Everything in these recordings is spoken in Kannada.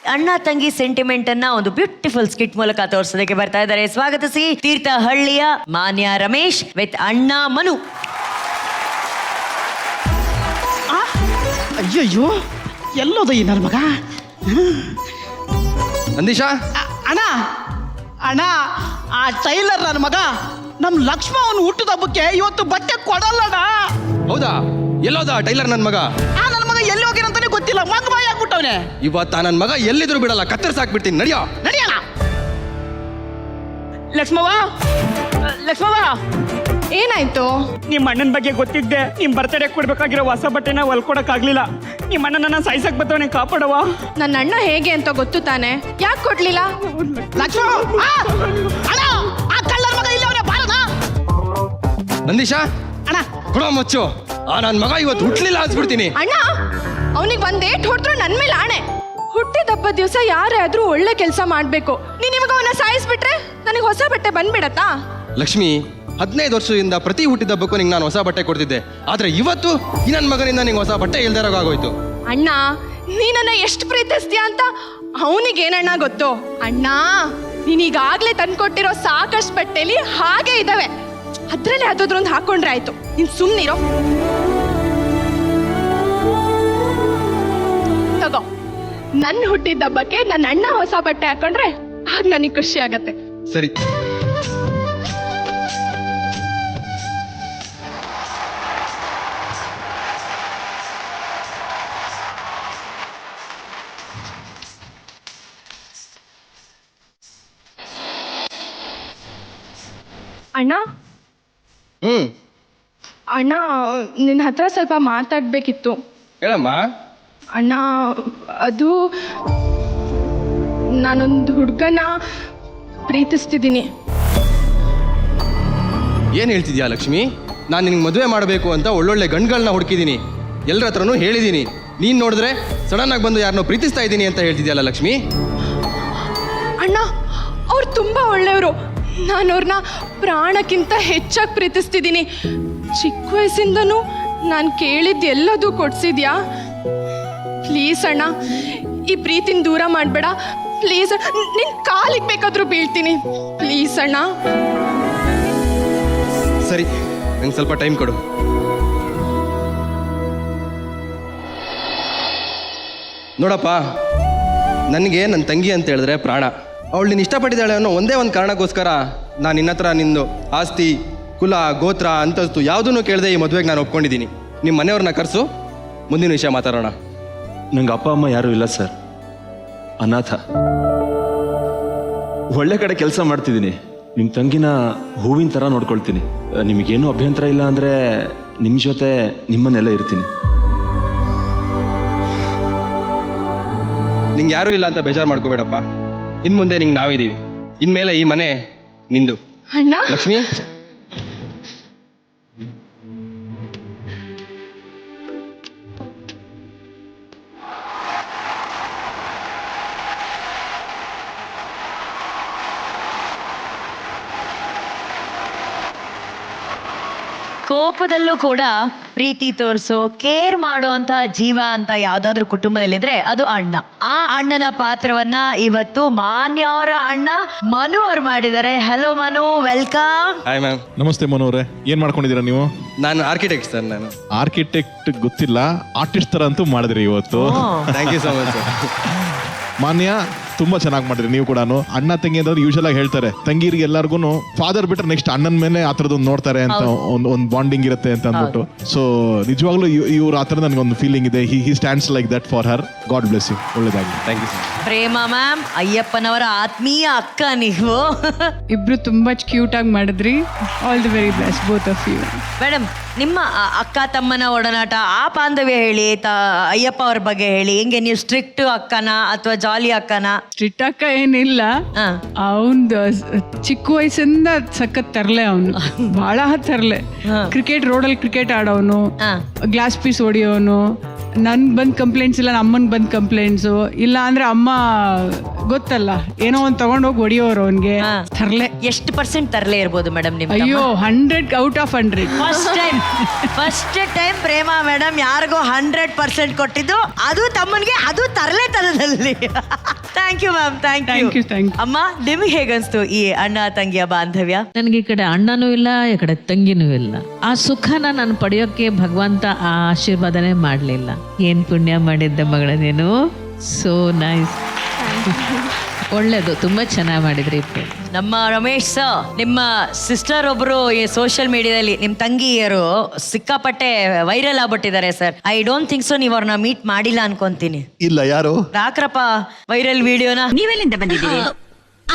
ಅಣ್ಣ ತಂಗಿ ಸೆಂಟಿಮೆಂಟ್ ಅನ್ನ ಒಂದು ಬ್ಯೂಟಿಫುಲ್ ಸ್ಕಿಟ್ ಮೂಲಕ ತೋರಿಸೋದಕ್ಕೆ ಬರ್ತಾ ಇದ್ದಾರೆ. ಸ್ವಾಗತಿಸಿ ತೀರ್ಥಹಳ್ಳಿಯ ಮಾನ್ಯ ರಮೇಶ್ ವಿತ್ ಅಣ್ಣ ಮನು. ಅಯ್ಯಯ್ಯೋ ಎಲ್ಲೋದ ಈ ನನ್ನ ಮಗ. ನಂದೀಶಾ ಅಣ್ಣ ಅಣ್ಣ ಆ ಟೈಲರ್ ನನ್ನ ಮಗ ನಮ್ ಲಕ್ಷ್ಮ ಅವನು ಹುಟ್ಟಿದ ಹಬ್ಬಕ್ಕೆ ಇವತ್ತು ಬಟ್ಟೆ ಕೊಡಲ್ಲಣ್ಣ. ಹೌದಾ? ಎಲ್ಲೋದ ಟೈಲರ್ ನನ್ನ ಮಗ? ಆ ನನ್ನ ಮಗ ಎಲ್ಲಿ ಹೋಗಿರಂತಾನೆ ಗೊತ್ತಿಲ್ಲ, ಮಗ ಬಾಯಿ ಆಗ್ಬಿಟ್ಟವನೆ. ಇವತ್ತ ನನ್ನ ಮಗ ಎಲ್ಲಿದ್ರು ಬಿಡಲ್ಲ, ಕತ್ತರಿಸಾಕ್ಬಿಡ್ತೀನಿ. ನಡಿಯೋ ನಡಿಯಲ್ಲ. ಲಕ್ಷ್ಮವ್ವ ಲಕ್ಷ್ಮವ್ವ, ಏನಾಯ್ತು? ನಿಮ್ಮ ಅಣ್ಣನ ಬಗ್ಗೆ ಗೊತ್ತಿದ್ದೆ. ನಿಮ್ ಬರ್ತಡೇ ಕೊಡ್ಬೇಕಾಗಿರೋ ಹೊಸ ಬಟ್ಟೆನ ಹೊಲ್ಕೊಡಕ್ಕಾಗ್ಲಿಲ್ಲ. ನಿಮ್ಮ ಅಣ್ಣನ ಸಾಯ್ಸಕ್ ಬರ್ತವನೆ, ಕಾಪಾಡವ. ನನ್ನ ಅಣ್ಣ ಹೇಗೆ ಅಂತ ಗೊತ್ತು ತಾನೆ, ಯಾಕೆ ಕೊಡ್ಲಿಲ್ಲ? ಲಕ್ಷ್ಮ ಅಣ್ಣ, ಆ ಕಳ್ಳರ ಮಗ ಇಲ್ಲಿ ಅವನೇ ಬಾರಣ. ನಂದೀಶಾ ಅಣ್ಣ ಕೊಡೋ ಮಚ್ಚು, ಆ ನನ್ನ ಮಗ ಇವತ್ತು ಹುಟ್ಲಿಲ್ಲ ಅನ್ಸ್ಬಿಡ್ತೀನಿ. ಅಣ್ಣ ಅವನಿಗೆ ಒಂದೇಟ್ ಹೊಡೆದ್ರು ನನ್ ಮೇಲೆ ಆಣೆ. ಹುಟ್ಟಿದಬ್ಬ ದಿವಸ ಯಾರಾದ್ರೂ ಒಳ್ಳೆ ಕೆಲಸ ಮಾಡ್ಬೇಕು. ನೀನ್ ಇವಾಗ ಅವನ್ನ ಸಾಯಿಸ್ಬಿಟ್ರೆ ನನಗೆ ಹೊಸ ಬಟ್ಟೆ ಬಂದ್ಬಿಡತ್ತಾ? ಲಕ್ಷ್ಮಿ, 15 ವರ್ಷದಿಂದ ಪ್ರತಿ ಹುಟ್ಟಿದಬ್ಬಕ್ಕೂ ನಿಂಗೆ ನಾನು ಹೊಸ ಬಟ್ಟೆ ಕೊಡ್ತಿದ್ದೆ. ಆದ್ರೆ ಇವತ್ತು ಈ ನನ್ನ ಮಗನಿಂದ ನಿಂಗೆ ಹೊಸ ಬಟ್ಟೆ ಇಲ್ದಿರೋಗೋಯ್ತು. ಅಣ್ಣ ನೀನನ್ನ ಎಷ್ಟು ಪ್ರೀತಿಸ್ತೀಯ ಅಂತ ಅವನಿಗೇನಣ್ಣ ಗೊತ್ತು? ಅಣ್ಣ ನೀನೀಗಾಗ್ಲೇ ತಂದ್ಕೊಟ್ಟಿರೋ ಸಾಕಷ್ಟು ಬಟ್ಟೆಲಿ ಹಾಗೆ ಇದಾವೆ, ಅದ್ರಲ್ಲಿ ಯಾವ್ದಾದ್ರು ಒಂದು ಹಾಕೊಂಡ್ರೆ ಆಯ್ತು. ನೀನ್ ಸುಮ್ನಿರೋ. ತಗೋ, ನನ್ನ ಹುಟ್ಟಿದಬ್ಬಕ್ಕೆ ನನ್ನ ಅಣ್ಣ ಹೊಸ ಬಟ್ಟೆ ಹಾಕೊಂಡ್ರೆ ಆಗ ನನಗೆ ಖುಷಿ ಆಗತ್ತೆ. ಸರಿ. ಅಣ್ಣ ಅಣ್ಣ, ನಿನ್ನ ಹತ್ರ ಸ್ವಲ್ಪ ಮಾತಾಡ್ಬೇಕಿತ್ತು. ಹೇಳಮ್ಮ. ಅಣ್ಣ, ಅದು ನಾನೊಂದು ಹುಡುಗನ ಪ್ರೀತಿಸ್ತಿದ್ದೀನಿ. ಏನ್ ಹೇಳ್ತಿದ್ಯಾ ಲಕ್ಷ್ಮಿ? ನಾನು ನಿನ್ಗೆ ಮದುವೆ ಮಾಡಬೇಕು ಅಂತ ಒಳ್ಳೊಳ್ಳೆ ಗಂಡುಗಳನ್ನ ಹುಡುಕಿದ್ದೀನಿ, ಎಲ್ಲರ ಹತ್ರನೂ ಹೇಳಿದ್ದೀನಿ. ನೀನ್ ನೋಡಿದ್ರೆ ಸಡನ್ ಆಗಿ ಬಂದು ಯಾರನ್ನೋ ಪ್ರೀತಿಸ್ತಾ ಇದ್ದೀನಿ ಅಂತ ಹೇಳ್ತಿದ್ಯಲ್ಲ ಲಕ್ಷ್ಮಿ. ಅಣ್ಣ, ಅವ್ರು ತುಂಬಾ ಒಳ್ಳೆಯವರು. ನಾನು ಅವ್ರನ್ನ ಪ್ರಾಣಕ್ಕಿಂತ ಹೆಚ್ಚಾಗಿ ಪ್ರೀತಿಸ್ತಿದ್ದೀನಿ. ಚಿಕ್ಕ ವಯಸ್ಸಿಂದನೂ ನಾನು ಕೇಳಿದ್ದು ಎಲ್ಲದೂ ಕೊಡ್ಸಿದ್ಯಾ? ಪ್ಲೀಸ್ ಅಣ್ಣ, ಈ ಪ್ರೀತಿನ ದೂರ ಮಾಡಬೇಡ ಪ್ಲೀಸ್. ನಿನ್ ಕಾಲಿಗೆ ಬೇಕಾದ್ರೂ ಬೀಳ್ತೀನಿ, ಪ್ಲೀಸ್ ಅಣ್ಣ. ಸರಿ, ನಂಗೆ ಸ್ವಲ್ಪ ಟೈಮ್ ಕೊಡು. ನೋಡಪ್ಪ, ನನಗೆ ನನ್ನ ತಂಗಿ ಅಂತ ಹೇಳಿದ್ರೆ ಪ್ರಾಣ. ಅವಳು ನೀನು ಇಷ್ಟಪಟ್ಟಿದ್ದಾಳೆ ಅನ್ನೋ ಒಂದೇ ಒಂದು ಕಾರಣಕ್ಕೋಸ್ಕರ ನಾನು ನಿನ್ನ ಹತ್ರ ನಿಂದು ಆಸ್ತಿ, ಕುಲ, ಗೋತ್ರ, ಅಂತಸ್ತು ಯಾವುದನ್ನು ಕೇಳದೆ ಈ ಮದುವೆಗೆ ನಾನು ಒಪ್ಕೊಂಡಿದ್ದೀನಿ. ನಿಮ್ಮ ಮನೆಯವ್ರನ್ನ ಕರೆಸು, ಮುಂದಿನ ವಿಷಯ ಮಾತಾಡೋಣ. ನಂಗೆ ಅಪ್ಪ ಅಮ್ಮ ಯಾರೂ ಇಲ್ಲ ಸರ್, ಅನಾಥ. ಒಳ್ಳೆ ಕಡೆ ಕೆಲಸ ಮಾಡ್ತಿದ್ದೀನಿ. ನಿಮ್ಮ ತಂಗಿನ ಹೂವಿನ ಥರ ನೋಡ್ಕೊಳ್ತೀನಿ. ನಿಮಗೇನು ಅಭ್ಯಂತರ ಇಲ್ಲ ಅಂದರೆ ನಿಮ್ಮ ಜೊತೆ ನಿಮ್ಮನ್ನೆಲ್ಲ ಇರ್ತೀನಿ. ನಿಂಗೆ ಯಾರೂ ಇಲ್ಲ ಅಂತ ಬೇಜಾರು ಮಾಡ್ಕೋಬೇಡಪ್ಪ. ಇನ್ನು ಮುಂದೆ ನಿಂಗೆ ನಾವಿದ್ದೀವಿ. ಇನ್ಮೇಲೆ ಈ ಮನೆ ನಿಂದು. ಅಣ್ಣ, ಲಕ್ಷ್ಮಿ, ಕೋಪದಲ್ಲೂ ಕೂಡ ಪ್ರೀತಿ ತೋರಿಸೋ, ಕೇರ್ ಮಾಡುವಂತ ಜೀವ ಅಂತ ಯಾವ್ದಾದ್ರು ಕುಟುಂಬದಲ್ಲಿದ್ರೆ ಅದು ಅಣ್ಣ. ಆ ಅಣ್ಣನ ಪಾತ್ರವನ್ನ ಇವತ್ತು ಮಾನ್ಯ ಅವರ ಅಣ್ಣ ಮನು ಅವ್ರು ಮಾಡಿದ್ದಾರೆ. Hello Manu, welcome. Hi ma'am. ನಮಸ್ತೆ ಮನು ಅವರೇ, ಏನ್ ಮಾಡ್ಕೊಂಡಿದ್ದೀರಾ ನೀವು? ನಾನು ಆರ್ಕಿಟೆಕ್ಟ್ ಸರ್. ನಾನು ಆರ್ಕಿಟೆಕ್ಟ್ ಗೊತ್ತಿಲ್ಲ, ಆರ್ಟಿಸ್ಟ್ ತರ ಅಂತೂ ಮಾಡಿದ್ರಿ ಇವತ್ತು. Thank you so much sir. Manya, ತುಂಬಾ ಚೆನ್ನಾಗಿ ಮಾಡಿದ್ರಿ ನೀವು ಕೂಡ. ಅಣ್ಣ ತಂಗಿ ಅಂದ್ರೆ ಯೂಶಲ್ ಆಗಿ ಹೇಳ್ತಾರೆ, ತಂಗಿರಿಗೆ ಎಲ್ಲಾರ್ಗು ಫಾದರ್ ಬಿಟ್ರೆ ನೆಕ್ಸ್ಟ್ ಅಣ್ಣನ ಮೇಲೆ ಆ ಥರದೊಂದು ನೋಡ್ತಾರೆ ಅಂತ, ಒಂದು ಬಾಂಡಿಂಗ್ ಇರುತ್ತೆ ಅಂತ ಅಂದ್ಬಿಟ್ಟು. ಸೊ ನಿಜವಾಗ್ಲೂ ಇವ್ರ ಆ ಥರ ನನಗೊಂದು ಫೀಲಿಂಗ್ ಇದೆ. He stands like that for her. God bless you. ಒಳ್ಳೇದಾಗಿ. Thank you sir. Prema ma'am, ಅಯ್ಯಪ್ಪನವರ ಆತ್ಮೀಯ ಅಕ್ಕ ನೀವು. ಇಬ್ರು ತುಂಬಾ ಕ್ಯೂಟ್ ಆಗಿ ಮಾಡಿದ್ರಿ. All the very best both of you. Madam, ನಿಮ್ಮ ಅಕ್ಕ ತಮ್ಮನ ಒಡನಾಟ, ಆ ಬಾಂಧವ್ಯ ಹೇಳಿ. ಅಯ್ಯಪ್ಪ ಅವ್ರ ಬಗ್ಗೆ ಹೇಳಿ. ಹೆಂಗೆ, ನೀವು ಸ್ಟ್ರಿಕ್ಟ್ ಅಕ್ಕನ ಅಥವಾ ಜಾಲಿ ಅಕ್ಕನ? ಸ್ಟ್ರಿಕ್ಟ್ ಅಕ್ಕ ಏನಿಲ್ಲ, ಅವನ್ದು ಚಿಕ್ಕ ವಯಸ್ಸಿಂದ ಸಖತ್ ತರ್ಲೆ. ಅವನು ಬಹಳ ತರ್ಲೆ. ಕ್ರಿಕೆಟ್ ರೋಡಲ್ಲಿ ಕ್ರಿಕೆಟ್ ಆಡೋನು, ಗ್ಲಾಸ್ ಪೀಸ್ ಹೊಡಿಯೋನು, ನನ್ಗೆ ಬಂದ್ ಕಂಪ್ಲೇಂಟ್ಸ್ ಇಲ್ಲ ಅಮ್ಮನ್ ಬಂದ್ ಕಂಪ್ಲೇಂಟ್ಸು ಇಲ್ಲ ಅಂದ್ರೆ ಅಮ್ಮ ಗೊತ್ತಲ್ಲ ಏನೋ ಒಂದ್ ತಗೊಂಡೋಗಿ ಹೊಡಿಯೋರು ಅವನ್ಗೆ ಹಾ. ತರ್ಲೆ. ಎಷ್ಟು ಪರ್ಸೆಂಟ್ ತರಲೇ ಇರ್ಬೋದು ಮೇಡಮ್ ನಿಮ್ ಅಯ್ಯೋ 100 out of 100. First time Prema madam ಯಾರಿಗೋ 100% ಕೊಟ್ಟಿದ್ದು, ಅದು ತಮ್ಮನ್ಗೆ, ಅದು ತರಲೆತನದಲ್ಲಿ. Thank you ma'am, thank Thank you, thank you. you. ಅಮ್ಮ, ನಿಮ್ಗೆ ಹೇಗನ್ಸ್ತು ಈ ಅಣ್ಣ ತಂಗಿಯ ಬಾಂಧವ್ಯ? ನನಗೆ ಈ ಕಡೆ ಅಣ್ಣನೂ ಇಲ್ಲ, ಈ ಕಡೆ ತಂಗಿನೂ ಇಲ್ಲ. ಆ ಸುಖನ ನಾನು ಪಡೆಯೋಕೆ ಭಗವಂತ ಆ ಆಶೀರ್ವಾದನೇ ಮಾಡಲಿಲ್ಲ. ಏನ್ ಪುಣ್ಯ ಮಾಡಿದ್ದೆ ಮಗಳ ನೀನು. So nice. ಒಳ್ಳೇದು, ತುಂಬಾ ಚೆನ್ನಾಗಿ ಮಾಡಿದ್ರಿ. ನಮ್ಮ ರಮೇಶ್ ಸರ್, ನಿಮ್ಮ ಸಿಸ್ಟರ್ ಒಬ್ರು ಈ ಸೋಷಿಯಲ್ ಮೀಡಿಯಾದಲ್ಲಿ ನಿಮ್ ತಂಗಿಯರು ಸಿಕ್ಕಾಪಟ್ಟೆ ವೈರಲ್ ಆಗ್ಬಿಟ್ಟಿದ್ದಾರೆ sir. I don't think so ನೀವು ಅವ್ರನ್ನ ಮೀಟ್ ಮಾಡಿಲ್ಲ ಅನ್ಕೊಂತೀನಿ. ಇಲ್ಲ, ಯಾರು? ರಾಕ್ರಪ್ಪ ವೈರಲ್ ವಿಡಿಯೋನ. ನೀವೆಲ್ಲಿಂದ ಬಂದಿದ್ದೀರಿ?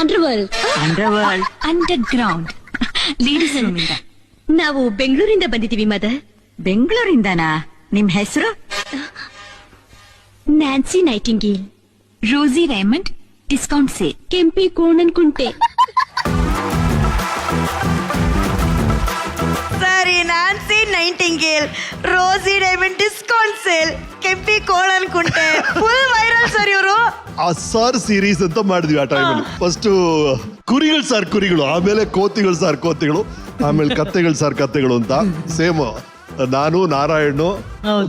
ಅಂಡರ್ವರ್ಲ್ಡ್ ಅಂಡರ್ಗ್ರೌಂಡ್ ಲೇಡೀಸ್ ರೂಮ್ ಇಂದ. ನಾವು ಬೆಂಗಳೂರಿಂದ ಬಂದಿದ್ದೀವಿ ಮದರ್. ಬೆಂಗಳೂರಿಂದನಾ? ನಿಮ್ ಹೆಸರು? Nancy Nightingale. Rosie Raymond, discount sale. ಕೆಂಪಿ ಕೋಣನ್ ಕುಂಟೆ. ಸರಿ, Nancy Nightingale, Rosie Diamond, discount sale, ಕೆಂಪಿ ಕೋಳನ್ ಕುಂಟೆ, ಫುಲ್ ವೈರಲ್ ಸರ್ ಇವರು. ಆ ಸರ್ ಸೀರೀಸ್ ಅಂತ ಮಾಡಿದ್ವಿ ಆ ಟೈಮಲ್ಲಿ. ಫಸ್ಟ್ ಕುರಿಗಳು ಸರ್ ಕುರಿಗಳು, ಆಮೇಲೆ ಕೋತಿಗಳು ಸರ್ ಕೋತಿಗಳು, ಆಮೇಲೆ ಕತ್ತೆಗಳು ಸರ್ ಕತ್ತೆಗಳು ಅಂತ. ಸೇಮ್ ನಾನು, ನಾರಾಯಣ್,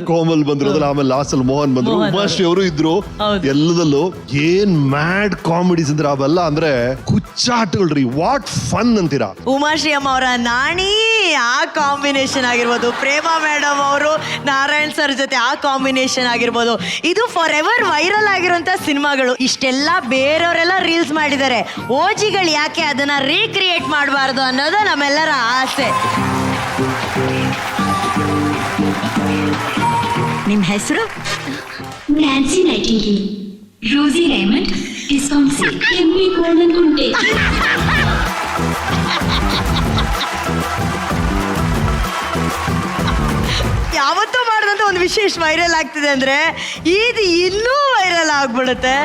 ಕೋಮಲ್ ಬಂದಿರೋದ್ರಲ್ಲಿ, ಆಮೇಲೆ ಲಾಸ್ಟ್ ಅಲ್ಲಿ ಮೋಹನ್ ಬಂದ್ರು, ಉಮಾಶ್ರೀ ಅವರು ಇದ್ರು. ಎಲ್ಲದಲ್ಲೂ ಏನ್ ಮ್ಯಾಡ್ ಕಾಮಿಡೀಸ್ ಅಂದ್ರೆ ಅವೆಲ್ಲ ಅಂದ್ರೆ ಹುಚ್ಚಾಟಗಳ್ರಿ. ವಾಟ್ ಫನ್ ಅಂತೀರಾ. ಉಮಾಶ್ರೀ ಅಮ್ಮ ಅವರ ನಾಣಿ ಆ ಕಾಂಬಿನೇಷನ್ ಆಗಿರ್ಬೋದು, ಪ್ರೇಮಾ ಮೇಡಮ್ ಅವರು ನಾರಾಯಣ್ ಸರ್ ಜೊತೆ ಆ ಕಾಂಬಿನೇಷನ್ ಆಗಿರ್ಬೋದು, ಇದು ಫಾರ್ ಎವರ್ ವೈರಲ್ ಆಗಿರುವಂತ ಸಿನಿಮಾಗಳು. ಇಷ್ಟೆಲ್ಲ ಬೇರೆಯವರೆಲ್ಲ ರೀಲ್ಸ್ ಮಾಡಿದ್ದಾರೆ, ಓಜಿಗಳು ಯಾಕೆ ಅದನ್ನ ರೀಕ್ರಿಯೇಟ್ ಮಾಡಬಾರ್ದು ಅನ್ನೋದು ನಮ್ಮೆಲ್ಲರ ಆಸೆ. ನಿಮ್ ಹೆಸರು? Nancy Nightingale, Rosie Raymond, discount sale, ಕೆಂಪಿ ಕೋಣನ್ ಕುಂಟೆ. ಯಾವತ್ತೂ ಮಾಡಿದಂತ ಒಂದು ವಿಶೇಷ ವೈರಲ್ ಆಗ್ತಿದೆ ಅಂದ್ರೆ ಇದು ಇನ್ನೂ ವೈರಲ್ ಆಗ್ಬಿಡುತ್ತೆ.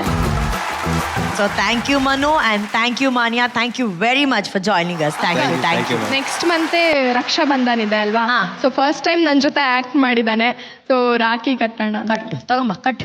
So thank you Manu and thank you Manya, thank you very much for joining us. Thank you. Next ಮಂತೇ ರಕ್ಷಾ ಬಂಧನ್ ಇದೆ ಅಲ್ವಾ? ಸೊ ಫಸ್ಟ್ ಟೈಮ್ ನನ್ನ ಜೊತೆ ಆಕ್ಟ್ ಮಾಡಿದ್ದಾನೆ. ಸೊ ರಾಖಿ ಕಟ್ಟೋಣ. ಕಟ್ ತಗೊಂಬ, ಕಟ್.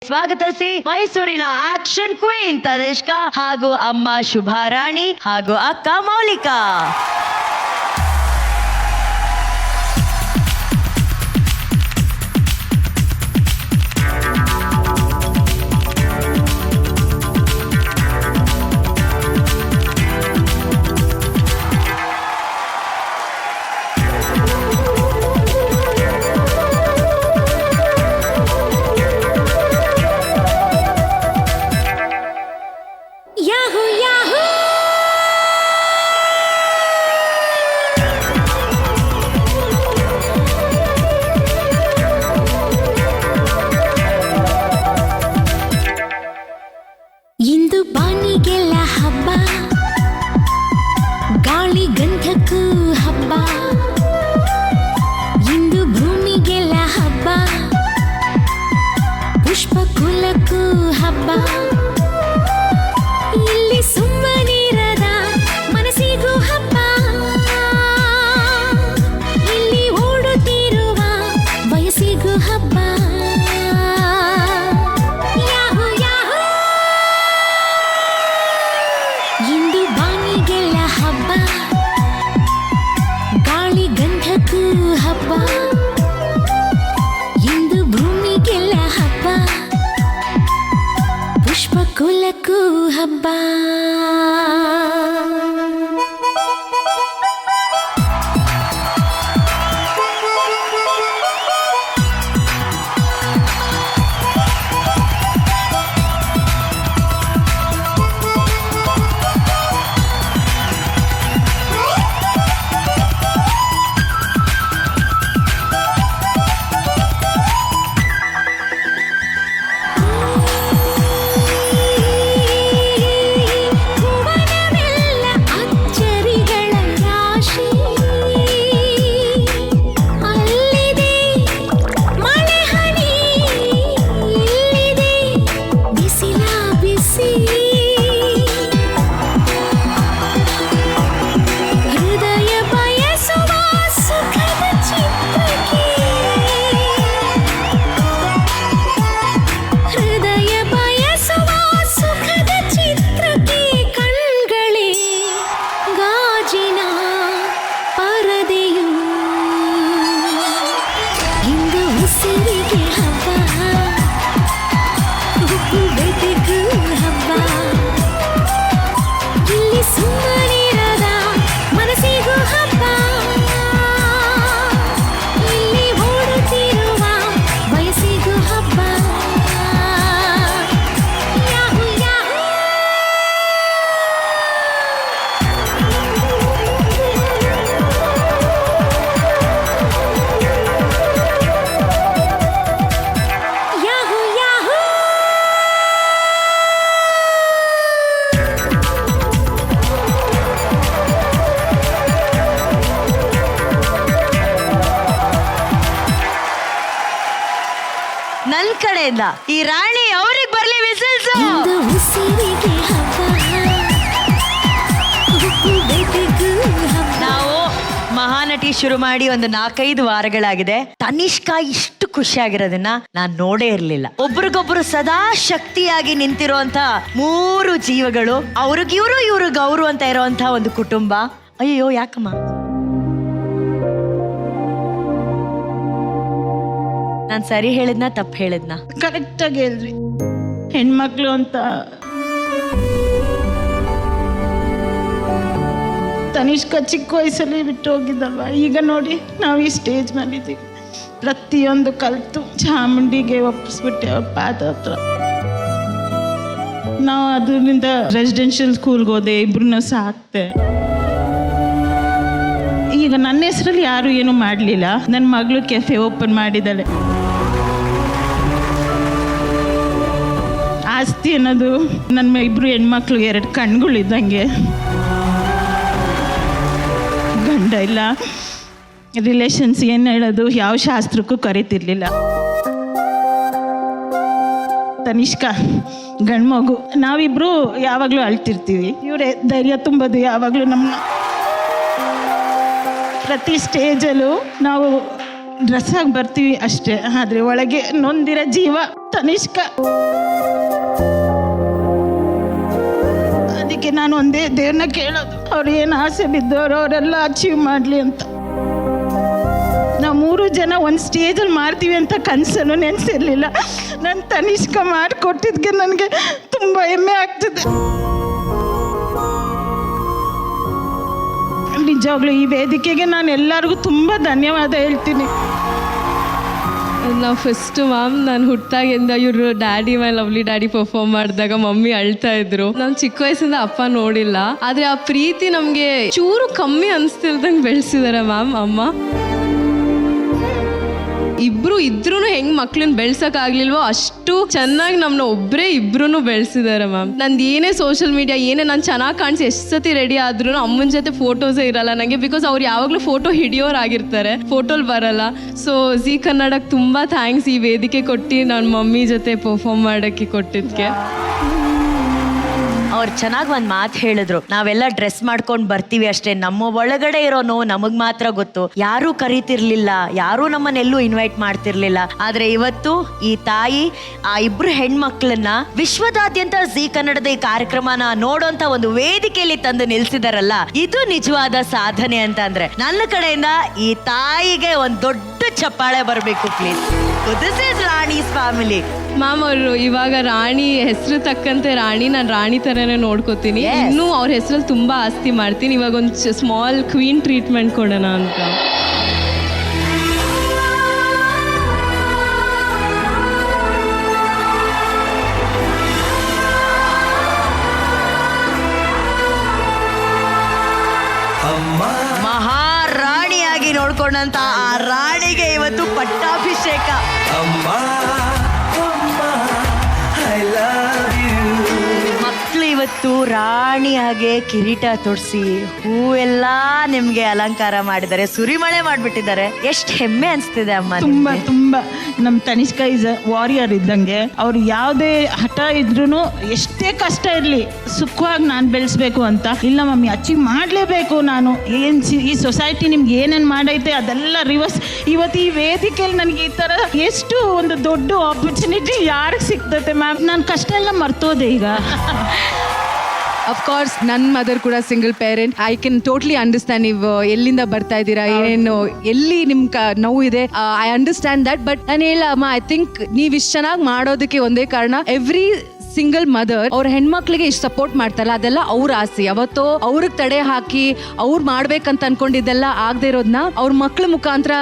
ಸ್ವಾಗತಿಸಿ ಮೈಸೂರಿನ ಆಕ್ಷನ್ ಕ್ವೀನ್ ತನಿಷ್ಕಾ ಹಾಗೂ ಅಮ್ಮ ಶುಭಾರಾಣಿ ಹಾಗೂ ಅಕ್ಕ ಮೌಲಿಕಾ. Yahoo Yahoo. ಇಂದು ಬಾನಿಗೆಲ್ಲ ಹಬ್ಬ, ಗಾಳಿ ಗಂಧಕ್ಕೂ ಹಬ್ಬ. ಇಂದು ಭೂಮಿಗೆಲ್ಲ ಹಬ್ಬ, ಪುಷ್ಪ ಕುಲಕ್ಕೂ ಹಬ್ಬ. ಇಲ್ಲಿ ಸುಮ್ಮನಿರದ ಮನಸ್ಸಿಗೂ ಹಬ್ಬ, ಇಲ್ಲಿ ಓಡುತ್ತಿರುವ ವಯಸ್ಸಿಗೂ ಹಬ್ಬ. Yahoo Yahoo. ಇಂದು ಬಾನಿಗೆಲ್ಲ ಹಬ್ಬ, ಗಾಳಿ ಗಂಧಕ್ಕೂ ಹಬ್ಬ. ಇಂದು ಭೂಮಿಗೆಲ್ಲ ಹಬ್ಬ, ಪುಷ್ಪ ಕುಲಕ್ಕೂ ಹಬ್ಬ. ಭುವನವೆಲ್ಲ ಕಡೆಯಿಂದ ಈ ರಾಣಿ ಅವ್ರಿಗೆ ಬರ್ಲಿ ವಿಸಿಲ್ಸ್. ನಾವು ಮಹಾನಟಿ ಶುರು ಮಾಡಿ ಒಂದು 4-5 ವಾರಗಳಾಗಿದೆ. ತನಿಷ್ಕಾ ಇಷ್ಟು ಖುಷಿಯಾಗಿರೋದನ್ನ ನಾನ್ ನೋಡೇ ಇರ್ಲಿಲ್ಲ. ಒಬ್ರಿಗೊಬ್ರು ಸದಾ ಶಕ್ತಿಯಾಗಿ ನಿಂತಿರುವಂತ 3 ಜೀವಗಳು, ಅವ್ರಿಗಿವ್ರು ಇವ್ರಿಗೆ ಅವರು ಅಂತ ಇರೋಂತ ಒಂದು ಕುಟುಂಬ. ಅಯ್ಯೋ ಯಾಕಮ್ಮ, ನಾನ್ ಸರಿ ಹೇಳಿದ್ನ ತಪ್ಪು ಹೇಳಿದ್ನ? ಕರೆಕ್ಟಾಗಿ ಹೇಳ್ರಿ. ಹೆಣ್ಮಕ್ಳು ಅಂತ ತನಿಷ್ಕಾ ಚಿಕ್ಕ ವಯಸ್ಸಲ್ಲಿ ಬಿಟ್ಟು ಹೋಗಿದ್ದಲ್ವ, ಈಗ ನೋಡಿ ನಾವು ಈ ಸ್ಟೇಜ್ ಮಾಡಿದ್ದೀವಿ. ಪ್ರತಿಯೊಂದು ಕಲಿತು ಚಾಮುಂಡಿಗೆ ಒಪ್ಪಿಸ್ಬಿಟ್ಟೆ ಅವ್ರ ಪಾದ ಹತ್ರ. ನಾವು ಅದರಿಂದ ರೆಸಿಡೆನ್ಷಿಯಲ್ ಸ್ಕೂಲ್ಗೆ ಹೋದೆ, ಇಬ್ರನ್ನ ಸಾಕ್ತೆ. ಈಗ ನನ್ನ ಹೆಸರಲ್ಲಿ ಯಾರು ಏನು ಮಾಡಲಿಲ್ಲ. ನನ್ನ ಮಗಳು ಕೆಫೆ ಓಪನ್ ಮಾಡಿದ್ದಾಳೆ. ಆಸ್ತಿ ಅನ್ನೋದು ನನ್ನ 2 ಹೆಣ್ಮಕ್ಳು 2 ಕಣ್ಗಳಿದ್ದಂಗೆ. ಗಂಡ ಇಲ್ಲ, ರಿಲೇಷನ್ಸ್ ಏನು ಹೇಳೋದು, ಯಾವ ಶಾಸ್ತ್ರಕ್ಕೂ ಕರಿತಿರ್ಲಿಲ್ಲ. ತನಿಷ್ಕಾ ಗಂಡು ಮಗು, ನಾವಿಬ್ರು ಯಾವಾಗಲೂ ಅಳ್ತಿರ್ತೀವಿ. ಇವರೇ ಧೈರ್ಯ ತುಂಬೋದು ಯಾವಾಗಲೂ ನಮ್ಮನ್ನ. ಪ್ರತಿ ಸ್ಟೇಜಲ್ಲೂ ನಾವು ಡ್ರೆಸ್ ಆಗಿ ಬರ್ತೀವಿ ಅಷ್ಟೇ, ಆದರೆ ಒಳಗೆ ನೊಂದಿರೋ ಜೀವ ತನಿಷ್ಕಾ. ಅದಕ್ಕೆ ನಾನು ಒಂದೇ ದೇವ್ರನ್ನ ಕೇಳೋದು, ಅವ್ರು ಏನು ಆಸೆ ಬಿದ್ದವರು ಅವರೆಲ್ಲ ಅಚೀವ್ ಮಾಡಲಿ ಅಂತ. ನಾವು 3 ಜನ ಒಂದು ಸ್ಟೇಜಲ್ಲಿ ಮಾಡ್ತೀವಿ ಅಂತ ಕನಸನ್ನು ನೆನೆಸಿರ್ಲಿಲ್ಲ. ನನ್ನ ತನಿಷ್ಕಾ ಮಾಡಿಕೊಟ್ಟಿದ್ದಕ್ಕೆ ನನಗೆ ತುಂಬ ಹೆಮ್ಮೆ ಆಗ್ತದೆ. ನಿಜವಾಗ್ಲೂ ಈ ವೇದಿಕೆಗೆ ನಾನು ಎಲ್ಲರಿಗೂ ತುಂಬ ಧನ್ಯವಾದ ಹೇಳ್ತೀನಿ. ನಾವು ಫಸ್ಟ್ ಮ್ಯಾಮ್, ನಾನು ಹುಟ್ಟಾಗಿಂದ ಇವರು daddy my lovely daddy perform ಮಾಡಿದಾಗ ಮಮ್ಮಿ ಅಳ್ತಾ ಇದ್ರು. ನಾವು ಚಿಕ್ಕ ವಯಸ್ಸಿಂದ ಅಪ್ಪ ನೋಡಿಲ್ಲ, ಆದ್ರೆ ಆ ಪ್ರೀತಿ ನಮ್ಗೆ ಚೂರು ಕಮ್ಮಿ ಅನ್ಸ್ತಿಲ್ದಂಗೆ ಬೆಳೆಸಿದಾರೆ ಮ್ಯಾಮ್ ಅಮ್ಮ. ಇಬ್ರು ಇದ್ರೂ ಹೆಂಗ್ ಮಕ್ಳನ್ನ ಬೆಳ್ಸಕ್ ಆಗ್ಲಿಲ್ವೋ ಅಷ್ಟು ಚೆನ್ನಾಗಿ ನಮ್ನ ಒಬ್ರೇ ಇಬ್ರು ಬೆಳೆಸಿದಾರೆ ಮ್ಯಾಮ್. ನಂದು ಏನೇ ಸೋಷಿಯಲ್ ಮೀಡಿಯಾ ಏನೇ ನಾನು ಚೆನ್ನಾಗಿ ಕಾಣಿಸಿ ಎಷ್ಟು ಸತಿ ರೆಡಿ ಆದ್ರೂ ಅಮ್ಮನ ಜೊತೆ ಫೋಟೋಸೇ ಇರಲ್ಲ ನನಗೆ, ಬಿಕಾಸ್ ಅವ್ರು ಯಾವಾಗಲೂ ಫೋಟೋ ಹಿಡಿಯೋರಾಗಿರ್ತಾರೆ, ಫೋಟೋಲ್ ಬರಲ್ಲ. ಸೊ ಜೀ ಕನ್ನಡಕ್ಕೆ ತುಂಬ ಥ್ಯಾಂಕ್ಸ್ ಈ ವೇದಿಕೆ ಕೊಟ್ಟು ನನ್ನ ಮಮ್ಮಿ ಜೊತೆ ಪರ್ಫಾರ್ಮ್ ಮಾಡೋಕ್ಕೆ ಕೊಟ್ಟಿದ್ದಕ್ಕೆ. ಅವ್ರು ಚೆನ್ನಾಗಿ ಒಂದು ಮಾತು ಹೇಳಿದ್ರು, ನಾವೆಲ್ಲ ಡ್ರೆಸ್ ಮಾಡ್ಕೊಂಡು ಬರ್ತೀವಿ ಅಷ್ಟೇ, ನಮ್ಮ ಒಳಗಡೆ ಇರೋ ನೋವು ನಮಗ್ ಮಾತ್ರ ಗೊತ್ತು. ಯಾರೂ ಕರೀತಿರ್ಲಿಲ್ಲ, ಯಾರೂ ನಮ್ಮನ್ನೆಲ್ಲೂ ಇನ್ವೈಟ್ ಮಾಡ್ತಿರ್ಲಿಲ್ಲ. ಆದ್ರೆ ಇವತ್ತು ಈ ತಾಯಿ ಆ 2 ಹೆಣ್ಮಕ್ಳನ್ನ ವಿಶ್ವದಾದ್ಯಂತ ಜೀ ಕನ್ನಡದ ಈ ಕಾರ್ಯಕ್ರಮನ ನೋಡೋಂತ ಒಂದು ವೇದಿಕೆಯಲ್ಲಿ ತಂದು ನಿಲ್ಸಿದಾರಲ್ಲ, ಇದು ನಿಜವಾದ ಸಾಧನೆ ಅಂತ. ಅಂದ್ರೆ ನನ್ನ ಕಡೆಯಿಂದ ಈ ತಾಯಿಗೆ ಒಂದು ದೊಡ್ಡ ಚಪ್ಪಾಳೆ ಬರಬೇಕು please. This is Rani's family. Ma'am ಅವರು ಇವಾಗ ರಾಣಿ ಹೆಸರು ತಕ್ಕಂತೆ ರಾಣಿ, ನಾನು ರಾಣಿ ಥರನೇ ನೋಡ್ಕೋತೀನಿ. ಇನ್ನೂ ಅವ್ರ ಹೆಸರಲ್ಲಿ ತುಂಬ ಆಸ್ತಿ ಮಾಡ್ತೀನಿ. ಇವಾಗ ಒಂದು ಸ್ಮಾಲ್ ಕ್ವೀನ್ ಟ್ರೀಟ್ಮೆಂಟ್ ಕೊಡೋಣ ಅಂತ. ಮಹಾರಾಣಿಯಾಗಿ ನೋಡ್ಕೊಂಡಂತ ಆ ರಾಣಿಗೆ ಇವತ್ತು ಪಟ್ಟಾಭಿಷೇಕ. ಮಕ್ಕಳು ಇವತ್ತು ರಾಣಿಯಾಗೆ ಕಿರೀಟ ತೊಡಿಸಿ ಹೂವೆಲ್ಲ ನಿಮ್ಗೆ ಅಲಂಕಾರ ಮಾಡಿದ್ದಾರೆ, ಸುರಿಮಳೆ ಮಾಡ್ಬಿಟ್ಟಿದ್ದಾರೆ. ಎಷ್ಟು ಹೆಮ್ಮೆ ಅನ್ಸ್ತಿದೆ ಅಮ್ಮ. ತುಂಬ ತುಂಬ ನಮ್ಮ ತನಿಷ್ಕಾ ಇಸ್ ಅ ವಾರಿಯರ್ ಇದ್ದಂಗೆ. ಅವ್ರು ಯಾವುದೇ ಹಠ ಇದ್ರೂ ಎಷ್ಟೇ ಕಷ್ಟ ಇರಲಿ ಸುಖವಾಗಿ ನಾನು ಬೆಳೆಸ್ಬೇಕು ಅಂತ, ಇಲ್ಲ ಮಮ್ಮಿ ಅಚೀವ್ ಮಾಡಲೇಬೇಕು ನಾನು. ಈ ಸೊಸೈಟಿ ನಿಮ್ಗೆ ಏನೇನು ಮಾಡೈತೆ ಅದೆಲ್ಲ ರಿವರ್ಸ್. ಇವತ್ತು ಈ ವೇದಿಕೆಯಲ್ಲಿ ನನಗೆ ಈ ಥರ ಎಷ್ಟು ಒಂದು ದೊಡ್ಡ ಆಪರ್ಚುನಿಟಿ ಯಾರಿಗೆ ಸಿಗ್ತದೆ ಮ್ಯಾಮ್. ನಾನು ಕಷ್ಟ ಎಲ್ಲ ಮರ್ತೋದೆ ಈಗ. ಅಫ್ಕೋರ್ಸ್ ನನ್ನ ಮದರ್ ಕೂಡ single parent. I can totally understand ನೀವು ಎಲ್ಲಿಂದ ಬರ್ತಾ ಇದ್ದೀರಾ, ಏನೇನು ಎಲ್ಲಿ ನಿಮ್ ನೋವು ಇದೆ. I understand that. ಬಟ್ ನಾನು ಹೇಳಮ್ಮ, ಐ ಥಿಂಕ್ ನೀವು ಇಷ್ಟು ಚೆನ್ನಾಗಿ ಮಾಡೋದಕ್ಕೆ ಒಂದೇ ಕಾರಣ, ಎವ್ರಿ ಸಿಂಗಲ್ ಮದರ್ ಅವ್ರ ಹೆಣ್ಮಕ್ಳಿಗೆ ಇಷ್ಟು ಸಪೋರ್ಟ್ ಮಾಡ್ತಾರಲ್ಲ ಅದೆಲ್ಲ ಅವ್ರ ಆಸೆ. ಯಾವತ್ತೋ ಅವ್ರಿಗೆ ತಡೆ ಹಾಕಿ ಅವ್ರು ಮಾಡ್ಬೇಕಂತ ಅನ್ಕೊಂಡಿದ್ದೆಲ್ಲ ಆಗದೆ ಇರೋದನ್ನ ಅವ್ರ ಮಕ್ಳ ಮುಖಾಂತರ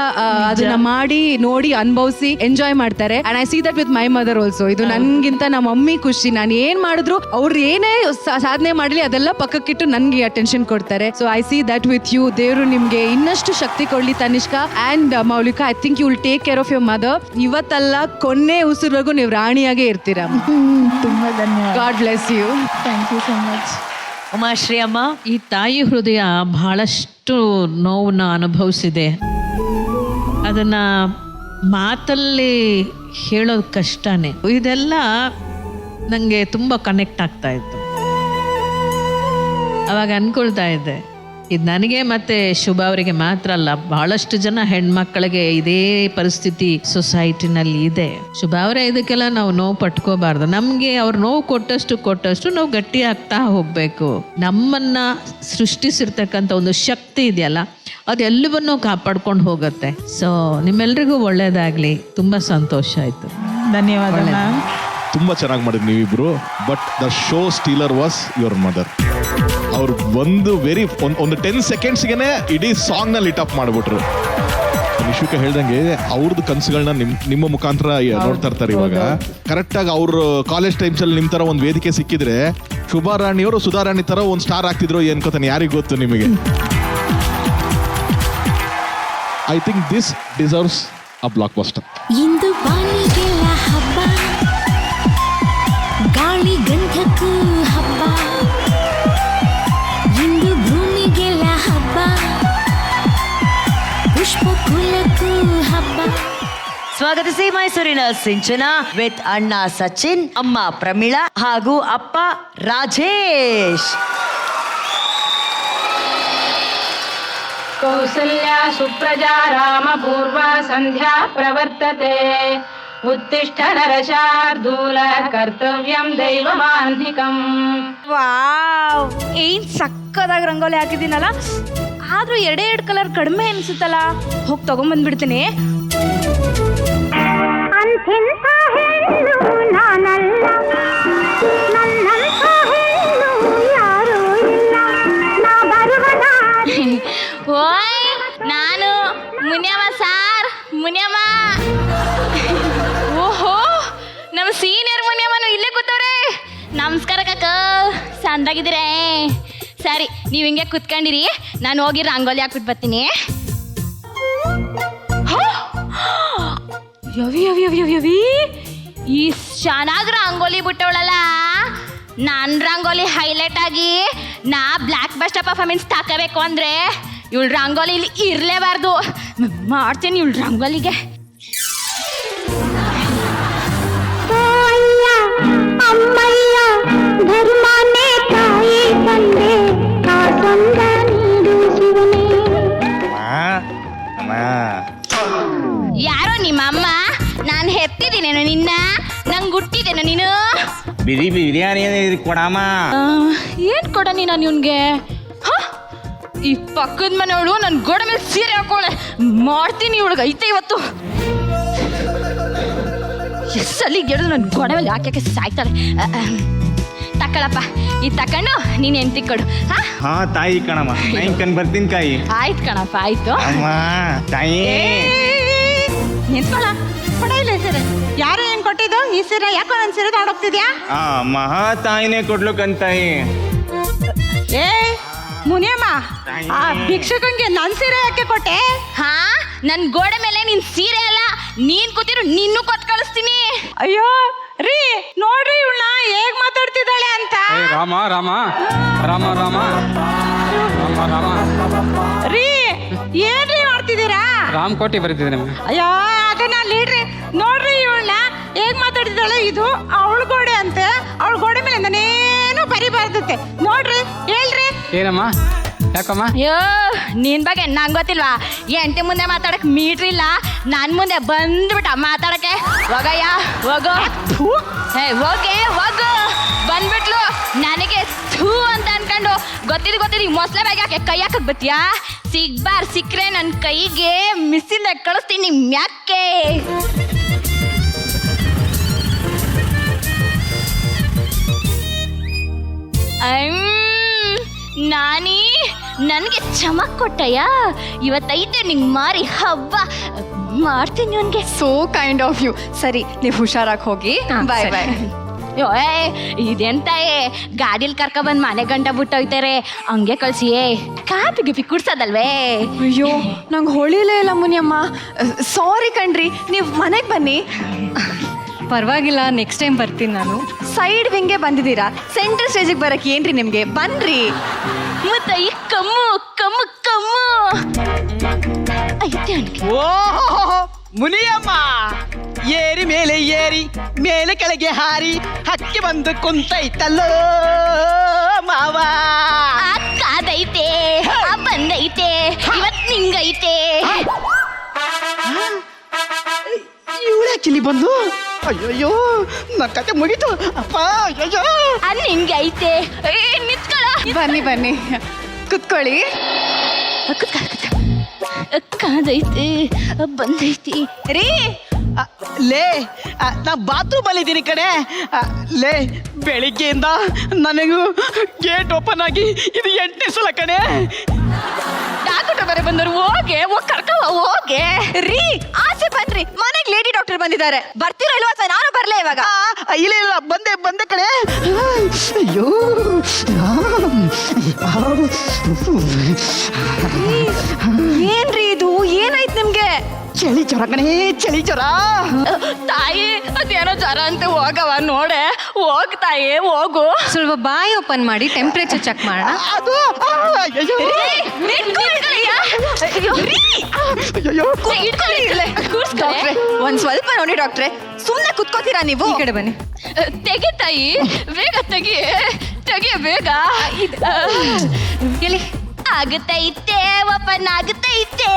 ಅದನ್ನ ಮಾಡಿ ನೋಡಿ ಅನುಭವಿಸಿ ಎಂಜಾಯ್ ಮಾಡ್ತಾರೆ. And I see that with my mother also. ಇದು ನನ್ಗಿಂತ ನಮ್ಮ ಮಮ್ಮಿ ಖುಷಿ. ನಾನು ಏನ್ ಮಾಡಿದ್ರು ಅವ್ರು ಏನೇ ಸಾಧನೆ ಮಾಡಲಿ ಅದೆಲ್ಲ ಪಕ್ಕಕ್ಕಿಟ್ಟು ನನ್ಗೆ ಅಟೆನ್ಷನ್ ಕೊಡ್ತಾರೆ. So I see that with you. ದೇವರು ನಿಮ್ಗೆ ಇನ್ನಷ್ಟು ಶಕ್ತಿ ಕೊಡ್ಲಿ Tanishka and Maulika. I think you will take care of your mother. ಇವತ್ತಲ್ಲ ಕೊನೆ ಉಸಿರ್ವರೆಗೂ ನೀವು ರಾಣಿಯಾಗೇ ಇರ್ತೀರಾ. ತುಂಬ ಧನ್ಯವಾದ. God bless you. Thank you so much. Umashree ಅಮ್ಮ, ಈ ತಾಯಿ ಹೃದಯ ಬಹಳಷ್ಟು ನೋವನ್ನ ಅನುಭವಿಸಿದೆ. ಅದನ್ನ ಮಾತಲ್ಲಿ ಹೇಳೋದು ಕಷ್ಟನೇ. ಇದೆಲ್ಲ ನನಗೆ ತುಂಬ ಕನೆಕ್ಟ್ ಆಗ್ತಾ ಇತ್ತು. ಅವಾಗ ಅಂದ್ಕೊಳ್ತಾ ಇದ್ದೆ, ಇದು ನನಗೆ ಮತ್ತು ಶುಭ ಅವರಿಗೆ ಮಾತ್ರ ಅಲ್ಲ, ಬಹಳಷ್ಟು ಜನ ಹೆಣ್ಮಕ್ಳಿಗೆ ಇದೇ ಪರಿಸ್ಥಿತಿ ಸೊಸೈಟಿನಲ್ಲಿ ಇದೆ. ಶುಭ ಅವರೇ, ಇದಕ್ಕೆಲ್ಲ ನಾವು ನೋವು ಪಟ್ಕೋಬಾರ್ದು. ನಮಗೆ ಅವ್ರು ನೋವು ಕೊಟ್ಟಷ್ಟು ನಾವು ಗಟ್ಟಿ ಆಗ್ತಾ ಹೋಗಬೇಕು. ನಮ್ಮನ್ನು ಸೃಷ್ಟಿಸಿರ್ತಕ್ಕಂಥ ಒಂದು ಶಕ್ತಿ ಇದೆಯಲ್ಲ, ಅದೆಲ್ಲವನ್ನೂ ಕಾಪಾಡ್ಕೊಂಡು ಹೋಗುತ್ತೆ. ಸೊ ನಿಮ್ಮೆಲ್ರಿಗೂ ಒಳ್ಳೇದಾಗಲಿ. ತುಂಬ ಸಂತೋಷ ಆಯಿತು. ಧನ್ಯವಾದ ಮ್ಯಾಮ್. ತುಂಬ ಚೆನ್ನಾಗಿ ಮಾಡಿದ್ರಿ ನೀವಿಬ್ರು. But the show stealer was your mother. ಅವ್ರು ಒಂದು 10 ಸೆಕೆಂಡ್ಸ್ಗೆ ಇಡೀ ಸಾಂಗ್ನಲ್ಲಿ ಲಿಟ್ ಅಪ್ ಮಾಡಿಬಿಟ್ರು. ನಿಶುಕ ಹೇಳ್ದಂಗೆ ಅವ್ರದ್ದು ಕನಸುಗಳನ್ನ ನಿಮ್ಮ ಮುಖಾಂತರ ನೋಡ್ತಾ ಇರ್ತಾರೆ ಇವಾಗ. ಕರೆಕ್ಟಾಗಿ ಅವ್ರ ಕಾಲೇಜ್ ಟೈಮ್ಸಲ್ಲಿ ನಿಮ್ಮ ಥರ ಒಂದು ವೇದಿಕೆ ಸಿಕ್ಕಿದ್ರೆ ಶುಭಾರಾಣಿಯವರು ಸುಧಾರಾಣಿ ಥರ ಒಂದು ಸ್ಟಾರ್ ಆಗ್ತಿದ್ರು ಅನ್ಕೋತಾನೆ, ಯಾರಿಗೆ ಗೊತ್ತು ನಿಮಗೆ. I think this deserves a blockbuster. ಇಂದು ಬಾನಿಗೆಲ್ಲ ಹಬ್ಬ, ಗಾಳಿ ಗಂಧಕ್ಕೂ ಹಬ್ಬ, ಇಂದು ಭೂಮಿಗೆಲ್ಲ ಹಬ್ಬ, ಪುಷ್ಪ ಕುಲಕ್ಕೂ ಹಬ್ಬ. ಸ್ವಾಗತಿಸಿ ಮೈಸೂರಿನ ಸಿಂಚನ ವಿತ್ ಅಣ್ಣ ಸಚಿನ್, ಅಮ್ಮ ಪ್ರಮೀಳಾ ಹಾಗೂ ಅಪ್ಪ ರಾಜೇಶ್. ಕೌಸಲ್ಯ ಸುಪ್ರಜಾ ರಾಮ ಪೂರ್ವ ಸಂಧ್ಯಾ ಪ್ರವರ್ತತೆ. ಉತ್ತಿಷ್ಠ ನರಶಾರ್ದೂಲ ಕರ್ತವ್ಯಂ ದೈವಮಾನ್ಧಿಕಂ. ವಾವ್, ಏನ್ ಸಕ್ಕದಾಗಿ ರಂಗೋಲಿ ಹಾಕಿದ್ದೀನಲ್ಲ. ಆದ್ರೂ ಎರಡೆರಡು ಕಲರ್ ಕಡಿಮೆ ಅನ್ಸುತ್ತಲ್ಲ. ಹೋಗಿ ತಗೊಂಡ್ಬಂದ್ಬಿಡ್ತೀನಿ. ಓಯ್, ನಾನು ಮುನಿಯಮ್ಮ ಸಾರ್, ಮುನಿಯಮ್ಮ. ಓಹೋ, ನಮ್ಮ ಸೀನಿಯರ್ ಮುನಿಯಮ್ಮನು ಇಲ್ಲೇ ಕೂತವ್ರೆ. ನಮಸ್ಕಾರ ಕಾಕ, ಸಂದಾಗಿದ್ದೀರೇ? ಸರಿ, ನೀವು ಹಿಂಗೆ ಕುತ್ಕೊಂಡಿರಿ, ನಾನು ಹೋಗಿ ರಂಗೋಲಿ ಹಾಕ್ಬಿಟ್ಟು ಬರ್ತೀನಿ. ಯವಿ ಯವಿ ಯವಿ ಯವಿ, ಈ ಚೆನ್ನಾಗಿ ರಂಗೋಲಿ ಬಿಟ್ಟವಳಲ್ಲ. ನನ್ನ ರಂಗೋಲಿ ಹೈಲೈಟ್ ಆಗಿ ನಾ ಬ್ಲ್ಯಾಕ್ ಬಸ್ಟರ್ ಪರ್ಫಾರ್ಮೆನ್ಸ್ ತಾಕಬೇಕು ಅಂದರೆ ಇವಳು ರಂಗೋಲಿ ಇಲ್ಲಿ ಇರಲೇಬಾರ್ದು. ಮಾಡ್ತೀನಿ ಇವಳು ರಂಗೋಲಿಗೆ. ಯಾರೋ ನಿಮ್ಮ ಅಮ್ಮ? ನಾನು ಹೆತ್ತಿದ್ದೇನೇನೋ ನಿನ್ನ? ನಂಗೆ ಹುಟ್ಟಿದ್ದೇನೋ ನೀನು? ಬಿರಿಯಾನಿ ಕೊಡಮ್ಮ. ಏನ್ ಕೊಡ ನೀನು ಇವನ್ಗೆ? ಈ ಪಕ್ಕದ ಮನೆಯವಳು ನನ್ನ ಗೋಡೆ ಮೇಲೆ ಸೀರೆ ಹಾಕೋಳೆ. ಮಾಡ್ತೀನಿ ಇವಳಿಗೆ ಐತೆ ಇವತ್ತು. ಎಸ್ಸಲ್ಲಿ ಗೆಡು ನನ್ನ ಗೋಡೆ ಮೇಲೆ ಯಾಕೆ ಸಾಯ್ತಾಳೆ. ತಕ್ಕಳಪ್ಪ, ಇದು ತಕೊಂಡು ನೀನು ಹೆಂಡ್ತಿ ಕೊಡು. ಹಾ ತಾಯಿ ಕಣಮ್ಮ, ನೈನ್ ಕಣ್ ಬರ್ತೀನಿ ಕಾಯಿ. ಆಯ್ತು ಕಣಪ್ಪ, ಆಯ್ತು. ಅಮ್ಮ ತಾಯಿ ನೆನ್ಪಳ ಕೊಡ ಇಲ್ಲ ಸೀರೆ. ಯಾರು ಏನ್ ಕೊಟ್ಟಿದ್ದು ಈ ಸೀರೆ? ಯಾಕೋ ನನ್ನ ಸೀರೆ ತಗೊಂಡೋಗ್ತಿದ್ಯಾ? ಆ ಮಹಾ ತಾಯಿನೇ ಕೊಡ್ಲಕ್ಕಂತಾಯಿ. ಏ ಮುನಿಯಮ್ಮ, ಆ ಭಿಕ್ಷಕಂಗೆ ನನ್ ಸೀರೆ ಯಾಕೆ ಕೊಟ್ಟೆ? ಹಾ, ನನ್ ಗೋಡೆ ಮೇಲೆ ನಿನ್ ಸೀರೆ ಅಲ್ಲ, ನೀನ್ ಕೂತಿರು, ನಿನ್ನೂ ಕೊತ್ ಕಳಿಸ್ತೀನಿ. ಅಯ್ಯೋ ರೀ, ನೋಡ್ರಿ ಇವಳನ್ನ ಹೇಗ್ ಮಾತಾಡ್ತಿದ್ದಾಳೆ ಅಂತ. ರಾಮ ರಾಮ ರಾಮ ರಾಮ ರಾಮ ರಾಮ. ರೀ, ಏನ್ರಿ ಮಾಡ್ತಿದ್ದೀರಾ? ರಾಮಕೋಟಿ ಬರೀತಿದ್ದೀನಿ. ಅಯ್ಯೋ ಅದನ್ನ ಲೀಡ್ರಿ, ನೋಡ್ರಿ ಇವಳನ್ನ ಹೇಗ್ ಮಾತಾಡ್ತಿದ್ದಾಳೆ. ಇದು ಅವಳ ಗೋಡೆ ಅಂತೆ, ಅವಳ ಗೋಡೆ ಮೇಲೆ ನಾನೇನು ಬರಿಬಾರ್ದತ್ತೆ. ನೋಡ್ರಿ, ಹೇಳ್ರಿ. ಏನಮ್ಮ, ಯಾಕಮ್ಮ? ಅಯ್ಯೋ, ನಿನ್ ಬಗ್ಗೆ ನಂಗೆ ಗೊತ್ತಿಲ್ವಾ? ಎಂಟಿ ಮುಂದೆ ಮಾತಾಡಕ್ ಮೀಟ್ರ್ ಇಲ್ಲ, ನನ್ ಮುಂದೆ ಬಂದ್ಬಿಟ್ಟ ಮಾತಾಡಕ್ಕೆ. ಹೋಗಯ್ಯ ಹೋಗೋ. ಹೋಗೆ ಹೋಗು. ಬಂದ್ಬಿಟ್ಲು, ನನಗೆ ಥೂ ಅಂತ ಅನ್ಕೊಂಡು ಗೊತ್ತಿದ್ದು ಈ ಮೊಸಳೆ ಬ್ಯಾಗ್ ಯಾಕೆ ಕೈ ಹಾಕಕ್ ಬತ್ತೀಯಾ? ಸಿಕ್ರೆ ನನ್ನ ಕೈಗೆ ಮಿಸ್ಸಿಂದ ಕಳಿಸ್ತೀನಿ ಮ್ಯಾಕೆ. ನಾನಿ, ನನಗೆ ಚಮಕ್ ಕೊಟ್ಟಯ್ಯ. ಇವತ್ತೈತೆ ನಿಂಗೆ ಮಾರಿ ಹಬ್ಬ ಮಾಡ್ತೀನಿ ಅವನಿಗೆ. So kind of you. ಸರಿ, ನೀವು ಹುಷಾರಾಗಿ ಹೋಗಿ. ಬಾಯ್ ಬಾಯ್. ಅಯ್ಯೋ ಇದೆಂತ ಗಾಡಿಲಿ ಕರ್ಕೊಬಂದು ಮನೆ ಗಂಟ ಬಿಟ್ಟೋಯ್ತಾರೆ, ಹಂಗೆ ಕಳ್ಸಿ ಕಾಪಿ ಗಿಪಿ ಕುಡ್ಸೋದಲ್ವೇ? ಅಯ್ಯೋ, ನಂಗೆ ಹೊಳಿಲೇ ಇಲ್ಲ ಮುನಿಯಮ್ಮ. ಸಾರಿ ಕಣ್ರಿ, ನೀವು ಮನೆಗೆ ಬನ್ನಿ. ಪರವಾಗಿಲ್ಲ, ನೆಕ್ಸ್ಟ್ ಟೈಮ್ ಬರ್ತೀನಿ ನಾನು. ಸೈಡ್ ವಿಂಗೆ ಬಂದಿದ್ದೀರಾ, ಸೆಂಟ್ರಲ್ ಸ್ಟೇಜಿಗೆ ಬರಕ್ಕೆ ಏನ್ರಿ ನಿಮಗೆ? ಬನ್ರಿ. ಮತ್ತೆ ಈ ಕಮ್ಮು ಕಮ್ಮು ಕಮ್ಮು ಐತೆ. ಓ ಮುನಿಯಮ್ಮ ಏರಿ ಮೇಲೆ ಏರಿ ಮೇಲೆ ಕೆಳಗೆ ಹಾರಿ ಹಕ್ಕಿ ಬಂದು ಕುಂತೈತಲ್ಲೋ ಮಾವ. ಕಾದೈತೆ ಬಂದೈತೆ ಇವತ್ ನಿಂಗೈತೆ. ಇವಳಾಕಿಲಿ ಬಂದು ಅಯ್ಯಯ್ಯೋ ನನ್ನ ಕತೆ ಮುಗೀತು ಅಪ್ಪ. ಅಯ್ಯಯ್ಯೋ ನಿಂಗೈತೆ. ನಿಂತ್ಕೊಳ. ಬನ್ನಿ ಬನ್ನಿ ಕುತ್ಕೊಳ್ಳಿ. ಕಾದೈತೆ ಬಂದೈತಿ ರೀ ಲೇ ನಾ ಬಾತ್ರೂಮ್ ಅಲ್ಲಿ ಇದ್ದೀನಿ ಕಣೆ. ಲೇ ಬೆಳಿಗ್ಗೆಯಿಂದ ನನಗೂ ಗೇಟ್ ಓಪನ್ ಆಗಿ ಇದು 8ನೇ ಸಲ ಕಣೆ. ಡಾಕ್ಟರ್ ಬರ ಬಂದರು. ಹೋಗೆ ಕರ್ಕವ ಹೋಗೆ. ರೀ ಆಚೆ ಬನ್ರಿ, ಮನೆಗೆ ಲೇಡಿ ಡಾಕ್ಟರ್ ಬಂದಿದ್ದಾರೆ. ಬರ್ತೀರಾ ಇಲ್ವಾ? ನಾನು ಬರ್ಲೇ ಇವಾಗ. ಇಲ್ಲ ಇಲ್ಲ ಬಂದೆ ಕಣೆ. ಅಯ್ಯೋ ಏನ್ರಿ ಇದು? ಏನಾಯ್ತು ನಿಮ್ಗೆ? ಚಳಿ ಜ್ವರ ಕಣೆ, ಚಳಿ ಜ್ವರ. ತಾಯಿ ಅದೇನೋ ಜ್ವರ ಅಂತ ಹೋಗವ ನೋಡೆ. ಹೋಗ್ ತಾಯಿ ಹೋಗು. ಸ್ವಲ್ಪ ಬಾಯಿ ಓಪನ್ ಮಾಡಿ ಟೆಂಪ್ರೇಚರ್ ಚೆಕ್ ಮಾಡೋಣ. ಅದು ಅಯ್ಯಯ್ಯೋ. ಡಾಕ್ಟ್ರೆ ಒಂದ್ ಸ್ವಲ್ಪ ನೋಡಿ ಡಾಕ್ಟ್ರೆ, ಸುಮ್ನೆ ಕುತ್ಕೋತೀರಾ ನೀವು? ಈ ಕಡೆ ಬನ್ನಿ. ತೆಗಿ ತಾಯಿ, ಬೇಗ ತೆಗಿ ಬೇಗ. ಹೇಳಿ. ಆಗುತ್ತೈತೆ ಓಪನ್ ಆಗುತ್ತೈತೆ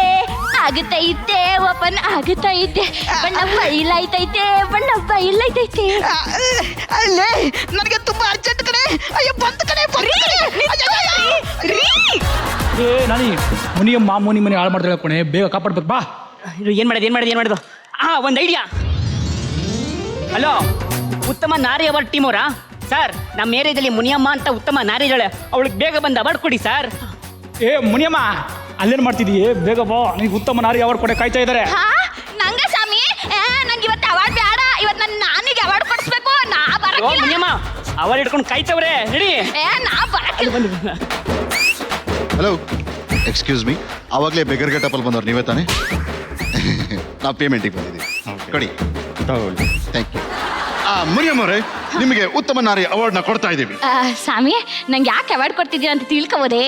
ಓಪನ್ ಆಗುತ್ತೈತೆ. ಬಣ್ಣ ಬೈಲೈತೈತೆ ಅಲ್ಲೇ ನನಗೆ ತುಂಬಾ ಅರ್ಜೆಂಟ್ ಕಣೆ. ಅಯ್ಯೋ ಬಂತ ಕಣೆ. ನಾನು ಮುನಿಯಮ್ಮ ಮನೆ ಹಾಳು ಮಾಡ್ತಾಳೆ ಕಣೆ. ಬೇಗ ಕಾಪಾಡ್ಬೇಕು ಬಾ. ಏನ್ ಮಾಡೋದು ಒಂದು ಐಡಿಯಾ. ಹಲೋ, ಉತ್ತಮ ನಾರಿ ಅವಾರ್ಡ್ ಟೀಮ್ ಅವರಾ ಸರ್? ನಮ್ಮ ಏರಿಯಾದಲ್ಲಿ ಮುನಿಯಮ್ಮ ಅಂತ ಉತ್ತಮ ನಾರಿ ಇದ್ದಾಳೆ, ಅವಳಿಗೆ ಬೇಗ ಬಂದು ಅವಾರ್ಡ್ ಕೊಡಿ ಸರ್. ಏ ಮುನಿಯಮ್ಮ, ಅಲ್ಲೇನು ಮಾಡ್ತಿದ್ದೀಯ? ಬೇಗ ಬಾ, ನಿನಗೆ ಉತ್ತಮ ನಾರಿ ಅವಾರ್ಡ್ ಕೊಡೆ ಕಾಯ್ತಾ ಇದ್ದಾರೆ. ನಂಗೆ ಸ್ವಾಮಿ, ನಂಗೆ ಇವತ್ತು ಅವಾರ್ಡ್ ಬೇಡ. ಇವತ್ತು ನಾನಿಗೆ ಅವಾರ್ಡ್ ಕೊಡಿಸ್ಬೇಕು. ನಾ ಬರಕಿಲ್ಲ. ಮುನಿಯಮ್ಮ ಅವಾರ್ಡ್ ಇಟ್ಕೊಂಡು ಕಾಯ್ತವ್ರೆ, ನಡಿ. ನಾ ಬರಕಿಲ್ಲ. ಹಲೋ, ಎಕ್ಸ್ಕ್ಯೂಸ್ ಮೀ, ಆವಾಗಲೇ ಬೆಗರ್ ಗೆಟಪಲ್ಲಿ ಬಂದವ್ರು ನೀವೇ ತಾನೇ? ನಾವು ಪೇಮೆಂಟಿಗೆ ಬಂದಿದ್ದೀವಿ, ಕೊಡಿ. Thank you. ಮುನಿಯಮ್ಮ ಅವರೇ, ನಿಮಗೆ ಉತ್ತಮ ನಾರಿ ಅವಾರ್ಡ್ನ ಕೊಡ್ತಾ ಇದ್ದೀವಿ. ಸ್ವಾಮಿ, ನಂಗೆ ಯಾಕೆ ಅವಾರ್ಡ್ ಕೊಡ್ತಿದ್ದೀರಾ ಅಂತ ತಿಳ್ಕೋಬೋದೇ?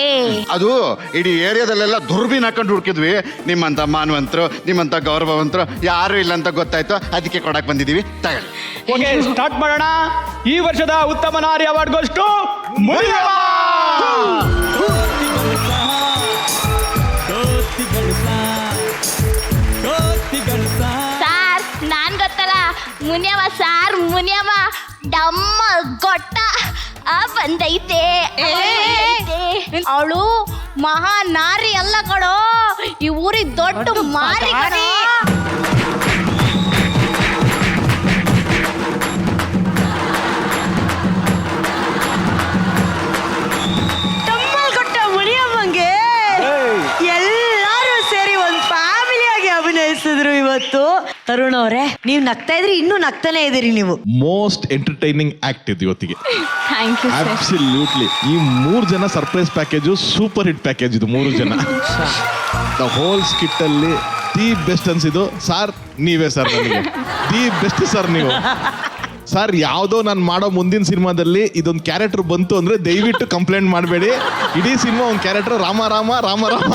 ಅದು ಇಡೀ ಏರಿಯಾದಲ್ಲೆಲ್ಲ ದುರ್ಬೀನ್ ಹಾಕೊಂಡು ಹುಡುಕಿದ್ವಿ. ನಿಮ್ಮಂತ ಮಾನವಂತರು, ನಿಮ್ಮಂತ ಗೌರವವಂತರು ಯಾರು ಇಲ್ಲ ಅಂತ ಗೊತ್ತಾಯ್ತು, ಅದಕ್ಕೆ ಕೊಡಕ್ ಬಂದಿದ್ದೀವಿ. ತಗೊಳ್ಳಿ. ಓಕೆ, ಸ್ಟಾರ್ಟ್ ಮಾಡೋಣ. ಈ ವರ್ಷದ ಉತ್ತಮ ನಾರಿ ಅವಾರ್ಡ್ ಗೋಸ್ಟು ಮುನಿಯಮ್ಮ. ಸಾರ್, ನಾನ್ ಗೊತ್ತಲ್ಲ, ಮುನಿಯಮ್ಮ ಸಾರ್, ಮುನಿಯಮ್ಮ ಡಮ್ಮ ಗೊಟ್ಟ ಬಂದೈತೆ. ಅವಳು ಮಹಾ ನಾರಿ ಅಲ್ಲ ಕಣೋ, ಈ ಊರಿಗೆ ದೊಡ್ಡ ಮಾರಿ ಕಣೆ. ಕೊಟ್ಟ ಮುನಿಯಮ್ಮಂಗೆ ಎಲ್ಲಾರು ಸೇರಿ ಒಂದು ಫ್ಯಾಮಿಲಿಯಾಗಿ ಅಭಿನಯಿಸಿದ್ರು ಇವತ್ತು. ತರುಣ್ ಅವರೇ, ನೀವು ನಗ್ತಾ ಇದ್ರಿ, ಇನ್ನೂ ನಗ್ತಾನೆ ಇದೀರಿ ನೀವು. ಮೋಸ್ಟ್ ಎಂಟರ್ಟೈನಿಂಗ್ ಆಕ್ಟ್ ಇದು ಇವತ್ತಿಗೆ. Thank you sir. ಅಬ್ಸಲ್ಯೂಟ್ಲಿ. ಈ 3 ಜನ surprise package super hit package ಇದು. 3 ಜನ ದ ಹೋಲ್ ಸ್ಕಿಟ್ ಅಲ್ಲಿ ದಿ ಬೆಸ್ಟ್ ಅನ್ಸಿದ್ದು ಸರ್ ನೀವೇ ಸರ್. ನನಗೆ ದಿ ಬೆಸ್ಟ್ ಸರ್ ನೀವು ಸರ್. ಯಾವುದೋ ನಾನು ಮಾಡೋ ಮುಂದಿನ ಸಿನಿಮಾದಲ್ಲಿ ಇದೊಂದು ಕ್ಯಾರೆಕ್ಟರ್ ಬಂತು ಅಂದ್ರೆ ದಯವಿಟ್ಟು ಕಂಪ್ಲೇಂಟ್ ಮಾಡಬೇಡಿ. ಇಡೀ ಸಿನಿಮಾ ಒಂದು ಕ್ಯಾರೆಕ್ಟರ್ ರಾಮ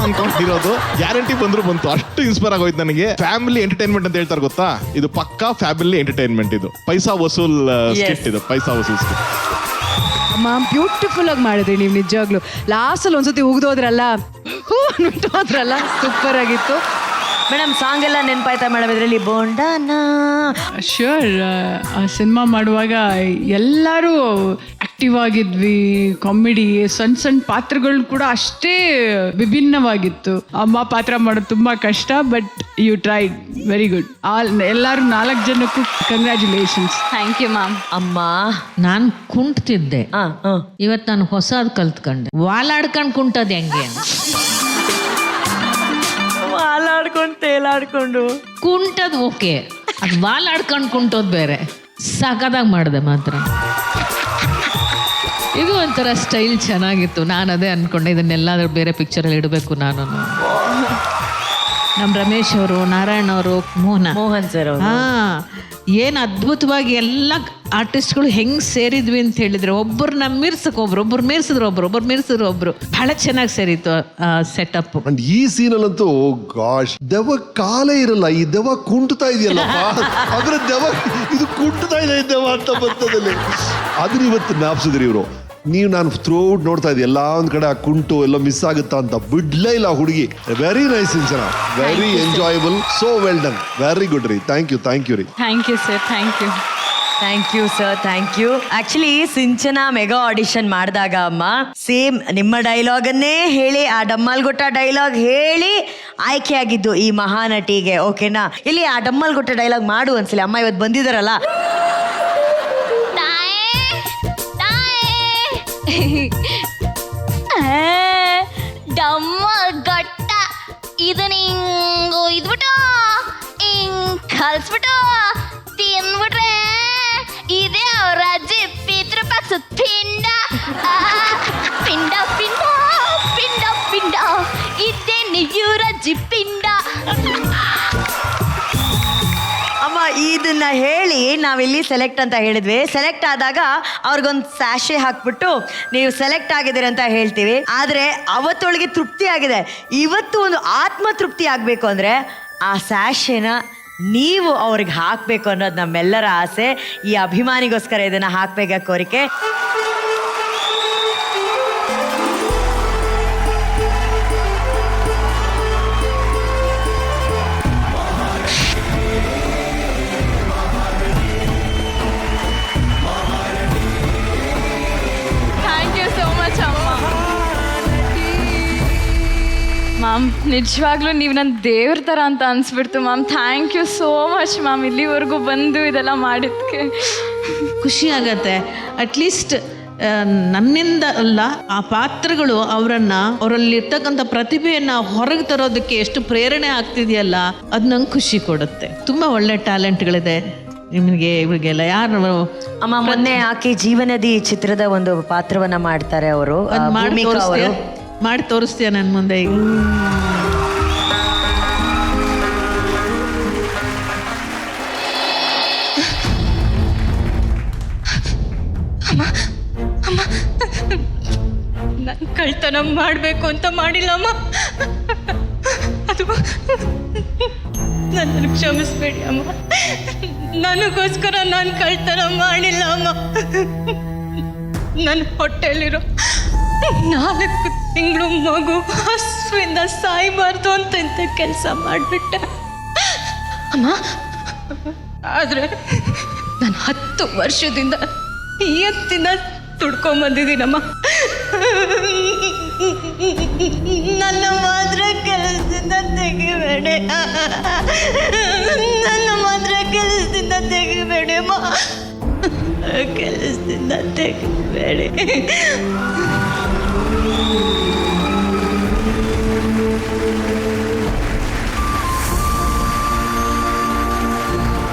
ಅನ್ಕೊಂಡಿರೋದು ಗ್ಯಾರಂಟಿ ಬಂತು. ಅಷ್ಟು ಇನ್ಸ್ಪೈರ್ ಆಗೋಯ್ತು ನನಗೆ. ಫ್ಯಾಮಿಲಿ ಎಂಟರ್ಟೈನ್ಮೆಂಟ್ ಅಂತ ಹೇಳ್ತಾರೆ ಗೊತ್ತಾ, ಇದು ಪಕ್ಕಾ ಫ್ಯಾಮಿಲಿ ಎಂಟರ್ಟೈನ್ಮೆಂಟ್. ಇದು ಪೈಸಾ ವಸೂಲ್ ಸ್ಕಿಟ್. ಇದು ಪೈಸಾ ವಸೂಲ್ ಸ್ಕಿಟ್. ಅಮ್ಮ, ಬ್ಯೂಟಿಫುಲ್ ಆಗಿ ಮಾಡಿದ್ರಿ ನೀವು ನಿಜವಾಗ್ಲು. ಲಾಸ್ಟಲ್ಲಿ ಒಂದ್ಸತಿ ಉಗ್ದೋದ್ರಲ್ಲ, ಅಂದ್ಬಿಟ್ಟು ಹೋದ್ರಲ್ಲ, ಸೂಪರ್ ಆಗಿತ್ತು. ಮೇಡಮ್, ಸಾಂಗ್ ಎಲ್ಲ ನೆನಪಾಯ್ತಾ ಮೇಡಮ್ ಇದರಲ್ಲಿ? ಬೋಂಡಾನ ಶ್ಯೂರ್. ಆ ಸಿನಿಮಾ ಮಾಡುವಾಗ ಎಲ್ಲರೂ ಆಕ್ಟಿವ್ ಆಗಿದ್ವಿ. ಕಾಮಿಡಿ, ಸಣ್ಣ ಪಾತ್ರಗಳು ಕೂಡ ಅಷ್ಟೇ ವಿಭಿನ್ನವಾಗಿತ್ತು. ಅಮ್ಮ ಪಾತ್ರ ಮಾಡೋದು ತುಂಬಾ ಕಷ್ಟ, but you tried very good. ಎಲ್ಲರೂ 4 ಜನಕ್ಕೂ ಕಂಗ್ರ್ಯಾಚುಲೇಷನ್ಸ್. Thank you ma'am. ಅಮ್ಮ, ನಾನು ಕುಂಟ್ತಿದ್ದೆ, ಇವತ್ತು ನಾನು ಹೊಸದು ಕಲ್ತ್ಕೊಂಡೆ. ವಾಲಾಡ್ಕೊಂಡು ಕುಂಟೋದು ಹೆಂಗೆ ಅಂತ. ಹಾಲಾಡ್ಕೊಂಡು ತೇಲಾಡ್ಕೊಂಡು ಕುಂಟದ್ ಓಕೆ, ಅದು ವಾಲಾಡ್ಕೊಂಡು ಕುಂಟೋದು ಬೇರೆ. ಸಾಕಾದಾಗ ಮಾಡಿದೆ ಮಾತ್ರ. ಇದು ಒಂಥರ ಸ್ಟೈಲ್ ಚೆನ್ನಾಗಿತ್ತು. ನಾನು ಅದೇ ಅನ್ಕೊಂಡೆ, ಇದನ್ನೆಲ್ಲಾದ್ರೂ ಬೇರೆ ಪಿಕ್ಚರಲ್ಲಿ ಇಡಬೇಕು ನಾನು. ನಮ್ಮ ರಮೇಶ್ ಅವರು, ನಾರಾಯಣ್ ಅವರು, ಮೋಹನ್ ಸರ್ ಹಾ, ಏನು ಅದ್ಭುತವಾಗಿ ಎಲ್ಲ ಆರ್ಟಿಸ್ಟ್ಗಳು ಹೆಂಗ್ ಸೇರಿದ್ವಿ ಅಂತ ಹೇಳಿದ್ರೆ, ಒಬ್ಬರನ್ನ ಮೀರ್ಸಕ್ ಒಬ್ರು ಮೀರ್ಸಿದ್ರು ಒಬ್ರು ಬಹಳ ಚೆನ್ನಾಗಿ ಸೇರಿತ್ತು ಸೆಟಪ್. ಅಂಡ್ ಈ ಸೀನಲ್ಲಂತೂ ಗಾಶ್, ದೆವ್ವ ಕಾಲೇ ಇರಲ್ಲ, ಈ ದೆವ್ವ ಕುಂಟುತ್ತಾ ಇದೆಯಲ್ಲಪ್ಪ, ಅಂದ್ರೆ ದೆವ್ವ ಇದು ಕುಂಟುತ್ತಾ ಇದೆ ದೆವ್ವ ಅಂತ ಬರ್ತದಲ್ಲಿ. ಅದನ್ನ ಇವತ್ತು ಜ್ಞಾಪಿಸಿದ್ರಿ ಇವರು. ನೀವು ನಾನು ಥ್ರೂಔಟ್ ನೋಡ್ತಾ ಇದ್ದೆ, ಎಲ್ಲ ಒಂದ್ ಕಡೆ ಆ ಕುಂಟು ಎಲ್ಲ ಮಿಸ್ ಆಗುತ್ತಾ ಅಂತ ಬಿಡ್ಲೇ ಇಲ್ಲ ಹುಡುಗಿ. Very nice Sinchana, very enjoyable, so well done, very good ರೀ. ಥ್ಯಾಂಕ್ ಯು ರೀ. Thank you sir, thank you. Thank you sir, thank you. Actually Sinchana mega audition ಮಾಡಿದಾಗ ಅಮ್ಮ ಸೇಮ್ ನಿಮ್ಮ ಡೈಲಾಗನ್ನೇ ಹೇಳಿ, ಆ ಡಮ್ಮಲ್ಗುಟ್ಟ ಡೈಲಾಗ್ ಹೇಳಿ ಆಯ್ಕೆ ಆಗಿದ್ದು ಈ ಮಹಾನಟಿಗೆ. ಓಕೆನಾ? ಇಲ್ಲಿ ಆ ಡಮ್ಮಲ್ಗುಟ್ಟ ಡೈಲಾಗ್ ಮಾಡು ಅನ್ಸಲಿ. ಅಮ್ಮ ಇವತ್ತು ಬಂದಿದಾರಲ್ಲ. ಡಮ್ಮ ಗಟ್ಟ ಇದನ್ನ ಹಿಂಗು ಇದ್ಬಿಟ್ಟು ಹಿಂಗ್ ಕಲ್ಸ್ಬಿಟ್ಟು ತಿಂದ್ಬಿಟ್ರೆ ಇದೇ ಅವ್ರ ಅಜ್ಜಿ ಪಿತೃಪಕ್ಷ ಪಿಂಡ. ಪಿಂಡ ಪಿಂಡ ಪಿಂಡ ಪಿಂಡ ಇದೇನೆ ಇವ್ರ ಅಜ್ಜಿ ಪಿಂಡ. ಅಮ್ಮ ಇದನ್ನ ಹೇಳಿ ನಾವಿಲ್ಲಿ ಸೆಲೆಕ್ಟ್ ಅಂತ ಹೇಳಿದ್ವಿ. ಸೆಲೆಕ್ಟ್ ಆದಾಗ ಅವ್ರಿಗೊಂದು ಸ್ಯಾಶೆ ಹಾಕ್ಬಿಟ್ಟು ನೀವು ಸೆಲೆಕ್ಟ್ ಆಗಿದ್ದೀರಿ ಅಂತ ಹೇಳ್ತೀವಿ. ಆದರೆ ಅವತ್ತೊಳಗೆ ತೃಪ್ತಿ ಆಗಿದೆ. ಇವತ್ತು ಒಂದು ಆತ್ಮ ತೃಪ್ತಿ ಆಗಬೇಕು ಅಂದರೆ ಆ ಸ್ಯಾಶೆನ ನೀವು ಅವ್ರಿಗೆ ಹಾಕಬೇಕು ಅನ್ನೋದು ನಮ್ಮೆಲ್ಲರ ಆಸೆ. ಈ ಅಭಿಮಾನಿಗೋಸ್ಕರ ಇದನ್ನು ಹಾಕಬೇಕಾ ಕೋರಿಕೆ. ಮ್ಯಾಮ್, ನಿಜವಾಗ್ಲೂ ನೀವು ನನ್ನ ದೇವ್ರ ಥರ ಅಂತ ಅನಿಸ್ಬಿಡ್ತು ma'am. Thank you so much ma'am, ಇಲ್ಲಿವರೆಗೂ ಬಂದು ಇದೆಲ್ಲ ಮಾಡಿದ್ದಕ್ಕೆ. ಖುಷಿ ಆಗತ್ತೆ. ಅಟ್ಲೀಸ್ಟ್ ನನ್ನಿಂದ ಅಲ್ಲ, ಆ ಪಾತ್ರಗಳು ಅವರಲ್ಲಿರ್ತಕ್ಕಂಥ ಪ್ರತಿಭೆಯನ್ನು ಹೊರಗೆ ತರೋದಕ್ಕೆ ಎಷ್ಟು ಪ್ರೇರಣೆ ಆಗ್ತಿದೆಯಲ್ಲ, ಅದು ನಂಗೆ ಖುಷಿ ಕೊಡುತ್ತೆ. ತುಂಬ ಒಳ್ಳೆ ಟ್ಯಾಲೆಂಟ್ಗಳಿದೆ ನಿಮಗೆ ಇವ್ರಿಗೆಲ್ಲ. ಯಾರು ಅಮ್ಮ ಮೊನ್ನೆ ಆಕೆ ಜೀವನದಿ ಚಿತ್ರದ ಒಂದು ಪಾತ್ರವನ್ನ ಮಾಡ್ತಾರೆ ಅವರು. ಮಾಡಿ ತೋರಿಸ್ತೀಯ ನನ್ನ ಮುಂದೆ ಈಗ? ನಾನು ಕಳ್ತನ ಮಾಡಬೇಕು ಅಂತ ಮಾಡಿಲ್ಲಮ್ಮ. ಅದು ನನ್ನನ್ನು ಕ್ಷಮಿಸ್ಬೇಡಿ ಅಮ್ಮ. ನನಗೋಸ್ಕರ ನಾನು ಕಳ್ತನ ಮಾಡಿಲ್ಲ ಅಮ್ಮ. ನನ್ನ ಹೊಟ್ಟೆಲಿರೋ 4 ತಿಂಗಳು ಮಗು ಹಸುವಿಂದ ಸಾಯಬಾರ್ದು ಅಂತ ಇಂಥ ಕೆಲಸ ಮಾಡಿಬಿಟ್ಟೆ ಅಮ್ಮ. ಆದರೆ ನಾನು 10 ವರ್ಷದಿಂದ ಎತ್ತಿಂದ ತುಡ್ಕೊಂಬಂದಿದ್ದೀನಮ್ಮ. ನನ್ನ ಮಾತ್ರ ಕೆಲಸದಿಂದ ತೆಗಿಬೇಡಿ, ನನ್ನ ಮಾತ್ರ ಕೆಲಸದಿಂದ ತೆಗಿಬೇಡಿ ಅಮ್ಮ, ಕೆಲಸದಿಂದ ತೆಗಿಬೇಡಿ.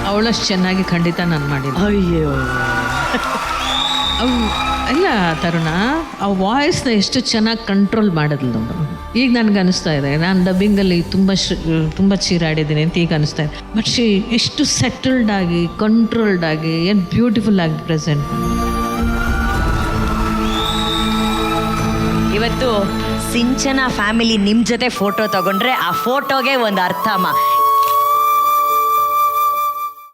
ಅವಳಷ್ಟು ಚೆನ್ನಾಗಿ ಖಂಡಿತ ನಾನು ಮಾಡಿಲ್ಲ. ಅಯ್ಯೋ, ಇಲ್ಲ ತರುಣ, ಆ ವಾಯ್ಸ್ನ ಎಷ್ಟು ಚೆನ್ನಾಗಿ ಕಂಟ್ರೋಲ್ ಮಾಡಿದ್ಲು. ಈಗ ನನಗೆ ಅನಿಸ್ತಾ ಇದೆ, ನಾನು ಡಬ್ಬಿಂಗಲ್ಲಿ ತುಂಬ ಚೀರಾಡಿದ್ದೀನಿ ಅಂತ ಈಗ ಅನಿಸ್ತಾ ಇದೆ. ಬಟ್ ಎಷ್ಟು ಸೆಟಲ್ಡ್ ಆಗಿ, ಕಂಟ್ರೋಲ್ಡ್ ಆಗಿ, ಏನು ಬ್ಯೂಟಿಫುಲ್ ಆಗಿ ಪ್ರೆಸೆಂಟ್. ಇವತ್ತು ಸಿಂಚನ ಫ್ಯಾಮಿಲಿ ನಿಮ್ಮ ಜೊತೆ ಫೋಟೋ ತಗೊಂಡ್ರೆ ಆ ಫೋಟೋಗೆ ಒಂದು ಅರ್ಥ ಅಮ್ಮ.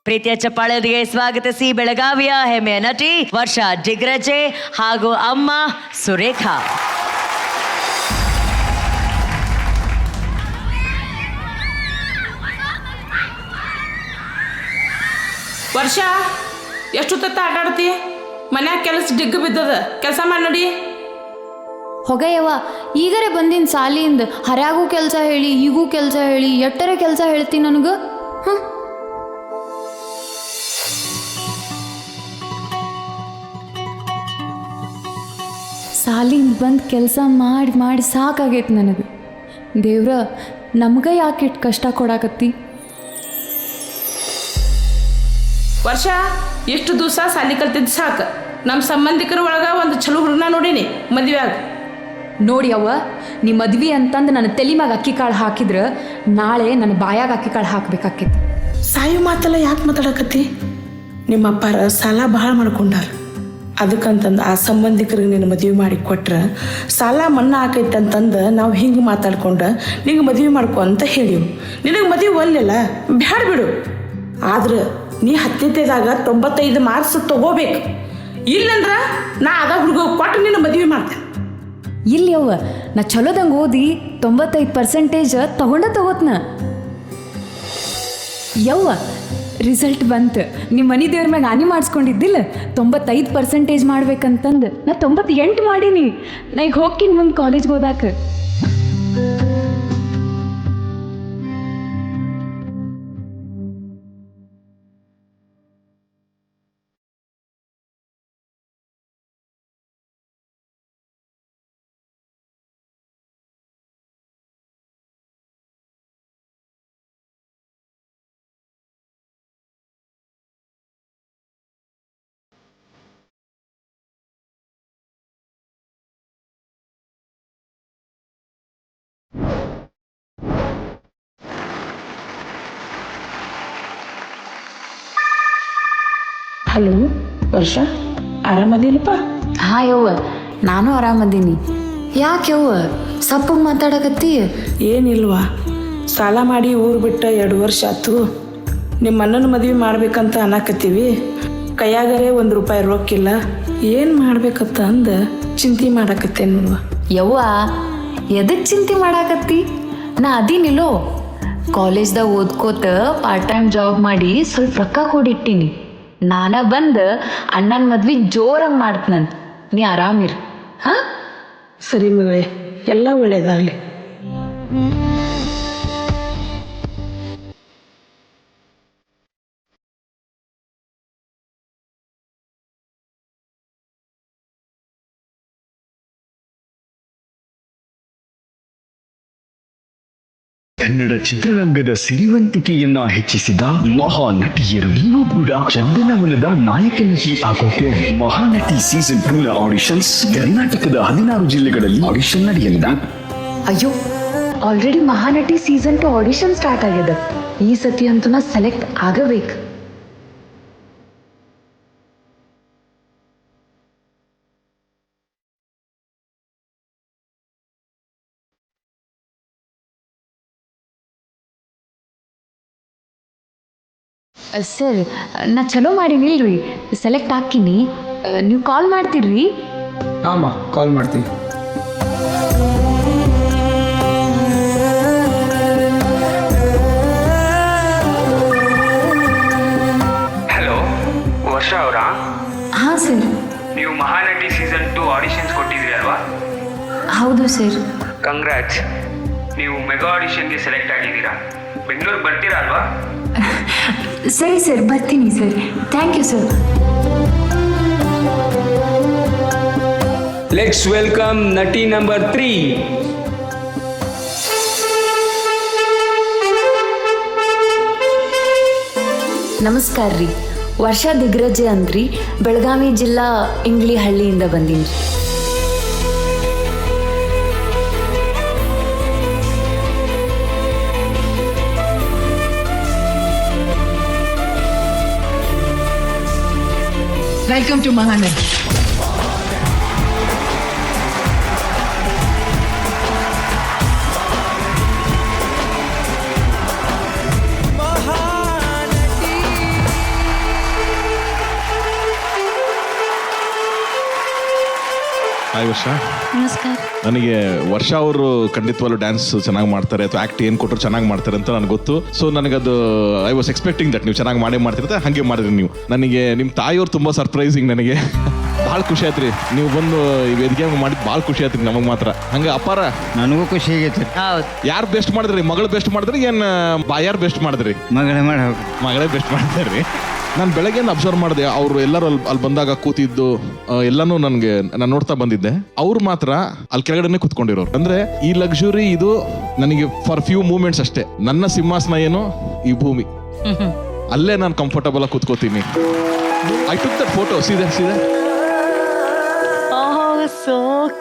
ಪ್ರೀತಿಯ ಚಪ್ಪಾಳೆಯೊಂದಿಗೆ ಸ್ವಾಗತಿಸಿ ಬೆಳಗಾವಿಯ ಹೆಮ್ಮೆಯ ನಟಿ ವರ್ಷಾ ಡಿಗ್ರಜೆ ಹಾಗೂ ಅಮ್ಮ ಸುರೇಖಾ. ವರ್ಷ ಎಷ್ಟು ಹೊತ್ತ ಆಟ ಆಡ್ತಿ? ಮನ್ಯಾಗ ಕೆಲಸ ಡಿಗ್ಗ ಬಿದ್ದದ, ಕೆಲಸ ಮಾಡಿ ನೋಡಿ. ಹೊಗಯವ್ವ, ಈಗರೆ ಬಂದಿನ ಸಾಲಿಯಿಂದ ಹರ್ಯಾಗೂ ಕೆಲಸ ಹೇಳಿ, ಈಗೂ ಕೆಲಸ ಹೇಳಿ, ಎಟ್ಟರೆ ಕೆಲಸ ಹೇಳ್ತಿ ನನಗೆ. ಸಾಲಿಂದ ಬಂದು ಕೆಲಸ ಮಾಡಿ ಮಾಡಿ ಸಾಕಾಗೈತೆ ನನಗೆ. ದೇವ್ರ, ನಮ್ಗೆ ಯಾಕೆ ಇಟ್ಟು ಕಷ್ಟ ಕೊಡಾಕತ್ತಿ? ವರ್ಷ ಎಷ್ಟು ದಿವಸ ಸಾಲಿ ಕಲ್ತಿದ್ದು ಸಾಕು. ನಮ್ಮ ಸಂಬಂಧಿಕರ ಒಳಗೆ ಒಂದು ಚಲೋ ಹುಡುಗನ ನೋಡೀನಿ, ಮದುವೆ ಆಗ. ನೋಡಿ ಅವ್ವ, ನೀ ಮದ್ವಿ ಅಂತಂದು ನನ್ನ ತಲೆ ಮ್ಯಾಗ ಅಕ್ಕಿ ಕಾಳು ಹಾಕಿದ್ರೆ ನಾಳೆ ನನ್ನ ಬಾಯಾಗ ಅಕ್ಕಿ ಕಾಳು ಹಾಕ್ಬೇಕಾಕೈತಿ. ಸಾಯೋ ಮಾತೆಲ್ಲ ಯಾಕೆ ಮಾತಾಡಕತ್ತಿ? ನಿಮ್ಮ ಅಪ್ಪಾರ ಸಾಲ ಭಾಳ ಮಾಡ್ಕೊಂಡಾರ. ಅದಕ್ಕಂತಂದು ಆ ಸಂಬಂಧಿಕರಿಗೆ ನಿನ್ನ ಮದುವೆ ಮಾಡಿ ಕೊಟ್ರೆ ಸಾಲ ಮನ್ನಾ ಆಕೈತೆ ಅಂತಂದು ನಾವು ಹಿಂಗೆ ಮಾತಾಡ್ಕೊಂಡು ನಿಂಗೆ ಮದುವೆ ಮಾಡ್ಕೊ ಅಂತ ಹೇಳಿವು. ನಿನಗೆ ಮದುವೆ ಒಲ್ಲೆಲ್ಲ ಬ್ಯಾಡ ಬಿಡು. ಆದ್ರೆ ನೀ 10ನೇದಾಗ 95 ಮಾರ್ಕ್ಸ್ ತಗೋಬೇಕು. ಇಲ್ಲಂದ್ರೆ ನಾ ಅದ ಹುಡುಗ ಕೊಟ್ಟು ನಿನ್ನ ಮದುವೆ ಮಾಡ್ತೇನೆ. ಇಲ್ಲಿ ಅವ್ವ ನಾ ಚಲೋದಂಗೆ ಓದಿ 95% ತಗೋತ್ನ. ಯವ್ವ ರಿಸಲ್ಟ್ ಬಂತು. ನಿಮ್ಮ ಮನೆ ದೇವ್ರ ಮ್ಯಾಗ ಆನಿ ಮಾಡಿಸ್ಕೊಂಡಿದ್ದಿಲ್ಲ 95% ಮಾಡ್ಬೇಕಂತಂದು ನಾ 98 ಮಾಡೀನಿ. ನಾ ಈಗ ಹೋಗ್ತೀನಿ ಮುಂದೆ ಕಾಲೇಜ್ಗೆ ಹೋದಾಕ. ಹಲೋ ವರ್ಷ, ಆರಾಮದಿಲ್ಲಪ್ಪ? ಹಾಂ ಯವ್ವ, ನಾನು ಆರಾಮದೀನಿ. ಯಾಕೆ ಯವ್ವ ಸಪ್ಪಗೆ ಮಾತಾಡಕತ್ತಿ? ಏನಿಲ್ವಾ, ಸಾಲ ಮಾಡಿ ಊರು ಬಿಟ್ಟ 2 ವರ್ಷ ಆಯ್ತು. ನಿಮ್ಮ ಅಣ್ಣನ ಮದುವೆ ಮಾಡ್ಬೇಕಂತ ಅನ್ನಕತ್ತೀವಿ. ಕೈಯಾಗರೆ ₹1 ರೊಕ್ಕಿಲ್ಲ. ಏನು ಮಾಡ್ಬೇಕಂತ ಅಂದು ಚಿಂತೆ ಮಾಡಕತ್ತೇನೆ ನೋಡುವ. ಯವ್ವ ಎದಕ್ಕೆ ಚಿಂತೆ ಮಾಡಾಕತ್ತಿ? ನಾ ಅದೀನಿಲ್ಲೋ, ಕಾಲೇಜ್ದಾಗ ಓದ್ಕೋತ ಪಾರ್ಟ್ ಟೈಮ್ ಜಾಬ್ ಮಾಡಿ ಸ್ವಲ್ಪ ರೊಕ್ಕ ಕೊಡಿಟ್ಟಿನಿ. ನಾನ ಬಂದು ಅಣ್ಣನ ಮದ್ವೆ ಜೋರಾಗಿ ಮಾಡ್ತೇನೆ. ನೀ ಆರಾಮಿರು. ಹಾಂ ಸರಿ ಮಗಳೇ, ಎಲ್ಲ ಒಳ್ಳೇದಾಗಲಿ. ಕನ್ನಡ ಚಿತ್ರರಂಗದ ಸಿರಿವಂತಿಕೆಯನ್ನ ಹೆಚ್ಚಿಸಿದ ಮಹಾನಟಿಯರು ಇನ್ನೂ ಕೂಡ ಚಂದನವನದ ನಾಯಕ ನಟಿ ಆಗೋಕೆ ಮಹಾನಟಿ ಸೀಸನ್ 2 ನ ಆಡಿಷನ್ಸ್ ಕರ್ನಾಟಕದ 16 ಜಿಲ್ಲೆಗಳಲ್ಲಿ ಆಡಿಷನ್ ನಡೆಯಲಿದೆ. ಅಯ್ಯೋ, already Mahanati season 2 audition start ಆಗಿದೆ. ಈ ಸತಿ ಅಂತೂ ನಾ ಸೆಲೆಕ್ಟ್ ಆಗಬೇಕು. ಸರ್, ನಾ ಚಲೋ ಮಾಡೀನಿಲ್ರಿ, ಸೆಲೆಕ್ಟ್ ಹಾಕಿನಿ. ನೀವು ಕಾಲ್ ಮಾಡ್ತೀರಿ? ಆಮ ಕಾಲ್ ಮಾಡ್ತೀವಿ. ಹಲೋ, ವರ್ಷ ಅವರಾ? ಹಾಂ ಸರ್. ನೀವು ಮಹಾನಟಿ ಸೀಸನ್ 2 ಆಡಿಷನ್ಸ್ ಕೊಟ್ಟಿದ್ರಿ ಅಲ್ವಾ? ಹೌದು ಸರ್. ಕಂಗ್ರಾಟ್ಸ್, ನೀವು ಮೆಗಾ ಆಡಿಷನ್ಗೆ ಸೆಲೆಕ್ಟ್ ಆಗಿದ್ದೀರಾ. ಬೆಂಗಳೂರಿಗೆ ಬರ್ತೀರಾ ಅಲ್ವಾ? ಸರಿ ಸರ್, ಬರ್ತೀನಿ sir. Thank you sir. Let's welcome ನಟಿ ನಂಬರ್ 3. ನಮಸ್ಕಾರ ರೀ, ವರ್ಷಾ ದಿಗ್ರಜೆ ಅಂದ್ರಿ, ಬೆಳಗಾವಿ ಜಿಲ್ಲಾ ಇಂಗ್ಲಿ ಹಳ್ಳಿಯಿಂದ ಬಂದೀನಿ. Welcome to Mahanati. ಹಾಯ್ ವರ್ಷ. ನಮಸ್ಕಾರ. ನನಗೆ ವರ್ಷ ಅವರು ಖಂಡಿತವಾಗ್ಲೂ ಡ್ಯಾನ್ಸ್ ಚೆನ್ನಾಗಿ ಮಾಡ್ತಾರೆ ಅಥವಾ ಆ್ಯಕ್ಟ್ ಏನು ಕೊಟ್ಟರು ಚೆನ್ನಾಗಿ ಮಾಡ್ತಾರೆ ಅಂತ ನನಗೆ ಗೊತ್ತು. ಸೊ ನನಗದು ಐ ವಾಸ್ ಎಕ್ಸ್ಪೆಕ್ಟಿಂಗ್ ದಟ್ ನೀವು ಚೆನ್ನಾಗಿ ಮಾಡ್ತಿರ್ತಾರೆ, ಹಾಗೆ ಮಾಡಿದ್ರಿ ನೀವು. ನನಗೆ ನಿಮ್ಮ ತಾಯಿಯವ್ರು ತುಂಬ ಸರ್ಪ್ರೈಸಿಂಗ್. ನನಗೆ ಭಾಳ ಖುಷಿ ಆಯ್ತು ರೀ, ನೀವು ಬಂದು ಈ ವೇದಿಕೆ ಮಾಡಿದ್ದು ಭಾಳ ಖುಷಿ ಆಯ್ತು ನಮಗೆ ಮಾತ್ರ. ಹಂಗೆ ಅಪ್ಪಾರ ನನಗೂ ಖುಷಿ ಆಗೈತೆ. ಯಾರು ಬೆಸ್ಟ್ ಮಾಡಿದ್ರಿ? ಮಗಳು ಬೆಸ್ಟ್ ಮಾಡಿದ್ರಿ ಏನು ಬಾಯಾರು ಬೆಸ್ಟ್ ಮಾಡಿದ್ರಿ? ಮಗಳೇ ಬೆಸ್ಟ್ ಮಾಡಿದ್ರಿ. ನಾನು ಬೆಳಗ್ಗೆ ಅಬ್ಸರ್ವ್ ಮಾಡಿದೆ, ಅವರು ಎಲ್ಲರೂ ಅಲ್ಲಿ ಬಂದಾಗ ಕೂತಿದ್ದು ಎಲ್ಲಾನು ನನಗೆ ನಾನು ನೋಡ್ತಾ ಬಂದಿದ್ದೆ. ಅವ್ರು ಮಾತ್ರ ಅಲ್ಲಿ ಕೆಳಗಡೆನೆ ಕೂತ್ಕೊಂಡಿರೋರು. ಅಂದ್ರೆ ಈ ಲಕ್ಸುರಿ ಇದು ನನಗೆ ಫಾರ್ ಫ್ಯೂ ಮೂಮೆಂಟ್ಸ್ ಅಷ್ಟೇ. ನನ್ನ ಸಿಂಹಾಸನ ಏನು ಈ ಭೂಮಿ, ಅಲ್ಲೇ ನಾನು ಕಂಫರ್ಟಬಲ್ ಆಗಿ ಕೂತ್ಕೋತೀನಿ. I took that photo. ಸೀದೆ so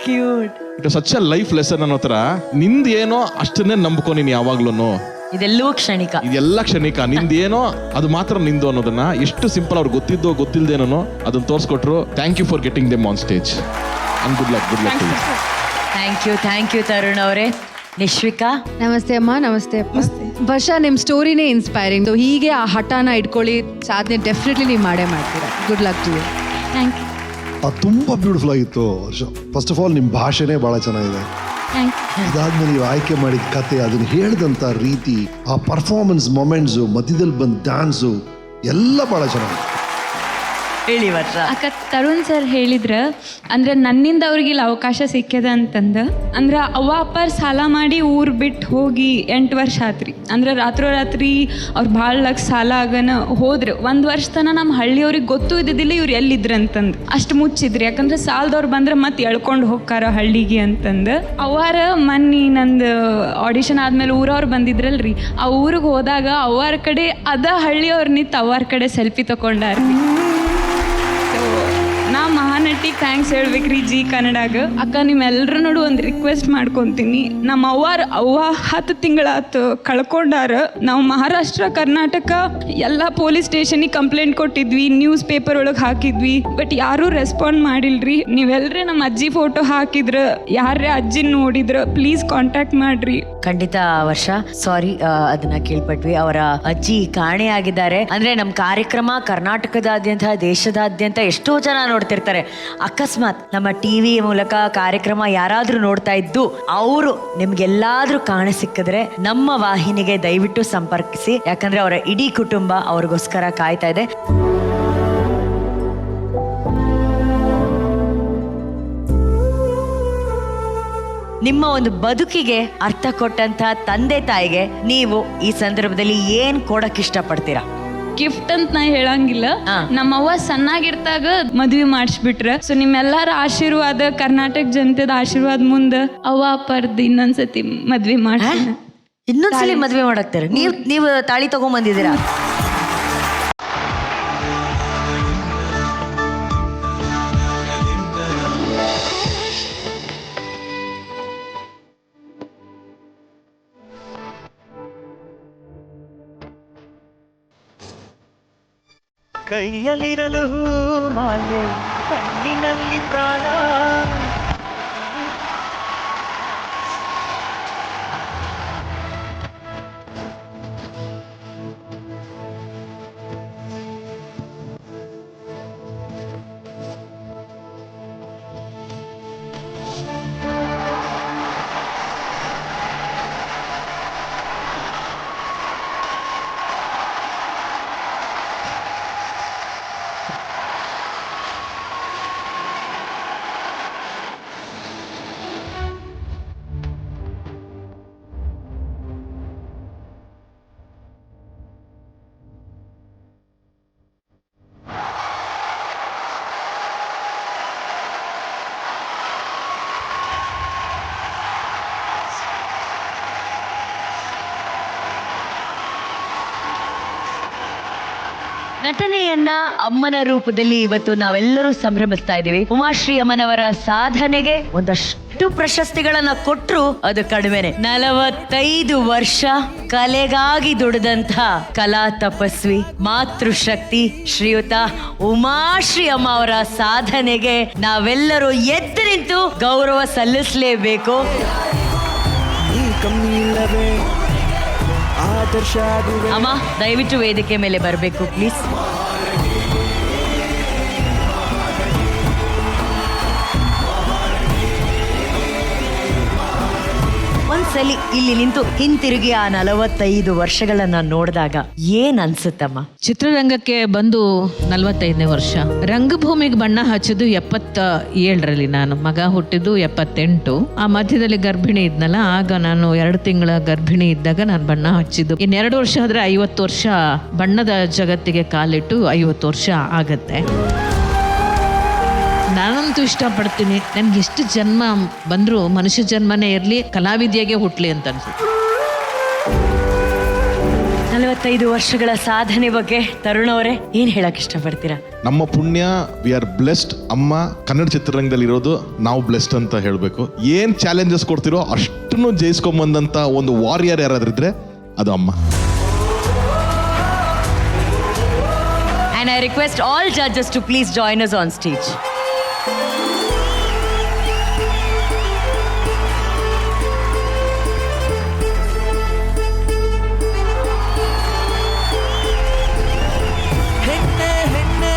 cute. It such a life lesson ಅನ್ನೋ ತರ ನಿಂದೇನೋ ಅಷ್ಟನ್ನೇ ನಂಬ್ಕೊ ನೀನು ಯಾವಾಗ್ಲೂ. ಇದೆಲ್ಲವೂ ಕ್ಷಣಿಕ. ಇದೆಲ್ಲ ಕ್ಷಣಿಕ. ನಿಂದೇನೋ ಅದು ಮಾತ್ರ ನಿಂದು ಅನ್ನೋದನ್ನ ಎಷ್ಟು ಸಿಂಪಲ್ ಅವ್ರು ಗೊತ್ತಿದ್ದೋ ಗೊತ್ತಿಲ್ದೇನೋ ಅದನ್ನ ತೋರಿಸ್ಕೊಟ್ರು. Thank you for getting them on stage and good luck. Thank you Tarun ಅವರೇ. ನಿಶ್ವಿಕಾ. ನಮಸ್ತೆ ಅಮ್ಮ. ನಮಸ್ತೆ ಅಪ್ಪ. ವರ್ಷ ನಿಮ್ಮ ಸ್ಟೋರಿನೇ ಇನ್ಸ್ಪೈರಿಂಗ್. ಹೀಗೆ ಆ ಹಠನ ಇಟ್ಕೊಳ್ಳಿ, ಸಾಧನೆ ಡೆಫಿನೆಟ್ಲಿ ನೀವು ಮಾಡೇ ಮಾಡ್ತೀರಾ. Good luck to you. Thank you. ಅದು ತುಂಬ ಬ್ಯೂಟಿಫುಲ್ ಆಗಿತ್ತು ವರ್ಷ. ಫಸ್ಟ್ ಆಫ್ ಆಲ್ ನಿಮ್ಮ ಭಾಷೆನೇ ಭಾಳ ಚೆನ್ನಾಗಿದೆ. ಇದಾದ್ಮೇಲೆ ನೀವು ಆಯ್ಕೆ ಮಾಡಿದ ಕತೆ, ಅದನ್ನ ಹೇಳಿದಂಥ ರೀತಿ, ಆ ಪರ್ಫಾರ್ಮೆನ್ಸ್ ಮೊಮೆಂಟ್ಸು, ಮಧ್ಯದಲ್ಲಿ ಬಂದ ಡ್ಯಾನ್ಸು ಎಲ್ಲ ಭಾಳ ಚೆನ್ನಾಗಿದೆ. ಹೇಳಿ ವರ್ಷ. ಅಕ್ಕ, ತರುಣ್ ಸರ್ ಹೇಳಿದ್ರ ಅಂದ್ರೆ ನನ್ನಿಂದ ಅವ್ರಿಗೆ ಇಲ್ಲಿ ಅವಕಾಶ ಸಿಕ್ಕ್ಯದ ಅಂತಂದು. ಅಂದ್ರೆ ಅವ್ವ ಅಪ್ಪಾರ್ ಸಾಲ ಮಾಡಿ ಊರ್ ಬಿಟ್ಟು ಹೋಗಿ 8 ವರ್ಷ ಆತ್ರಿ. ಅಂದ್ರೆ ರಾತ್ರಿ ಅವ್ರು ಭಾಳ ಲಕ್ಷ ಸಾಲ ಆಗನ ಹೋದ್ರು. 1 ವರ್ಷ ತನ ನಮ್ಮ ಹಳ್ಳಿಯವ್ರಿಗೆ ಗೊತ್ತೂ ಇದ್ದಿದ್ದಿಲ್ಲ ಇವ್ರು ಎಲ್ಲಿದ್ರು ಅಂತಂದು. ಅಷ್ಟು ಮುಚ್ಚಿದ್ರಿ. ಯಾಕಂದ್ರೆ ಸಾಲದವ್ರು ಬಂದ್ರೆ ಮತ್ತೆ ಎಳ್ಕೊಂಡು ಹೋಗ್ತಾರ ಹಳ್ಳಿಗೆ ಅಂತಂದು. ಅವ್ವಾರ ಮನ್ನಿ ನಂದು ಆಡಿಷನ್ ಆದ್ಮೇಲೆ ಊರವ್ರು ಬಂದಿದ್ರಲ್ರಿ, ಆ ಊರಿಗೆ ಹೋದಾಗ ಅವ್ವಾರ ಕಡೆ ಹಳ್ಳಿಯವ್ರು ನಿಂತು ಅವ್ವಾರ ಕಡೆ ಸೆಲ್ಫಿ ತಗೊಂಡಾರ್ರಿ. ನಾ ಮಹಾನಟಿಗೆ ಥ್ಯಾಂಕ್ಸ್ ಹೇಳ್ಬೇಕ್ರಿ ಜಿ ಕನ್ನಡಾಗ. ಅಕ್ಕ, ನಿಮ್ಮೆಲ್ಲರ ನೋಡು ಒಂದು ರಿಕ್ವೆಸ್ಟ್ ಮಾಡ್ಕೊತೀನಿ. ನಮ್ಮ ಅವ್ವ 10 ತಿಂಗಳಾತು ಕಳ್ಕೊಂಡಾರ. ನಾವು ಮಹಾರಾಷ್ಟ್ರ ಕರ್ನಾಟಕ ಎಲ್ಲ ಪೊಲೀಸ್ ಸ್ಟೇಷನಿಗೆ ಕಂಪ್ಲೇಂಟ್ ಕೊಟ್ಟಿದ್ವಿ, ನ್ಯೂಸ್ ಪೇಪರ್ ಒಳಗೆ ಹಾಕಿದ್ವಿ, ಬಟ್ ಯಾರೂ ರೆಸ್ಪಾಂಡ್ ಮಾಡಿಲ್ರಿ. ನೀವೆಲ್ಲರೇ ನಮ್ಮ ಅಜ್ಜಿ ಫೋಟೋ ಹಾಕಿದ್ರ, ಯಾರೇ ಅಜ್ಜಿನ ನೋಡಿದ್ರ ಪ್ಲೀಸ್ ಕಾಂಟ್ಯಾಕ್ಟ್ ಮಾಡ್ರಿ. ಖಂಡಿತ ವರ್ಷ. ಸಾರಿ, ಅದನ್ನ ಕೇಳ್ಪಟ್ವಿ. ಅವರ ಅಜ್ಜಿ ಕಾಣೆಯಾಗಿದ್ದಾರೆ. ಅಂದ್ರೆ ನಮ್ಮ ಕಾರ್ಯಕ್ರಮ ಕರ್ನಾಟಕದಾದ್ಯಂತ, ದೇಶದಾದ್ಯಂತ ಎಷ್ಟೋ ಜನ ನೋಡ್ತಿರ್ತಾರೆ. ಅಕಸ್ಮಾತ್ ನಮ್ಮ ಟಿವಿ ಮೂಲಕ ಕಾರ್ಯಕ್ರಮ ಯಾರಾದ್ರೂ ನೋಡ್ತಾ ಇದ್ದು ಅವರು ನಿಮ್ಗೆಲ್ಲಾದ್ರೂ ಕಾಣೆ ಸಿಕ್ಕಿದ್ರೆ ನಮ್ಮ ವಾಹಿನಿಗೆ ದಯವಿಟ್ಟು ಸಂಪರ್ಕಿಸಿ. ಯಾಕಂದ್ರೆ ಅವರ ಇಡೀ ಕುಟುಂಬ ಅವ್ರಿಗೋಸ್ಕರ ಕಾಯ್ತಾ ಇದೆ. ನಿಮ್ಮ ಒಂದು ಬದುಕಿಗೆ ಅರ್ಥ ಕೊಟ್ಟಂತ ತಂದೆ ತಾಯಿಗೆ ನೀವು ಈ ಸಂದರ್ಭದಲ್ಲಿ ಏನ್ ಕೊಡಕ್ ಇಷ್ಟಪಡ್ತೀರಾ? ಗಿಫ್ಟ್ ಅಂತ ನಾ ಹೇಳಂಗಿಲ್ಲ. ನಮ್ಮವ್ವ ಸಣ್ಣಾಗಿರ್ತಾಗ ಮದ್ವಿ ಮಾಡಿಸ್ಬಿಟ್ರ. ಸೊ ನಿಮ್ಮೆಲ್ಲರ ಆಶೀರ್ವಾದ, ಕರ್ನಾಟಕ ಜನತೆದ ಆಶೀರ್ವಾದ ಮುಂದ ಅವ್ವ ಅಪ್ಪರ್ದು ಇನ್ನೊಂದ್ಸತಿ ಮದ್ವಿ ಮಾಡಿ. ಇನ್ನೊಂದ್ಸಲಿ ಮದ್ವೆ ಮಾಡಾಕ್ತಾರೆ. ನೀವು ತಾಳಿ ತಗೊಂಡ್ಬಂದಿದ್ದೀರಾ? ಕೈಯಲ್ಲಿರಲು ಮಾಲೆ, ಕಣ್ಣಿನಲ್ಲಿ ಪ್ರಾಣ. ನಟನೆಯನ್ನ ಅಮ್ಮನ ರೂಪದಲ್ಲಿ ಇವತ್ತು ನಾವೆಲ್ಲರೂ ಸಂಭ್ರಮಿಸ್ತಾ ಇದ್ದೀವಿ. ಉಮಾಶ್ರೀ ಅಮ್ಮನವರ ಸಾಧನೆಗೆ ಒಂದಷ್ಟು ಪ್ರಶಸ್ತಿಗಳನ್ನ ಕೊಟ್ರು ಅದು ಕಡಿಮೆನೆ. 45 ವರ್ಷ ಕಲೆಗಾಗಿ ದುಡಿದಂತ ಕಲಾ ತಪಸ್ವಿ, ಮಾತೃಶಕ್ತಿ ಶ್ರೀಯುತ ಉಮಾಶ್ರೀ ಅಮ್ಮ ಅವರ ಸಾಧನೆಗೆ ನಾವೆಲ್ಲರೂ ಎದ್ದು ನಿಂತು ಗೌರವ ಸಲ್ಲಿಸಲೇಬೇಕು. ಅಮ್ಮ, ದಯವಿಟ್ಟು ವೇದಿಕೆ ಮೇಲೆ ಬರಬೇಕು ಪ್ಲೀಸ್. ಒಂದ್ಸಲಿ ಇಲ್ಲಿ ನಿಂತು ಹಿಂತಿರುಗಿ ಆ 45 ವರ್ಷಗಳನ್ನ ನೋಡಿದಾಗ ಏನ್ ಅನ್ಸುತ್ತಮ್ಮ? ಚಿತ್ರರಂಗಕ್ಕೆ ಬಂದು 45ನೇ ವರ್ಷ. ರಂಗಭೂಮಿಗೆ ಬಣ್ಣ ಹಚ್ಚಿದ್ದು 77ರಲ್ಲಿ. ನಾನು ಮಗ ಹುಟ್ಟಿದ್ದು 78. ಆ ಮಧ್ಯದಲ್ಲಿ ಗರ್ಭಿಣಿ ಇದ್ನಲ್ಲ, ಆಗ ನಾನು 2 ತಿಂಗಳ ಗರ್ಭಿಣಿ ಇದ್ದಾಗ ನಾನು ಬಣ್ಣ ಹಚ್ಚಿದ್ದು. ಇನ್ನು 2 ವರ್ಷ ಆದ್ರೆ 50 ವರ್ಷ ಬಣ್ಣದ ಜಗತ್ತಿಗೆ ಕಾಲಿಟ್ಟು 50 ವರ್ಷ ಆಗತ್ತೆ. ನಾನಂತೂ ಇಷ್ಟಪಡ್ತೀನಿ, ನನ್ಗೆ ಎಷ್ಟು ಜನ್ಮ ಬಂದರೂ ಮನುಷ್ಯ ಜನ್ಮನೇ ಇರಲಿ, ಕಲಾವಿದೆಯಾಗೆ ಹುಟ್ಲಿ ಅಂತ ಅನ್ಸುತ್ತೆ. 45 ವರ್ಷಗಳ ಸಾಧನೆ ಬಗ್ಗೆ ತರುಣ್ ಅವರೇ ಏನ್ ಹೇಳಕ್ ಇಷ್ಟಪಡ್ತೀರಾ? ನಮ್ಮ ಪುಣ್ಯ, ವಿ ಆರ್ ಬ್ಲೆಸ್ಡ್. ಅಮ್ಮ ಕನ್ನಡ ಚಿತ್ರರಂಗದಲ್ಲಿ ಇರೋದು ನಾವು ಬ್ಲೆಸ್ಡ್ ಅಂತ ಹೇಳಬೇಕು. ಏನ್ ಚಾಲೆಂಜಸ್ ಕೊಡ್ತಿರೋ ಅಷ್ಟನ್ನು ಜಯಿಸ್ಕೊಂಬಂದಂತ ಒಂದು ವಾರಿಯರ್ ಯಾರಾದ್ರಿದ್ರೆ ಅದು ಅಮ್ಮ. And I request all judges to please join us on stage. ಹೆಣ್ಣೆ ಹೆಣ್ಣೆ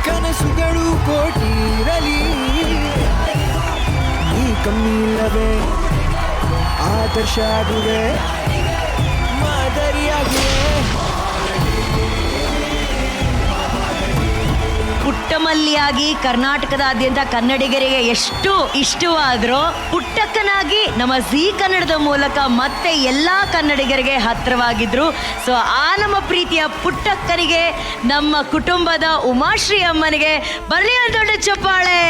ಕನಸುಗಳು ಕೋಟಿರಲಿ, ನೀ ಕಮ್ಮಿಲ್ಲವೇ ಆದರ್ಶ ಆಗುವೆ, ಮಾದರಿಯಾಗುವೆ. ಪುಟ್ಟಮಲ್ಲಿಯಾಗಿ ಕರ್ನಾಟಕದಾದ್ಯಂತ ಕನ್ನಡಿಗರಿಗೆ ಎಷ್ಟು ಇಷ್ಟವಾದ್ರೋ, ಪುಟ್ಟಕ್ಕನಾಗಿ ನಮ್ಮ ಜೀ ಕನ್ನಡದ ಮೂಲಕ ಮತ್ತೆ ಎಲ್ಲಾ ಕನ್ನಡಿಗರಿಗೆ ಹತ್ತಿರವಾಗಿದ್ರು. ಸೊ ಆ ನಮ್ಮ ಪ್ರೀತಿಯ ಪುಟ್ಟಕ್ಕನಿಗೆ, ನಮ್ಮ ಕುಟುಂಬದ ಉಮಾಶ್ರೀ ಅಮ್ಮನಿಗೆ ಬರಲಿ ಒಂದು ದೊಡ್ಡ ಚಪ್ಪಾಳೆ.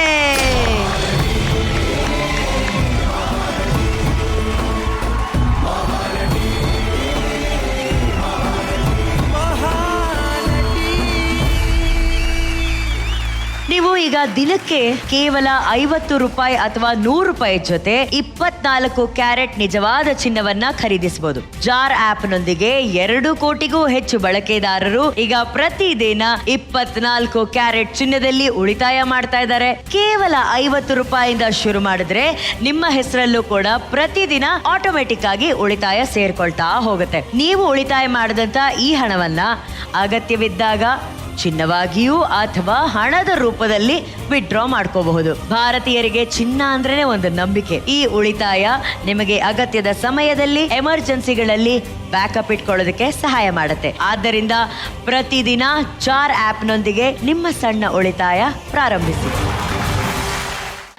ನೀವು ಈಗ ದಿನಕ್ಕೆ ಕೇವಲ 50 ರೂಪಾಯಿ ಅಥವಾ 100 ರೂಪಾಯಿ ಜೊತೆ 24 ಕ್ಯಾರೆಟ್ ನಿಜವಾದ ಚಿನ್ನವನ್ನ ಖರೀದಿಸಬಹುದು. ಜಾರ್ ಆಪ್ ನೊಂದಿಗೆ 2 ಕೋಟಿಗೂ ಹೆಚ್ಚು ಬಳಕೆದಾರರು ಈಗ ಪ್ರತಿದಿನ 24 ಕ್ಯಾರೆಟ್ ಚಿನ್ನದಲ್ಲಿ ಉಳಿತಾಯ ಮಾಡ್ತಾ ಇದ್ದಾರೆ. ಕೇವಲ 50 ರೂಪಾಯಿಂದ ಶುರು ಮಾಡಿದ್ರೆ ನಿಮ್ಮ ಹೆಸರಲ್ಲೂ ಕೂಡ ಪ್ರತಿದಿನ ಆಟೋಮೆಟಿಕ್ ಆಗಿ ಉಳಿತಾಯ ಸೇರ್ಕೊಳ್ತಾ ಹೋಗುತ್ತೆ. ನೀವು ಉಳಿತಾಯ ಮಾಡಿದಂತ ಈ ಹಣವನ್ನ ಅಗತ್ಯವಿದ್ದಾಗ ಚಿನ್ನವಾಗಿಯೂ ಅಥವಾ ಹಣದ ರೂಪದಲ್ಲಿ ವಿಡ್ರಾ ಮಾಡ್ಕೋಬಹುದು. ಭಾರತೀಯರಿಗೆ ಚಿನ್ನ ಅಂದ್ರೇನೆ ಒಂದು ನಂಬಿಕೆ. ಈ ಉಳಿತಾಯ ನಿಮಗೆ ಅಗತ್ಯದ ಸಮಯದಲ್ಲಿ, ಎಮರ್ಜೆನ್ಸಿಗಳಲ್ಲಿ ಬ್ಯಾಕಪ್ ಇಟ್ಕೊಳ್ಳೋದಕ್ಕೆ ಸಹಾಯ ಮಾಡುತ್ತೆ. ಆದ್ದರಿಂದ ಪ್ರತಿದಿನ ಜಾರ್ ಆಪ್ನೊಂದಿಗೆ ನಿಮ್ಮ ಸಣ್ಣ ಉಳಿತಾಯ ಪ್ರಾರಂಭಿಸಿ.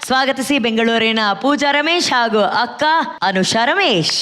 ಸ್ವಾಗತಿಸಿ ಬೆಂಗಳೂರಿನ ಪೂಜಾ ರಮೇಶ್ ಹಾಗೂ ಅಕ್ಕ ಅನುಷಾ ರಮೇಶ್.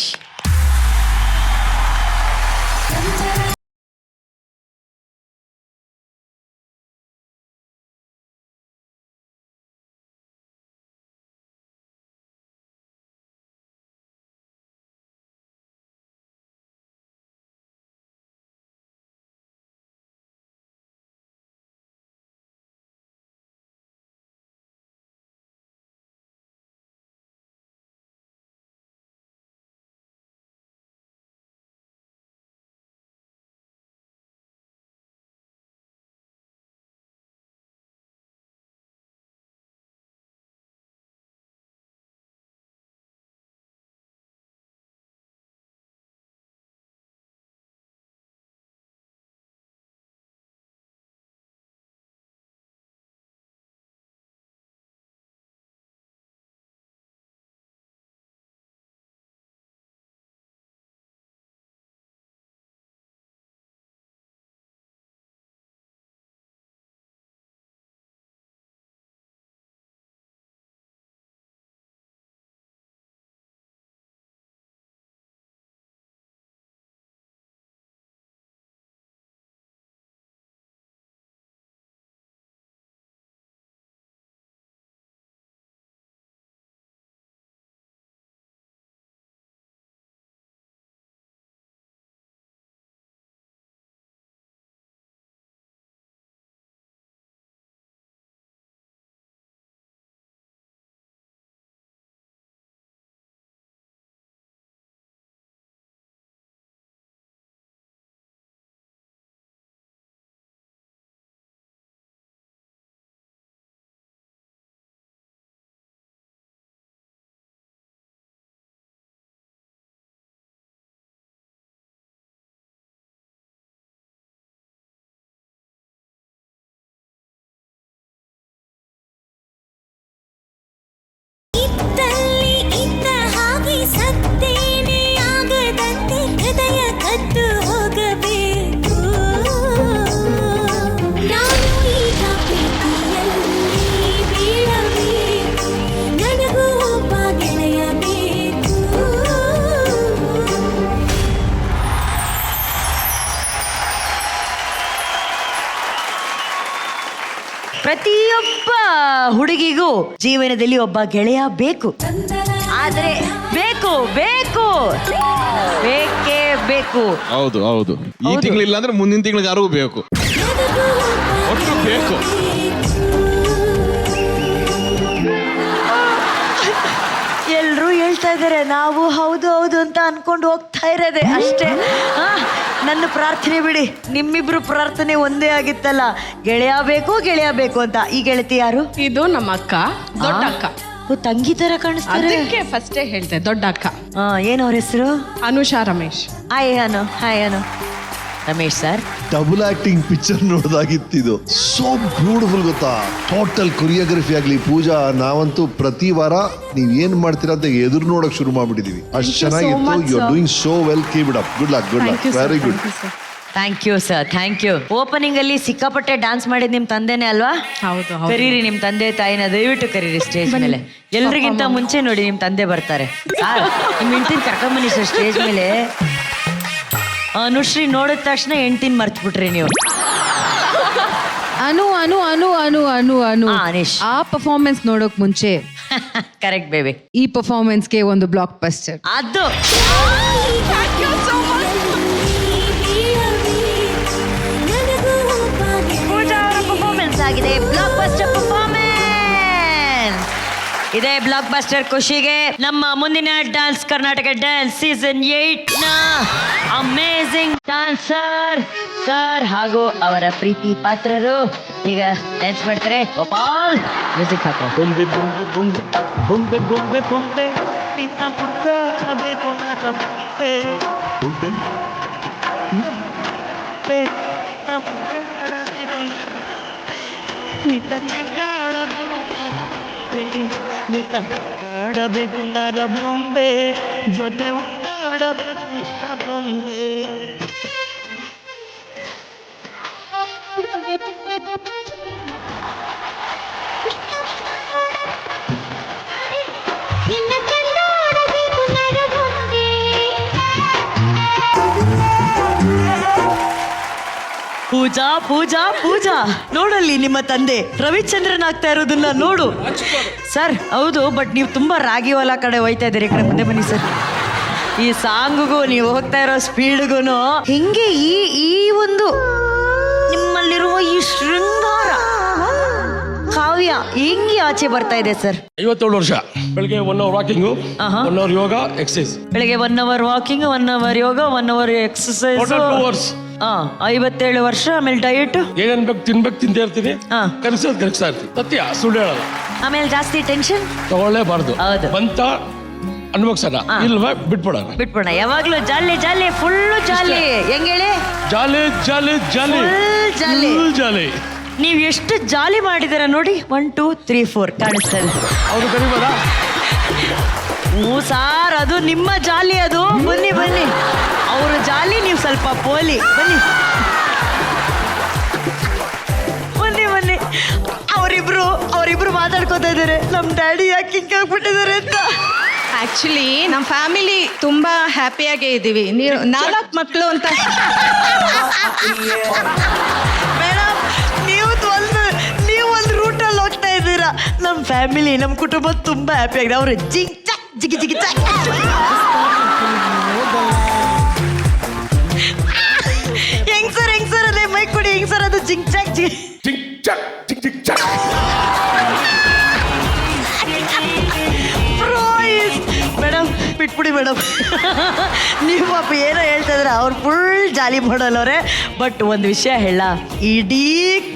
ಹುಡುಗಿಗೂ ಜೀವನದಲ್ಲಿ ಒಬ್ಬ ಗೆಳೆಯ ಬೇಕು. ಆದ್ರೆ ಬೇಕು ಬೇಕು ಬೇಕೇ ಬೇಕು. ಹೌದು ಹೌದು. ಈ ತಿಂಗಳಿಲ್ಲ ಅಂದ್ರೆ ಮುಂದಿನ ತಿಂಗಳಿಗೆ ಯಾರಿಗೂ ಬೇಕು, ಒಟ್ಟು ಬೇಕು. ಎಲ್ರು ಹೇಳ್ತಾ ಇದಾರೆ, ನಾವು ಹೌದು ಹೌದು ಅಂತ ಅನ್ಕೊಂಡು ಹೋಗ್ತಾ ಇರೋದೆ ಅಷ್ಟೇ. ನನ್ನ ಪ್ರಾರ್ಥನೆ ಬಿಡಿ, ನಿಮ್ಮಿಬ್ರು ಪ್ರಾರ್ಥನೆ ಒಂದೇ ಆಗಿತ್ತಲ್ಲ, ಗೆಳೆಯ ಬೇಕು ಅಂತ. ಈ ಗೆಳತಿ ಯಾರು? ಇದು ನಮ್ಮ ಅಕ್ಕ, ದೊಡ್ಡ ಅಕ್ಕ. ತಂಗಿ ತರ ಕಾಣಿಸ್ತಾರೆ. ಅದಕ್ಕೆ ಫಸ್ಟೇ ಹೇಳ್ತೆ, ದೊಡ್ಡ ಅಕ್ಕ. ಏನ್ ಅವ್ರ ಹೆಸರು? Anusha Ramesh. Hi Anu. Ramesh sir, double acting picture ನೋಡೋದಾಗಿತ್ತಿದು. ಸೋ ಬ್ಯೂಟಿಫುಲ್ ಗೊತ್ತಾ, ಟೋಟಲ್ ಕೊರಿಯೋಗ್ರಫಿ ಆಗ್ಲಿ. ಪೂಜಾ, ನಾವಂತೂ ಪ್ರತಿ ವಾರ ನೀವ್ ಏನ್ ಮಾಡ್ತೀರಾ ಅಂತ ಎದುರು ನೋಡಕ್ ಶುರು ಮಾಡ್ಬಿಟ್ಟಿದೀವಿ. ಅಷ್ಟು ಚೆನ್ನಾಗಿತ್ತು. You are doing so well. Keep it up. Good luck. Very good. Thank you sir, thank you. Opening ಅಲ್ಲಿ ಸಿಕ್ಕಾಪಟ್ಟೆ ಡ್ಯಾನ್ಸ್ ಮಾಡಿದ್ ನಿಮ್ ತಂದೆನೇ ಅಲ್ವಾ? ಹೌದು. ಕರೀರಿ ನಿಮ್ ತಂದೆ ತಾಯಿನ ದಯವಿಟ್ಟು ಕರೀರಿ ಸ್ಟೇಜ್ ಮೇಲೆ. ಎಲ್ರಿಗಿಂತ ಮುಂಚೆ ನೋಡಿ ನಿಮ್ ತಂದೆ ಬರ್ತಾರೆ. ನಿಮ್ ಹೆಂಡ್ತಿನ ಕರ್ಕೊಂಬನ್ನಿ ಸರ್ ಸ್ಟೇಜ್ ಮೇಲೆ. ಅನುಶ್ರೀ ನೋಡಿದ ತಕ್ಷಣ ಹೆಂಡ್ತಿನ ಮರ್ತ್ಬಿಟ್ರಿ ನೀವು. ಅನು ಅನೀಶ್, ಆ ಪರ್ಫಾರ್ಮೆನ್ಸ್ ನೋಡೋಕ್ ಮುಂಚೆ ಕರೆಕ್ಟ್ ಬೇಬಿ, ಈ ಪರ್ಫಾರ್ಮೆನ್ಸ್ಗೆ ಒಂದು ಬ್ಲಾಕ್ ಬಸ್ಟರ್. ಅದು ಪೂಜಾ ಅವರ ಪರ್ಫಾರ್ಮೆನ್ಸ್ ಆಗಿದೆ, ಬ್ಲಾಕ್ ಬಸ್ಟರ್ ಪರ್ಫಾರ್ಮೆನ್ಸ್. ಇದೇ ಬ್ಲಾಕ್ ಬಸ್ಟರ್ ಖುಷಿಗೆ ನಮ್ಮ ಮುಂದಿನ ಡ್ಯಾನ್ಸ್ ಕರ್ನಾಟಕ ಡ್ಯಾನ್ಸ್ ಸೀಸನ್ 8 ನ ಅಮೇಜಿಂಗ್ ಡ್ಯಾನ್ಸರ್ ಸರ್ ಹಾಗೂ ಅವರ ಪ್ರೀತಿ ಪಾತ್ರರು ಈಗ ಡ್ಯಾನ್ಸ್ ಮಾಡ್ತಾರೆ. ಗೋಪಾಲ್, ಮ್ಯೂಸಿಕ್ ಹಾಕೋ. ಬೊಂಬೆ ಬೊಂಬೆ ಬೊಂಬೆ ಬೊಂಬೆ ಬೊಂಬೆ ಬೊಂಬೆ ನಿನ್ನ ಪುಟ್ಟ ಬೇಕು ಆಡಬೇಕು ನರ ಬೊಂಬೆ ಜೊತೆ ಆಡಬೇಕು ಬೊಂಬೆ. ಪೂಜಾ ಪೂಜಾ ಪೂಜಾ, ನೋಡಲ್ಲಿ ನಿಮ್ಮ ತಂದೆ ರವಿಚಂದ್ರನ್ ಆಗ್ತಾ ಇರೋದನ್ನ ನೋಡು. ಸರ್ ಹೌದು, ಬಟ್ ನೀವು ತುಂಬಾ ರಾಗಿ ಹೊಲ ಕಡೆ ಹೋಯ್ತಾ ಇದ್ದೀರಿ. ಈ ಕಡೆ ಮುಂದೆ ಬನ್ನಿ ಸರ್. ಈ ಸಾಂಗ್ಗೂ ನೀವು ಹೋಗ್ತಾ ಇರೋ ಸ್ಪೀಡ್ಗೂ ಹಿಂಗೆ ಈ ಒಂದು ನಿಮ್ಮಲ್ಲಿರುವ ಈ ಶೃಂಗಾರ ಕಾವ್ಯ ಹೆಂಗೆ ಆಚೆ ಬರ್ತಾ ಇದೆ ಸರ್? 57 ವರ್ಷ. ಬೆಳಿಗ್ಗೆ 1 ಅವರ್ ವಾಕಿಂಗು, 1 ಅವರ್ ಯೋಗ ಎಕ್ಸಸೈಸ್. ಬೆಳಿಗ್ಗೆ 1 ಅವರ್ ವಾಕಿಂಗ್, 1 ಅವರ್ ಯೋಗ, 1 ಅವರ್ ಎಕ್ಸಸೈಸ್. 2 ಅವರ್ಸ್. 57 ವರ್ಷ. ಆಮೇಲೆ ಡಯಟ್ ಏನೇನ್ ಬೇಕು ತಿನ್ಬೇಕು ತಿಂತಾ ಇರ್ತೀನಿ, ಕರೆಸ್ತಾ ಇರ್ತೀನಿ. ಸತ್ಯ, ಸುಳ್ಳು ಹೇಳಲ್ಲ. ಆಮೇಲೆ ಜಾಸ್ತಿ ಟೆನ್ಷನ್ ತಗೊಳ್ಳೇಬಾರ್ದು. ಬಂತ ಅನ್ಭೋಗ್ಸೋಣ, ಇಲ್ವಾ ಬಿಟ್ಬಿಡೋಣ. ಯಾವಾಗ್ಲೂ ಜಾಲಿ ಜಾಲಿ, ಫುಲ್ಲು ಜಾಲಿ. ಹೆಂಗ್ ಹೇಳಿ? ಜಾಲಿ ಜಾಲಿ ಜಾಲಿ ಜಾಲಿ ಜಾಲಿ. ನೀವ್ ಎಷ್ಟು ಜಾಲಿ ಮಾಡಿದಾರ ನೋಡಿ. 1 2 3 4 ಕಾಣಿಸ್ತಾ ಇದೆ. ಅವ್ರು ಕರಿಬೋದಾ? ಹ್ಞೂ ಸಾರ್, ಅದು ನಿಮ್ಮ ಜಾಲಿ. ಅದು ಬನ್ನಿ ಬನ್ನಿ, ಅವರು ಜಾಲಿ, ನೀವು ಸ್ವಲ್ಪ ಪೋಲಿ. ಬನ್ನಿ ಬನ್ನಿ ಬನ್ನಿ. ಅವರಿಬ್ರು ಮಾತಾಡ್ಕೋತಾ ಇದಾರೆ, ನಮ್ ಡ್ಯಾಡಿ ಯಾಕೆ ಹಿಂಗ್ ಆಗ್ಬಿಟ್ಟಿದ್ದಾರೆ ಅಂತ. ಆಕ್ಚುಲಿ ನಮ್ಮ ಫ್ಯಾಮಿಲಿ ತುಂಬಾ ಹ್ಯಾಪಿಯಾಗೇ ಇದ್ದೀವಿ. ನೀವು 4 ಮಕ್ಕಳು ಅಂತ. ಮೇಡಮ್, ನೀವು ಒಂದು ರೂಟಲ್ಲಿ ಹೋಗ್ತಾ ಇದ್ದೀರಾ. ನಮ್ಮ ಫ್ಯಾಮಿಲಿ, ನಮ್ಮ ಕುಟುಂಬ ತುಂಬಾ ಹ್ಯಾಪಿ ಆಗಿದೆ. ಅವರು ಜಿಗ್ ಚಾಕ್ ಜಿಗಿ ಜಿಗಿ ಚಾಕ್. ಹೆಂಗ್ ಸರ್ ಅದೇ ಮೈಕ್ ಕೊಡಿ. ಹೆಂಗ್ ಸರ್ ಅದು ಜಿಗ್ ಚಾಕ್ ಜಿಗ್ ಚಾಕ್ ಜಿಗ್ ಜಿಗ್ ಚಾಕ್. ಮೇಡಮ್ ಬಿಟ್ಬಿಡಿ ಮೇಡಮ್. ನೀವು ಪಾಪ ಏನೋ ಹೇಳ್ತಾ ಇದ್ರೆ ಅವ್ರು ಫುಲ್ ಜಾಲಿ ಮಾಡೋಲ್ಲವ್ರೆ. ಬಟ್ ಒಂದು ವಿಷಯ ಹೇಳ, ಇಡೀ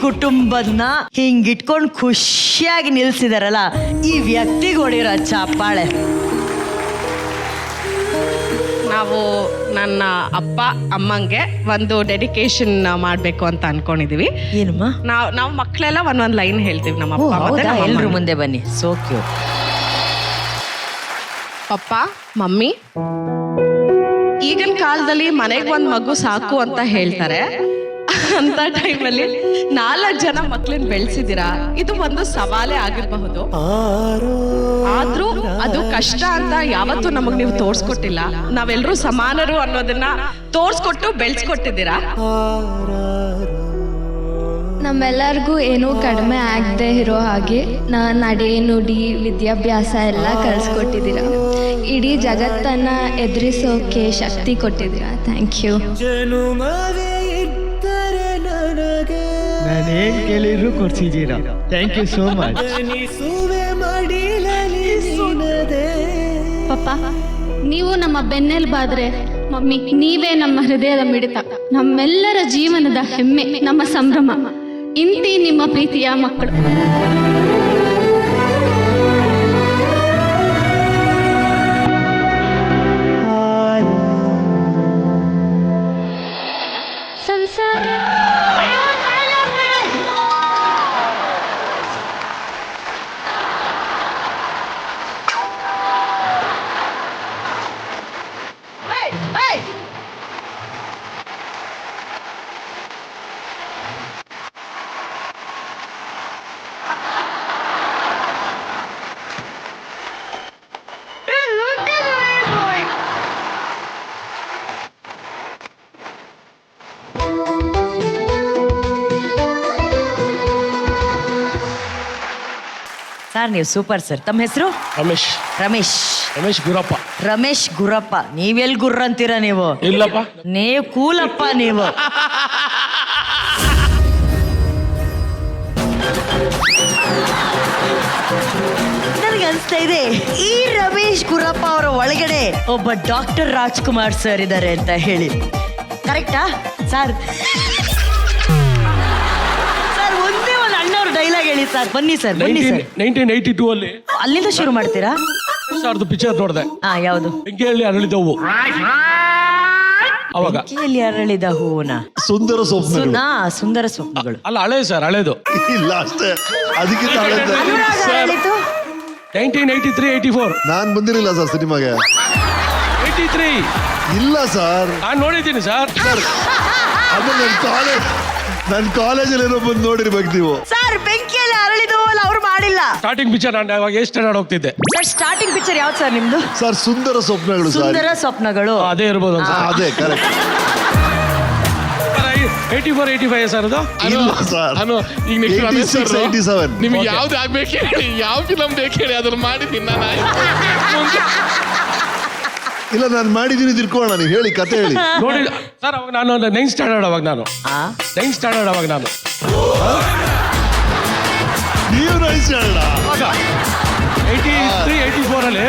ಕುಟುಂಬದನ್ನ ಹಿಂಗಿಟ್ಕೊಂಡು ಖುಷಿಯಾಗಿ ನಿಲ್ಸಿದಾರಲ್ಲ, ಈ ವ್ಯಕ್ತಿಗೆ ಹೊಡಿರೋ ಚಪ್ಪಾಳೆ. ನಾವು ನನ್ನ ಅಪ್ಪ ಅಮ್ಮಂಗೆ ಒಂದು ಡೆಡಿಕೇಶನ್ ಮಾಡಬೇಕು ಅಂತ ಅನ್ಕೊಂಡಿದೀವಿ. ಏನಮ್ಮ? ನಾವು ಮಕ್ಕಳೆಲ್ಲ ಒಂದೊಂದು ಲೈನ್ ಹೇಳ್ತೀವಿ. ನಮ್ಮ ಅಪ್ಪ ಮತ್ತೆ ನಮ್ಮ ಎಲ್ರು ಅಮ್ಮಂಗೆ. ಮುಂದೆ ಬನ್ನಿ. So cute. ಪಪ್ಪ, ಮಮ್ಮಿ, ಈಗಿನ ಕಾಲದಲ್ಲಿ ಮನೆಗೆ ಒಂದು ಮಗು ಸಾಕು ಅಂತ ಹೇಳ್ತಾರೆ. ಅಂತ ಟೈಮಲ್ಲಿ 4 ಜನ ಮಕ್ಳನ್ನ ಬೆಳೆಸಿದಿರಾ, ಇದು ಒಂದು ಸವಾಲೇ ಆಗಿರಬಹುದು. ಆದ್ರೂ ಅದು ಕಷ್ಟ ಅಂತ ಯಾವತ್ತೂ ನಮಗ್ ನೀವು ತೋರ್ಸ್ಕೊಟ್ಟಿಲ್ಲ. ನಾವೆಲ್ಲರೂ ಸಮಾನರು ಅನ್ನೋದನ್ನ ತೋರ್ಸ್ಕೊಟ್ಟು ಬೆಳೆಸ್ಕೊಟ್ಟಿದ್ದೀರಾ. ನಮ್ಮೆಲ್ಲರಿಗೂ ಏನೂ ಕಡಿಮೆ ಆಗದೆ ಇರೋ ಹಾಗೆ ನಡೆ ನುಡಿ ವಿದ್ಯಾಭ್ಯಾಸ ಎಲ್ಲ ಕಲಿಸ್ಕೊಟ್ಟಿದ್ದೀರಾ. ಇಡೀ ಜಗತ್ತನ್ನು ಎದುರಿಸೋಕೆ ಶಕ್ತಿ ಕೊಟ್ಟಿದ್ದೀರಾ. Thank you. ನಾನೇನ್ ಕೇಳಿದ್ರು ಕೊಡ್ಸಿದ್ದೀರಾ. Thank you so much. ಪಪ್ಪ, ನೀವು ನಮ್ಮ ಬೆನ್ನೆಲುಬಾದ್ರೆ ಮಮ್ಮಿ ನೀವೇ ನಮ್ಮ ಹೃದಯದ ಮಿಡಿತ, ನಮ್ಮೆಲ್ಲರ ಜೀವನದ ಹೆಮ್ಮೆ, ನಮ್ಮ ಸಂಭ್ರಮ. ಇಂತಿ ನಿಮ್ಮ ಪ್ರೀತಿಯ ಮಕ್ಕಳು. ಸರ್ ನೀವು ಸೂಪರ್ ಸರ್. ತಮ್ಮ ಹೆಸರು? ರಮೇಶ್. ರಮೇಶ್. ರಮೇಶ್ ಗುರಪ್ಪ. ರಮೇಶ್ ಗುರಪ್ಪ. ನೀವೆಲ್ ಗುರ್ರ ಅಂತೀರಾ ನೀವು? ಇಲ್ಲಪ್ಪ. ನೀವು ಕೂಲಪ್ಪ ನೀವು. ನನಗೆ ಅನಿಸ್ತಾ ಇದೆ ಈ ರಮೇಶ್ ಗುರಪ್ಪ ಅವರ ಒಳಗಡೆ ಒಬ್ಬ ಡಾಕ್ಟರ್ ರಾಜ್ಕುಮಾರ್ ಸರ್ ಇದ್ದಾರೆ ಅಂತ ಹೇಳಿ. ಕರೆಕ್ಟಾ ಸರ್? ಸರ್ ಒಂದೇ ಒಂದು ಅಣ್ಣವ್ರ ಡೈಲಾಗ್ ಹೇಳಿ ಸರ್. ಬನ್ನಿ ಸರ್, ಬನ್ನಿ ಸರ್. 1982 ಅಲ್ಲಿ ಅಲ್ಲಿಂದ ಶುರು ಮಾಡ್ತೀರಾ? ಪಿಕ್ಚರ್ ನೋಡಿದೆ. ಯಾವುದು? ಬೆಂಕಿಯಲ್ಲಿ ಅರಳಿದವು. ಅವಾಗ ಬೆಂಕಿಯಲ್ಲಿ ಅರಳಿದ ಹೂವನ ಸುಂದರ ಸ್ವಪ್ನ. ಸುಂದರ ಸ್ವಪ್ನಗಳು. ಅಲ್ಲ, ಹಳೆ ಸರ್, ಹಳೇದು. ಇಲ್ಲ ಅಷ್ಟೇ, ಅದಕ್ಕಿಂತ ಹಳೇದು. 1983-84. ನಾನ್ ಬಂದಿರಲಿಲ್ಲ ಸರ್ ಸಿನಿಮಾಗೆ. 83 ಇಲ್ಲ ಸರ್, ನಾನು ನೋಡಿದ್ದೀನಿ ಸರ್. ಅದು ನನ್ನ ಕಾಲೇಜಲ್ಲಿ ಏನೋ ಬಂದು ನೋಡಿರ್ಬೇಕು ನೀವು. ಸರ್ ಬೆಂಕಿಯಲ್ಲಿ ಅರಳಿದವಲ್ಲ ಅವ್ರು ಮಾಡಿಲ್ಲ. ಸ್ಟಾರ್ಟಿಂಗ್ ಪಿಕ್ಚರ್ ನಾನು ಅವಾಗ ಎಷ್ಟು ಸ್ಟ್ಯಾಂಡರ್ಡ್ ಹೋಗ್ತಿದ್ದೆ. ಸರ್ ಸ್ಟಾರ್ಟಿಂಗ್ ಪಿಕ್ಚರ್ ಯಾವ್ದು ಸರ್ ನಿಮ್ದು? ಸರ್ ಸುಂದರ ಸ್ವಪ್ನಗಳು. ಸರ್ ಸುಂದರ ಸ್ವಪ್ನಗಳು. ಅದೇ ಇರ್ಬೋದು. ಅದೇ ಕರೆಕ್ಟ್. 84-85 ಸರ್ ಅದು? ಇಲ್ಲ ಸರ್, 86-87. ನಿಮ್ಗೆ ಯಾವ್ದು ಆಗ್ಬೇಕು ಹೇಳಿ, ಯಾವ ಫಿಲಮ್ ಬೇಕು ಹೇಳಿ, ಅದನ್ನ ಮಾಡಿದ್ದೀನಿ ನಾನು. ಇಲ್ಲ ನಾನು ಮಾಡಿದ್ದೀನಿ, ತಿಳ್ಕೊಳ್ಳೋಣ. ನೀವು ಹೇಳಿ, ಕತೆ ಹೇಳಿ. ನೋಡಿ ಸರ್, ಅವಾಗ ನಾನು 9th ಸ್ಟ್ಯಾಂಡರ್ಡ್. ಅವಾಗ ನಾನು 9th ಸ್ಟ್ಯಾಂಡರ್ಡ್. ಅವಾಗ ನಾನು ನೀವು 9th ಸ್ಟ್ಯಾಂಡರ್ಡ್. 83-84 ಅಲ್ಲಿ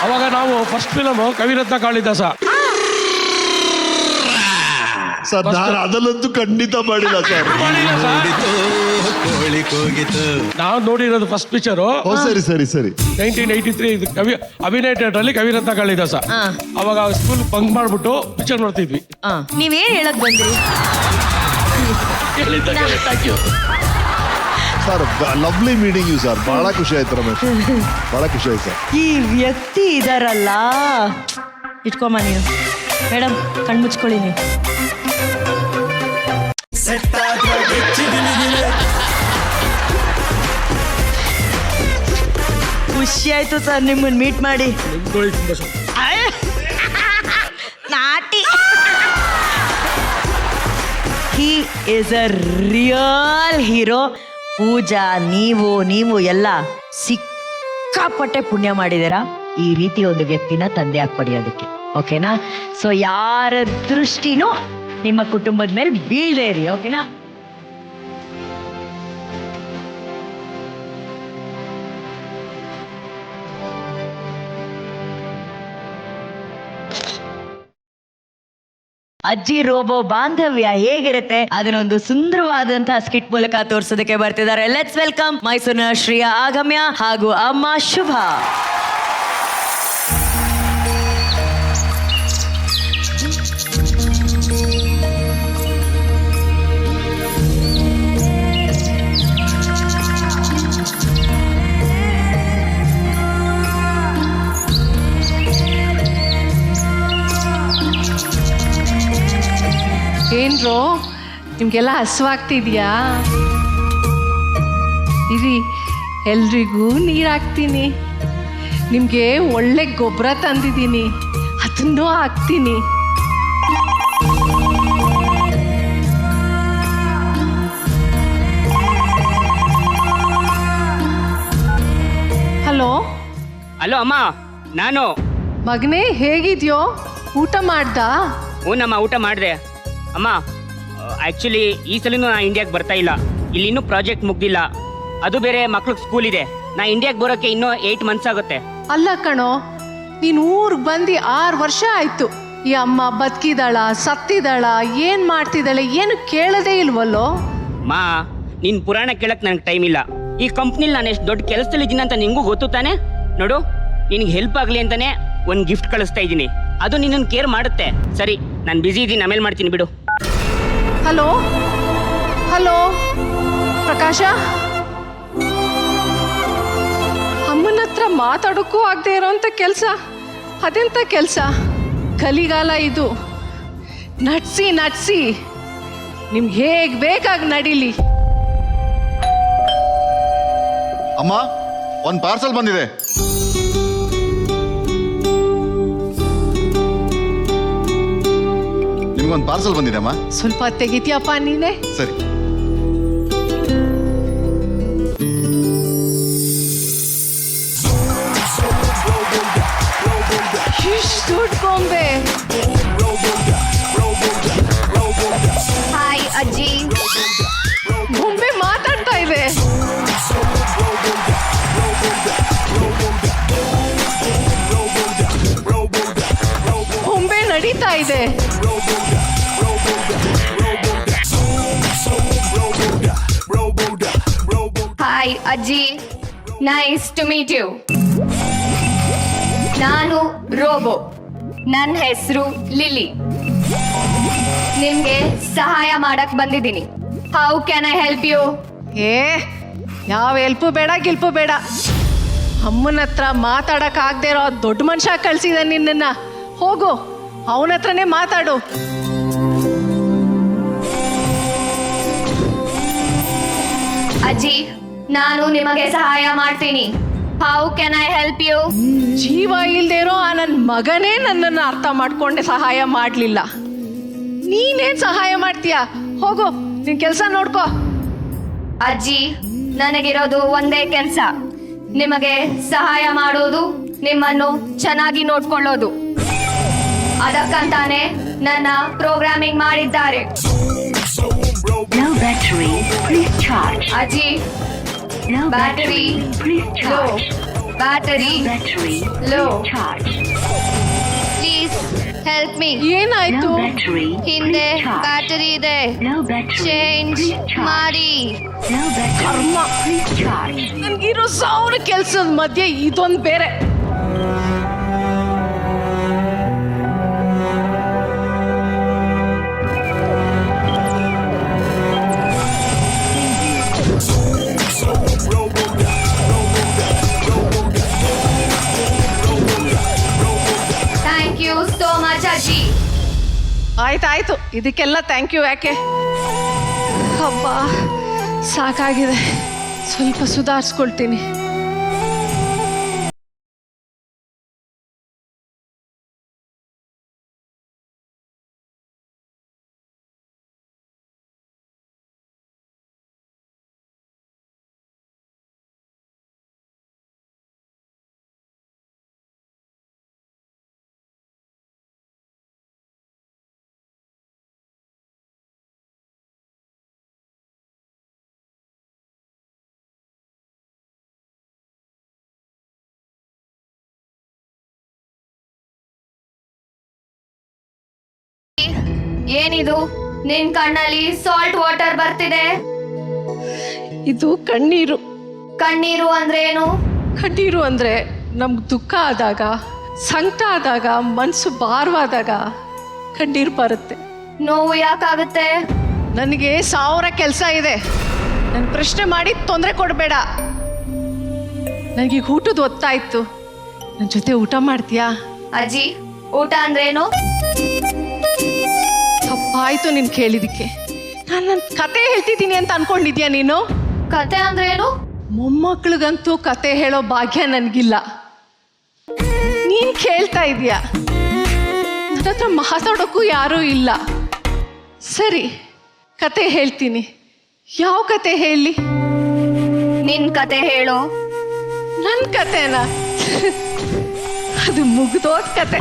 ಅವಾಗ ನಾವು first film Kaviratna Kalidasa. Sir ನಾನು ಅದನ್ನಂತೂ ಖಂಡಿತ ಮಾಡಿಲ್ಲ ಸರ್. ನಾವು ನೋಡಿರೋದು ಫಸ್ಟ್ ಪಿಕ್ಚರು. ಸರಿ ಸರಿ ಸರಿ. 1983 ಕವಿ ಅಭಿನಯ ಥಿಯೇಟರ್ ಅಲ್ಲಿ ಕವಿರತ್ನ ಕಾಳಿದಾಸ. ಅವಾಗ ಸ್ಕೂಲ್ ಬಂಕ್ ಮಾಡ್ಬಿಟ್ಟು ಪಿಕ್ಚರ್ ನೋಡ್ತಿದ್ವಿ. ನೀವೇನ್ ಹೇಳಕ್ ಬಂದ್ರಿ sir? Lovely meeting you sir. ಬಹಳ ಖುಷಿ ಆಯ್ತು ರಮೇಶ್, ಬಹಳ ಖುಷಿ ಆಯ್ತು ಸರ್. ಈ ವ್ಯಕ್ತಿ ಇದಾರಲ್ಲ, ಇಟ್ಕೊಂಬ ನೀನು ಮೇಡಮ್, ಕಣ್ಮುಚ್ಕೊಳ್ಳಿ ನೀವು. ಖುಷಿ ಆಯ್ತು ಸರ್ ನಿಮ್ಮನ್ನ ಮೀಟ್ ಮಾಡಿ. Naughty. He is a real hero. Pooja, ನೀವು ಎಲ್ಲ ಸಿಕ್ಕಾಪಟ್ಟೆ ಪುಣ್ಯ ಮಾಡಿದ್ದೀರಾ ಈ ರೀತಿ ಒಂದು ವ್ಯಕ್ತಿನ ತಂದೆ ಆಗಿ ಪಡೆಯೋದಕ್ಕೆ. ಓಕೆನಾ? ಸೊ ಯಾರ ದೃಷ್ಟಿನೂ ನಿಮ್ಮ ಕುಟುಂಬದ ಮೇಲೆ ಬೀಳದೇ ಇರಿ. ಓಕೆನಾ? ಅಜ್ಜಿ ರೋಬೋ ಬಾಂಧವ್ಯ ಹೇಗಿರುತ್ತೆ ಅದನ್ನೊಂದು ಸುಂದರವಾದಂತಹ ಸ್ಕಿಟ್ ಮೂಲಕ ತೋರಿಸೋದಕ್ಕೆ ಬರ್ತಿದ್ದಾರೆ. ಲೆಟ್ಸ್ ವೆಲ್ಕಮ್ ಮೈಸೂರಿನ ಶ್ರೀಯಾ ಆಗಮ್ಯ ಹಾಗೂ ಅಮ್ಮ ಶುಭ. ಏನ್ರೋ ನಿಮ್ಗೆಲ್ಲ ಹಸುವಾಗ್ತಿದ್ಯಾ? ಇರಿ, ಎಲ್ರಿಗೂ ನೀರು ಹಾಕ್ತೀನಿ. ನಿಮಗೆ ಒಳ್ಳೆ ಗೊಬ್ಬರ ತಂದಿದ್ದೀನಿ, ಅದನ್ನೂ ಹಾಕ್ತೀನಿ. ಹಲೋ ಹಲೋ ಅಮ್ಮ, ನಾನು ಮಗನೇ ಹೇಗಿದ್ಯೋ? ಊಟ ಮಾಡ್ದಾ? ಹ್ಞೂನಮ್ಮ, ಊಟ ಮಾಡಿದೆ. ಅಮ್ಮ, ಆ್ಯಕ್ಚುಲಿ ಈ ಸಲನೂ ನಾ ಇಂಡಿಯಾಗೆ ಬರ್ತಾ ಇಲ್ಲ. ಇಲ್ಲಿ ಇನ್ನೂ ಪ್ರಾಜೆಕ್ಟ್ ಮುಗ್ದಿಲ್ಲ. ಅದು ಬೇರೆ ಮಕ್ಳಿಗೆ ಸ್ಕೂಲ್ ಇದೆ. ನಾ ಇಂಡಿಯಾಗೆ ಬರೋಕ್ಕೆ ಇನ್ನೂ 8 ಮಂತ್ಸ್ ಆಗುತ್ತೆ. ಅಲ್ಲ ಕಣೋ, ನೀನು ಊರಿಗೆ ಬಂದು 6 ವರ್ಷ ಆಯ್ತು. ಈ ಅಮ್ಮ ಬದುಕಿದಾಳ, ಸತ್ತಿದಾಳ, ಏನ್ ಮಾಡ್ತಿದ್ದಾಳೆ ಏನು ಕೇಳದೇ ಇಲ್ವಲ್ಲೋ? ಮಾ, ನಿನ್ನ ಪುರಾಣ ಕೇಳಕ್ಕೆ ನನಗೆ ಟೈಮ್ ಇಲ್ಲ. ಈ ಕಂಪ್ನಿಲಿ ನಾನು ಎಷ್ಟು ದೊಡ್ಡ ಕೆಲಸದಲ್ಲಿ ಇದ್ದೀನಿ ಅಂತ ನಿಂಗೂ ಗೊತ್ತು ತಾನೆ. ನೋಡು, ನಿನಗೆ ಹೆಲ್ಪ್ ಆಗಲಿ ಅಂತಾನೆ ಒಂದು ಗಿಫ್ಟ್ ಕಳಿಸ್ತಾ ಇದ್ದೀನಿ. ಅದು ನಿನ್ನನ್ನು ಕೇರ್ ಮಾಡುತ್ತೆ. ಸರಿ, ನಾನು ಬ್ಯುಸಿ ಇದ್ದೀನಿ, ಆಮೇಲೆ ಮಾಡ್ತೀನಿ ಬಿಡು. ಹಲೋ ಹಲೋ ಪ್ರಕಾಶ, ಅಮ್ಮನ ಹತ್ರ ಮಾತಾಡೋಕ್ಕೂ ಆಗದೆ ಇರೋಂಥ ಕೆಲಸ ಅದೆಂಥ ಕೆಲಸ? ಕಲಿಗಾಲ ಇದು. ನಡ್ಸಿ ನಿಮ್ಗೆ ಹೇಗೆ ಬೇಕಾಗಿ ನಡೀಲಿ. ಅಮ್ಮ, ಒಂದು ಪಾರ್ಸಲ್ ಬಂದಿದೆ. ನಿಮ್ಗೊಂದು ಪಾರ್ಸಲ್ ಬಂದಿದೆ ಅಮ್ಮ. ಸ್ವಲ್ಪ ತೆಗಿತೀಯಪ್ಪ ನೀನೆ? ಸರಿ. ಇಷ್ಟು ದೊಡ್ಡ ಗೊಂಬೆ. ಹಾಯ್ ಅಜ್ಜಿ. ಗೊಂಬೆ ಮಾತಾಡ್ತಾ ಇದೆ. ಗೊಂಬೆ ನಡೀತಾ ಇದೆ. ಹಾಯ್ ಅಜ್ಜಿ, ನೈಸ್ ಟು ಮೀಟ್ ಯು. ನಾನು ರೋಬೋ. ನನ್ನ ಹೆಸರು ಲಿಲಿ. ನಿಮ್ಗೆ ಸಹಾಯ ಮಾಡಕ್ ಬಂದಿದ್ದೀನಿ. How can I help you? ಯಾವ ಹೆಲ್ಪು ಬೇಡ ಗಿಲ್ಪು ಬೇಡ. ಅಮ್ಮನ ಹತ್ರ ಮಾತಾಡಕ್ ಆಗದೆ ಇರೋ ದೊಡ್ಡ ಮನುಷ್ಯ ಕಳ್ಸಿದ ನಿನ್ನ. ಹೋಗು, ಅವನ ಹತ್ರನೇ ಮಾತಾಡು. ಅಜ್ಜಿ, ನಾನು ನಿಮಗೆ ಸಹಾಯ ಮಾಡ್ತೀನಿ. How can I help you? ಜೀವ ಇಲ್ದೇ ಇರೋ ಆ ನನ್ನ ಮಗನೇ ನನ್ನನ್ನು ಅರ್ಥ ಮಾಡ್ಕೊಂಡೆ ಸಹಾಯ ಮಾಡಲಿಲ್ಲ. ನೀನೇನ್ ಸಹಾಯ ಮಾಡ್ತೀಯಾ? ಹೋಗು, ನಿನ್ ಕೆಲಸ ನೋಡ್ಕೋ. ಅಜ್ಜಿ, ನನಗಿರೋದು ಒಂದೇ ಕೆಲಸ, ನಿಮಗೆ ಸಹಾಯ ಮಾಡೋದು, ನಿಮ್ಮನ್ನು ಚೆನ್ನಾಗಿ ನೋಡ್ಕೊಳ್ಳೋದು. ಅದಕ್ಕಂತಾನೆ ನನ್ನ ಪ್ರೋಗ್ರಾಮಿಂಗ್ ಮಾಡಿದ್ದಾರೆ. ಅಜ್ಜಿ, battery low, battery low. Please help me. ಏನಾಯ್ತು? ಹಿಂದೆ ಬ್ಯಾಟರಿ ಇದೆ, ಚೇಂಜ್ ಮಾಡಿ. ನನ್ಗಿರೋ 1000 ಕೆಲ್ಸದ ಮಧ್ಯೆ ಇದೊಂದು ಬೇರೆ. ಥ್ಯಾಂಕ್ ಯು ಸೋ ಮಚ್ ಅಜ್ಜಿ. ಆಯ್ತಾಯ್ತು, ಇದಕ್ಕೆಲ್ಲ ಥ್ಯಾಂಕ್ ಯು ಯಾಕೆ? ಹಬ್ಬ ಸಾಕಾಗಿದೆ, ಸ್ವಲ್ಪ ಸುಧಾರಿಸ್ಕೊಳ್ತೀನಿ. ಏನಿದು? ನಿನ್ ಕಣ್ಣಲ್ಲಿ ಸಾಲ್ಟ್ ವಾಟರ್ ಬರ್ತಿದೆ. ಇದು ಕಣ್ಣೀರು. ಕಣ್ಣೀರು ಅಂದ್ರೆ ಏನು? ಕಣ್ಣೀರು ಅಂದ್ರೆ ನಮ್ಗೆ ದುಃಖ ಆದಾಗ, ಸಂಕಟ ಆದಾಗ, ಮನಸ್ಸು ಭಾರವಾದಾಗ ಕಣ್ಣೀರು ಬರುತ್ತೆ. ನೋವು ಯಾಕಾಗುತ್ತೆ? ನನಗೆ 1000 ಕೆಲಸ ಇದೆ. ನನ್ನ ಪ್ರಶ್ನೆ ಮಾಡಿ ತೊಂದರೆ ಕೊಡಬೇಡ. ನನಗೆ ಊಟದ ಹೊತ್ತಾಯ್ತು, ನನ್ನ ಜೊತೆ ಊಟ ಮಾಡ್ತೀಯಾ? ಅಜ್ಜಿ, ಊಟ ಅಂದ್ರೇನು? ತಪ್ಪಾಯ್ತು ನೀನ್ ಕೇಳಿದಕ್ಕೆ. ನಾನು ನನ್ನ ಕತೆ ಹೇಳ್ತಿದ್ದೀನಿ ಅಂತ ಅನ್ಕೊಂಡಿದ್ಯಾ ನೀನು? ಕತೆ ಅಂದ್ರೇನು? ಮೊಮ್ಮಕ್ಳಿಗಂತೂ ಕತೆ ಹೇಳೋ ಭಾಗ್ಯ ನನಗಿಲ್ಲ. ನೀನ್ ಕೇಳ್ತಾ ಇದೀಯ, ನನ್ನ ಹತ್ರ ಮಾತಾಡೋಕ್ಕೂ ಯಾರೂ ಇಲ್ಲ. ಸರಿ, ಕತೆ ಹೇಳ್ತೀನಿ. ಯಾವ ಕತೆ ಹೇಳಿ? ನಿನ್ ಕತೆ ಹೇಳು. ನನ್ನ ಕತೆನ ಅದು ಮುಗ್ದೋದ ಕತೆ.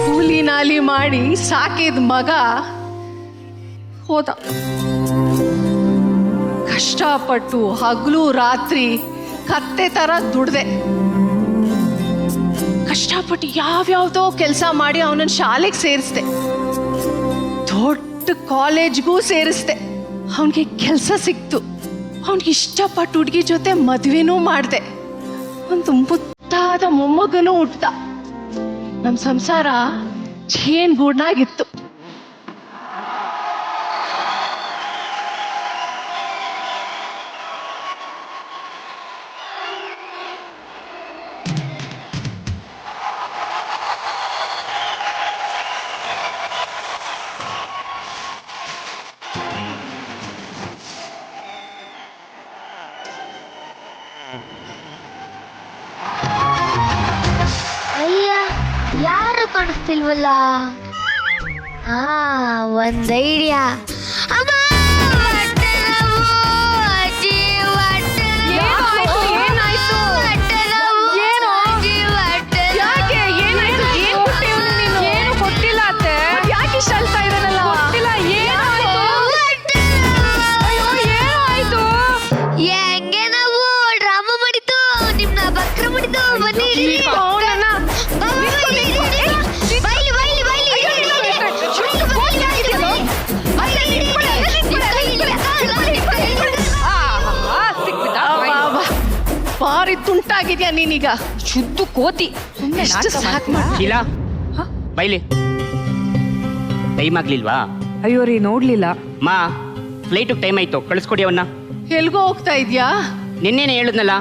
ಕೂಲಿ ನಾಲಿ ಮಾಡಿ ಸಾಕಿದ ಮಗ ಹೋದ. ಕಷ್ಟಪಟ್ಟು ಹಗಲು ರಾತ್ರಿ ಕತ್ತೆ ತರ ದುಡ್ದೆ. ಕಷ್ಟಪಟ್ಟು ಯಾವ್ಯಾವ್ದೋ ಕೆಲಸ ಮಾಡಿ ಅವನನ್ನ ಶಾಲೆಗೆ ಸೇರಿಸ್ದೆ. ದೊಡ್ಡ ಕಾಲೇಜ್ಗೂ ಸೇರಿಸ್ದೆ. ಅವನಿಗೆ ಕೆಲಸ ಸಿಕ್ತು. ಅವನಿಗೆ ಇಷ್ಟಪಟ್ಟು ಹುಡುಗಿ ಜೊತೆ ಮದ್ವೆನೂ ಮಾಡಿದೆ. ಒಂದು ಮುದ್ದಾದ ಮೊಮ್ಮಗನೂ ಹುಟ್ಟ. ನಮ್ಮ ಸಂಸಾರ ಜೇನ್ ಗೂಡ್ನಾಗಿತ್ತು. ಅಯ್ಯ, ಯಾರು ಕಾಣಿಸ್ತಿಲ್ವಲ್ಲ? ಹಾ, ಒಂದ್ ಐಡಿಯಾ. ಭಾರಿ ತುಂಟಾಗಿದ್ಯಾ ನೀನೀಗ. ಶುದ್ಧ ಕೋತಿ. ಶೀಲಾ, ಬೈಲಿ. ಟೈಮ್ ಆಗ್ಲಿಲ್ವಾ? ಅಯ್ಯೋ ರೀ, ನೋಡ್ಲಿಲ್ಲ. ಮಾ, ಫ್ಲೈಟ್ ಟೈಮ್ ಆಯ್ತು, ಕಳಿಸ್ಕೊಡಿ ಅವನ್ನ. ಎಲ್ಗೋ ಹೋಗ್ತಾ ಇದ್ಯಾ? ನಿನ್ನೆನೆ ಹೇಳಿದ್ನಲ್ಲ,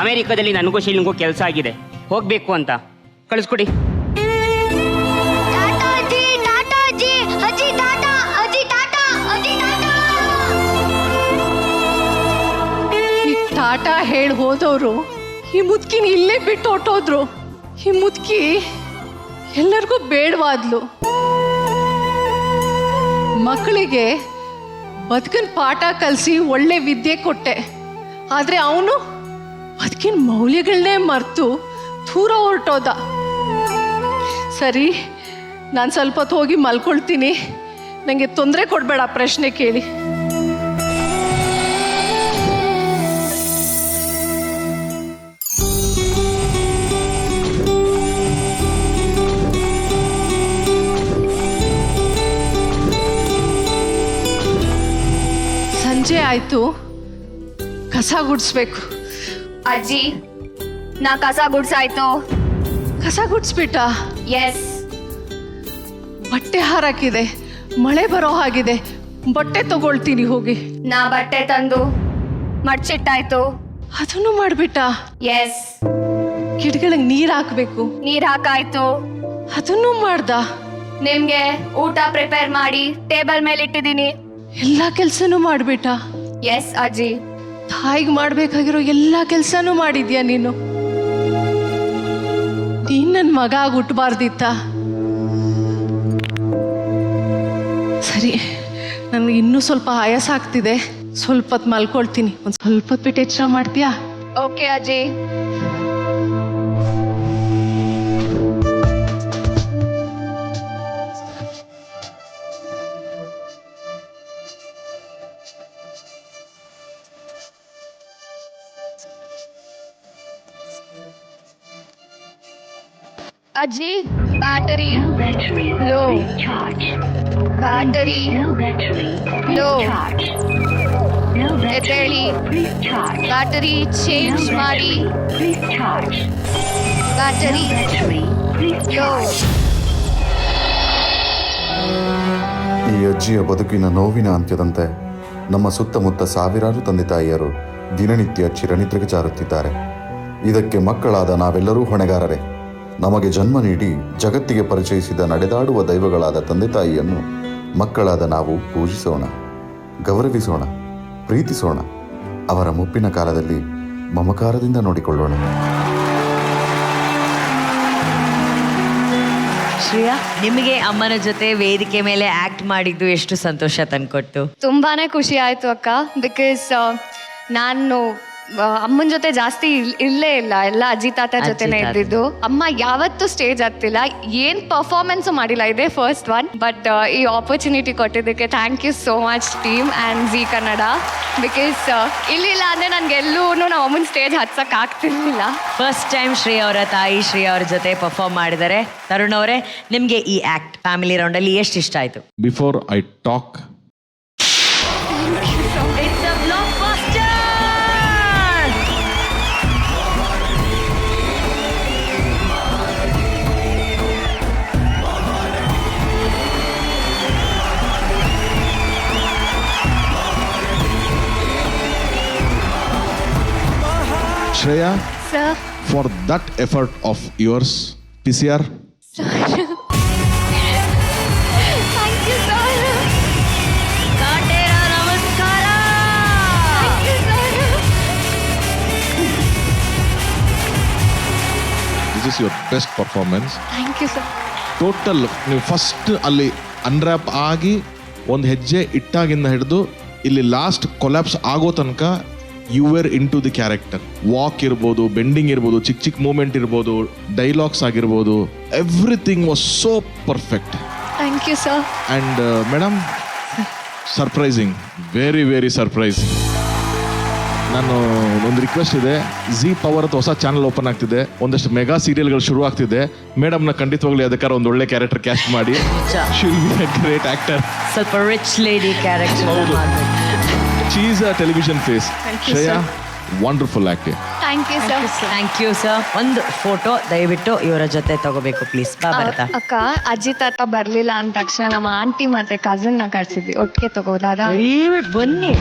ಅಮೆರಿಕದಲ್ಲಿ ನನಗೂ ಶೀಲಿಂಗೂ ಕೆಲಸ ಆಗಿದೆ, ಹೋಗ್ಬೇಕು ಅಂತ. ಕಳಿಸ್ಕೊಡಿ. ಟಾಟಾ ಹೇಳಿ ಹೋದವರು ಈ ಮುದ್ಕಿನ ಇಲ್ಲೇ ಬಿಟ್ಟು ಹೊಟ್ಟೋದ್ರು. ಈ ಮುದ್ಕಿ ಎಲ್ಲರಿಗೂ ಬೇಡವಾದ್ಲು. ಮಕ್ಕಳಿಗೆ ಬದುಕಿನ ಪಾಠ ಕಲಿಸಿ ಒಳ್ಳೆ ವಿದ್ಯೆ ಕೊಟ್ಟೆ. ಆದ್ರೆ ಅವನು ಬದುಕಿನ ಮೌಲ್ಯಗಳನ್ನೇ ಮರೆತು ದೂರ ಹೊರಟೋದ. ಸರಿ, ನಾನು ಸ್ವಲ್ಪ ಹೊತ್ತು ಹೋಗಿ ಮಲ್ಕೊಳ್ತೀನಿ. ನನಗೆ ತೊಂದರೆ ಕೊಡಬೇಡ ಪ್ರಶ್ನೆ ಕೇಳಿ. ಸಂಜೆ ಆಯ್ತು, ಕಸ ಗುಡಿಸ್ಬೇಕು. ಅಜ್ಜಿ, ನಾ ಕಸ ಗುಡ್ಸಾಯ್ತು. ಕಸ ಗುಡಿಸ್ಬಿಟ್ಟ? ಎಸ್. ಬಟ್ಟೆ ಹಾರಾಕಿದೆ, ಮಳೆ ಬರೋ ಹಾಗಿದೆ. ಬಟ್ಟೆ ತಗೊಳ್ತೀನಿ ಹೋಗಿ. ನಾ ಬಟ್ಟೆ ತಂದು ಮಡ್ಚಿಟ್ಟಾಯ್ತು. ಅದನ್ನು ಮಾಡ್ಬಿಟ್ಟ? ಎಸ್. ಗಿಡಗಳಿಗೆ ನೀರ್ ಹಾಕ್ಬೇಕು. ನೀರ್ ಹಾಕಾಯ್ತು. ಅದನ್ನು ಮಾಡ್ದ? ನಿಮ್ಗೆ ಊಟ ಪ್ರಿಪೇರ್ ಮಾಡಿ ಟೇಬಲ್ ಮೇಲೆ ಇಟ್ಟಿದ್ದೀನಿ. ಎಲ್ಲಾ ಕೆಲ್ಸನೂ ಮಾಡ್ಬಿಟ್ಟ? ಎಸ್ ಅಜ್ಜಿ. ತಾಯಿಗೆ ಮಾಡ್ಬೇಕಾಗಿರೋ ಎಲ್ಲಾ ಕೆಲ್ಸನೂ ಮಾಡಿದ್ಯಾ ನೀನು? ನೀನ್ ನನ್ ಮಗ ಆಗಿ ಹುಟ್ಟಬಾರ್ದಿತ್ತ? ಸರಿ, ನನ್ಗೆ ಇನ್ನೂ ಸ್ವಲ್ಪ ಆಯಾಸ ಆಗ್ತಿದೆ. ಸ್ವಲ್ಪ ಹೊತ್ತು ಮಲ್ಕೊಳ್ತೀನಿ. ಒಂದ್ ಸ್ವಲ್ಪ ಹೊತ್ತು ಬಿಟ್ಟು ಎಚ್ಚರ ಮಾಡ್ತೀಯಾ? ಓಕೆ ಅಜ್ಜಿ. ಅಜ್ಜಿ, ಬ್ಯಾಟರಿ ಲೋ. Battery low. ಎದ್ದೇಳಿ. ಬ್ಯಾಟರಿ ಚೇಂಜ್ ಮಾಡಿ. Battery low. ಈ ಅಜ್ಜಿಯ ಬದುಕಿನ ನೋವಿನ ಅಂತ್ಯದಂತೆ ನಮ್ಮ ಸುತ್ತಮುತ್ತ ಸಾವಿರಾರು ತಂದೆ ತಾಯಿಯರು ದಿನನಿತ್ಯ ಚಿರನಿದ್ರೆಗೆ ಜಾರುತ್ತಿದ್ದಾರೆ. ಇದಕ್ಕೆ ಮಕ್ಕಳಾದ ನಾವೆಲ್ಲರೂ ಹೊಣೆಗಾರರೇ. ನಮಗೆ ಜನ್ಮ ನೀಡಿ ಜಗತ್ತಿಗೆ ಪರಿಚಯಿಸಿದ ನಡೆದಾಡುವ ದೈವಗಳಾದ ತಂದೆ ತಾಯಿಯನ್ನು ಮಕ್ಕಳಾದ ನಾವು ಪೂಜಿಸೋಣ, ಗೌರವಿಸೋಣ, ಪ್ರೀತಿಸೋಣ. ಅವರ ಮುಪ್ಪಿನ ಕಾಲದಲ್ಲಿ ಮಮಕಾರದಿಂದ ನೋಡಿಕೊಳ್ಳೋಣ. ಶ್ರೇಯಾ, ನಿಮಗೆ ಅಮ್ಮನ ಜೊತೆ ವೇದಿಕೆ ಮೇಲೆ ಆಕ್ಟ್ ಮಾಡಿದ್ದು ಎಷ್ಟು ಸಂತೋಷ ತಂದ್ಕೊಟ್ಟು? ತುಂಬಾನೇ ಖುಷಿ ಆಯ್ತು ಅಕ್ಕ. ಬಿಕಾಸ್ ನಾನು ಅಮ್ಮನ ಜೊತೆ ಜಾಸ್ತಿ ಇರ್ಲೇ ಇಲ್ಲ, ಎಲ್ಲ ಅಜ್ಜಿ ತಾತ ಜೊತೆನೆ ಇದ್ದಿದ್ದು. ಅಮ್ಮ ಯಾವತ್ತೂ ಸ್ಟೇಜ್ ಹತ್ತಿಲ್ಲ, ಏನ್ ಪರ್ಫಾರ್ಮೆನ್ಸ್ ಮಾಡಿಲ್ಲ, ಇದೆ ಫಸ್ಟ್ ಒನ್. ಬಟ್ ಈ ಆಪರ್ಚುನಿಟಿ ಕೊಟ್ಟಿದ್ದಕ್ಕೆ thank you so much team and Zee Kannada. Because ಇಲ್ಲಿಲ್ಲ ಅಂದರೆ ನನಗೆಲ್ಲೂ ನಾವು ಅಮ್ಮನ ಸ್ಟೇಜ್ ಹತ್ಸಕ್ ಆಗ್ತಿರ್ಲಿಲ್ಲ. ಫಸ್ಟ್ ಟೈಮ್ ಶ್ರೀ ಅವರ ತಾಯಿ ಶ್ರೀ ಅವ್ರ ಜೊತೆ ಪರ್ಫಾರ್ಮ್ ಮಾಡಿದ್ದಾರೆ. ತರುಣ್ ಅವರೇ, ನಿಮಗೆ ಈ ಆಕ್ಟ್ ಫ್ಯಾಮಿಲಿ ರೌಂಡ್ ಅಲ್ಲಿ ಎಷ್ಟು ಇಷ್ಟ ಆಯ್ತು? Before I talk, Shreya, Sir. for that effort of yours, PCR. Thank you, sir. Kaatera ನಮಸ್ಕಾರ. Thank you, sir. This is your best performance. Thank you, sir. Total ನೀವು ಫಸ್ಟ್ ಅಲ್ಲಿ ಅನ್ರ್ಯಾಪ್ ಆಗಿ ಒಂದು ಹೆಜ್ಜೆ ಇಟ್ಟಾಗಿಂದ ಹಿಡಿದು ಇಲ್ಲಿ ಲಾಸ್ಟ್ ಕೊಲ್ಯಾಪ್ಸ್ ಆಗೋ ತನಕ you were into the character. Walk ಇರ್ಬೋದು, ಬೆಂಡಿಂಗ್ ಇರ್ಬೋದು, ಚಿಕ್ಕ ಚಿಕ್ಕ ಮೂಮೆಂಟ್ ಇರ್ಬೋದು, ಡೈಲಾಗ್ಸ್ ಆಗಿರ್ಬೋದು, everything was so perfect. Thank you, sir. And madam, surprising, very very surprising. ನಾನು ಒಂದು ರಿಕ್ವೆಸ್ಟ್ ಇದೆ, ಜಿ ಪವರ್ ಅಂತ ಹೊಸ ಚಾನಲ್ ಓಪನ್ ಆಗ್ತಿದೆ, ಒಂದಷ್ಟು ಮೆಗಾ ಸೀರಿಯಲ್ಗಳು ಶುರು ಆಗ್ತಿದೆ. ಮೇಡಮ್ನ ಖಂಡಿತವಾಗ್ಲಿ ಅದಕ್ಕಾರ ಒಂದು ಒಳ್ಳೆ ಕ್ಯಾರೆಕ್ಟರ್ ಕ್ಯಾಸ್ಟ್ ಮಾಡಿ. She will be a great actor. ಸ್ವಲ್ಪ rich lady character. She is a television face. Thank you, Shreya, sir. Wonderful actor. Thank you, sir. Thank you sir. ಒಂದು ಫೋಟೋ ದಯವಿಟ್ಟು ಇವರ ಜೊತೆ ತಗೋಬೇಕು ಪ್ಲೀಸ್. ಭಾರತ ಅಕ್ಕ, ಅಜ್ಜಿ ತಾತ ಬರ್ಲಿಲ್ಲ ಅಂದ ತಕ್ಷಣ ನಮ್ಮ ಆಂಟಿ ಮತ್ತೆ ಕಸನ್ ನ ಕಳ್ಸಿದ್ವಿ, ಒಟ್ಟಿಗೆ ತಗೋದಾದ. ಬನ್ನಿ.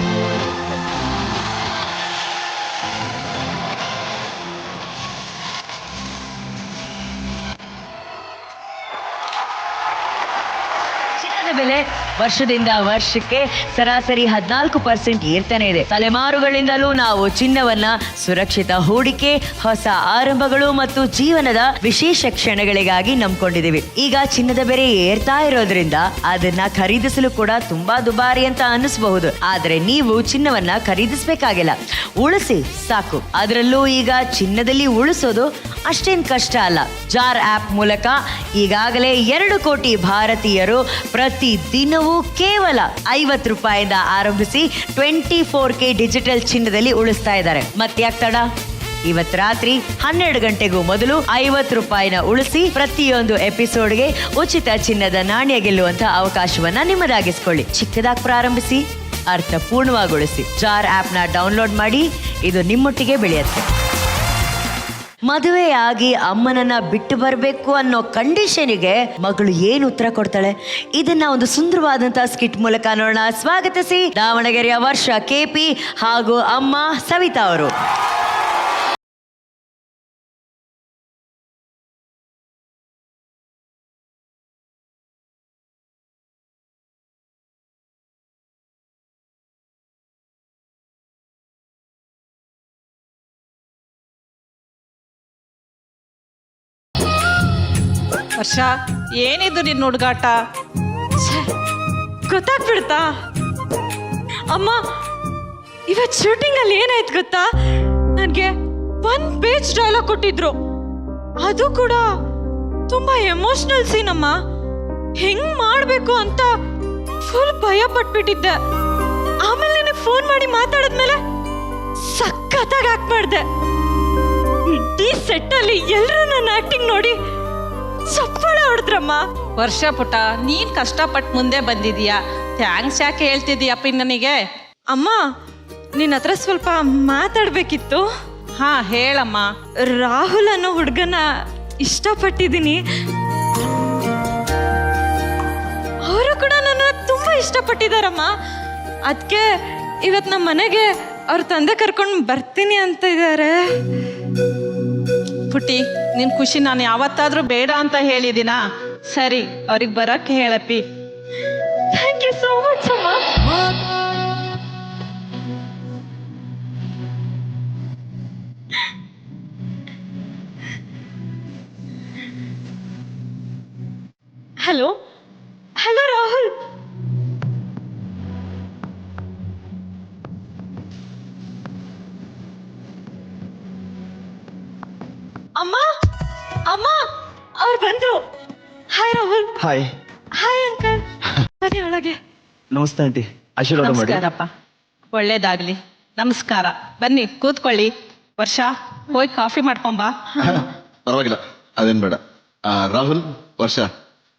ಚಿನ್ನದ ಬೆಲೆ ವರ್ಷದಿಂದ ವರ್ಷಕ್ಕೆ ಸರಾಸರಿ 14% ಏರ್ತಾನೆ ಇದೆ. ತಲೆಮಾರುಗಳಿಂದಲೂ ನಾವು ಚಿನ್ನವನ್ನ ಸುರಕ್ಷಿತ ಹೂಡಿಕೆ, ಹೊಸ ಆರಂಭಗಳು ಮತ್ತು ಜೀವನದ ವಿಶೇಷ ಕ್ಷಣಗಳಿಗಾಗಿ ನಂಬ್ಕೊಂಡಿದ್ದೀವಿ. ಈಗ ಚಿನ್ನದ ಬೆಲೆ ಏರ್ತಾ ಇರೋದ್ರಿಂದ ಅದನ್ನ ಖರೀದಿಸಲು ಕೂಡ ತುಂಬಾ ದುಬಾರಿ ಅಂತ ಅನಿಸಬಹುದು. ಆದ್ರೆ ನೀವು ಚಿನ್ನವನ್ನ ಖರೀದಿಸಬೇಕಾಗಿಲ್ಲ, ಉಳಿಸಿ ಸಾಕು. ಅದರಲ್ಲೂ ಈಗ ಚಿನ್ನದಲ್ಲಿ ಉಳಿಸೋದು ಅಷ್ಟೇನ್ ಕಷ್ಟ ಅಲ್ಲ. ಜಾರ್ ಆಪ್ ಮೂಲಕ ಈಗಾಗಲೇ 2 ಕೋಟಿ ಭಾರತೀಯರು ಪ್ರತಿ ದಿನವೂ ಕೇವಲ 50 ರೂಪಾಯಿಂದ ಆರಂಭಿಸಿ 24K ಡಿಜಿಟಲ್ ಚಿನ್ನದಲ್ಲಿ ಉಳಿಸ್ತಾ ಇದ್ದಾರೆ. ಮತ್ತ್ಯಾಕ್ ತಡ? ಇವತ್ತು ರಾತ್ರಿ 12 ಗಂಟೆಗೂ ಮೊದಲು 50 ರೂಪಾಯಿನ ಉಳಿಸಿ ಪ್ರತಿಯೊಂದು ಎಪಿಸೋಡ್ಗೆ ಉಚಿತ ಚಿನ್ನದ ನಾಣ್ಯ ಗೆಲ್ಲುವಂತ ಅವಕಾಶವನ್ನ ನಿಮ್ಮದಾಗಿಸ್ಕೊಳ್ಳಿ. ಚಿಕ್ಕದಾಗಿ ಪ್ರಾರಂಭಿಸಿ, ಅರ್ಥಪೂರ್ಣವಾಗಿಗೊಳಿಸಿ. ಜಾರ್ ಆಪ್ನ ಡೌನ್ಲೋಡ್ ಮಾಡಿ, ಇದು ನಿಮ್ಮೊಟ್ಟಿಗೆ ಬೆಳೆಯುತ್ತೆ. ಮದುವೆಯಾಗಿ ಅಮ್ಮನನ್ನ ಬಿಟ್ಟು ಬರಬೇಕು ಅನ್ನೋ ಕಂಡೀಷನಿಗೆ ಮಗಳು ಏನು ಉತ್ತರ ಕೊಡ್ತಾಳೆ? ಇದನ್ನ ಒಂದು ಸುಂದರವಾದಂತಹ ಸ್ಕಿಟ್ ಮೂಲಕ ನೋಡೋಣ. ಸ್ವಾಗತಿಸಿ ದಾವಣಗೆರೆಯ ವರ್ಷ KP ಹಾಗೂ ಅಮ್ಮ ಸವಿತಾ ಅವರು. ವರ್ಷ, ಏನಿದು ನಿನ್ನ ಹುಡುಗಾಟ? ಗೊತ್ತಾಗ್ಬಿಡ್ತಾ ಅಮ್ಮ? ಇವತ್ತು ಶೂಟಿಂಗ್ ಅಲ್ಲಿ ಏನಾಯ್ತು ಗೊತ್ತಾ? ನನಗೆ 1 ಪೇಜ್ ಡೈಲಾಗ್ ಕೊಟ್ಟಿದ್ರು, ಅದು ಕೂಡ ತುಂಬಾ ಎಮೋಷನಲ್ ಸೀನ್ ಅಮ್ಮ. ಹೆಂಗ್ ಮಾಡ್ಬೇಕು ಅಂತ ಫುಲ್ ಭಯ ಪಟ್ಬಿಟ್ಟಿದ್ದೆ. ಆಮೇಲೆ ನನಗೆ ಫೋನ್ ಮಾಡಿ ಮಾತಾಡಿದ್ಮೇಲೆ ಸಖತ್ತಾಗಿ ಆಕ್ಟ್ ಮಾಡಿದೆ. ಇಡೀ ಸೆಟ್ ಅಲ್ಲಿ ಎಲ್ಲರೂ ನನ್ನ ಆಕ್ಟಿಂಗ್ ನೋಡಿ ಚಪ್ಪಾಳೆ ಹೊಡೆದ್ರಮ್ಮ. ವರ್ಷ ಪುಟ, ನೀನ್ ಕಷ್ಟಪಟ್ಟು ಮುಂದೆ ಬಂದಿದೀಯಾ, ಥ್ಯಾಂಕ್ಸ್ ಯಾಕೆ ಹೇಳ್ತಿದೀಯಪ್ಪ ನನಗೆ? ಅಮ್ಮ, ನಿನ್ನ ಹತ್ರ ಸ್ವಲ್ಪ ಮಾತಾಡ್ಬೇಕಿತ್ತು. ಹಾ ಹೇಳಮ್ಮ. ರಾಹುಲ್ ಅನ್ನೋ ಹುಡುಗನ ಇಷ್ಟಪಟ್ಟಿದ್ದೀನಿ. ಅವರು ಕೂಡ ನನ್ನ ತುಂಬಾ ಇಷ್ಟಪಟ್ಟಿದಾರಮ್ಮ. ಅದಕ್ಕೆ ಇವತ್ತು ನಮ್ಮ ಮನೆಗೆ ಅವ್ರ ತಂದೆ ಕರ್ಕೊಂಡು ಬರ್ತೀನಿ ಅಂತ ಇದ್ದಾರೆ. ಪುಟಿ, ನಿನ್ ಖುಷಿ ನಾನು ಯಾವತ್ತಾದ್ರೂ ಬೇಡ ಅಂತ ಹೇಳಿದಿನಾ? ಸರಿ, ಅವ್ರಿಗೆ ಬರಕ್ಕೆ ಹೇಳಪ್ಪಿ. ಥ್ಯಾಂಕ್ ಯು ಸೋ ಮಚ್ ಅಮ್ಮ. Hello hello Rahul. ಅಮ್ಮ ಅಮ್ಮ ಅವ್ರು ಬಂದ್ರು. Hi Rahul. Hi hi uncle. ಬನ್ನಿ ಒಳಗೆ. ನಮಸ್ತೆ ಆಂಟಿ, ಆಶೀರ್ವಾದ ಮಾಡಿ. ನಮಸ್ಕಾರಪ್ಪ, ಒಳ್ಳೇದಾಗ್ಲಿ. ನಮಸ್ಕಾರ. ಬನ್ನಿ ಕೂತ್ಕೊಳ್ಳಿ. ವರ್ಷ ಹೋಗಿ ಕಾಫಿ ಮಾಡ್ಕೊಂಬಾ. ಪರವಾಗಿಲ್ಲ, ಅದೇನು ಬೇಡ. ರಾಹುಲ್, ವರ್ಷ,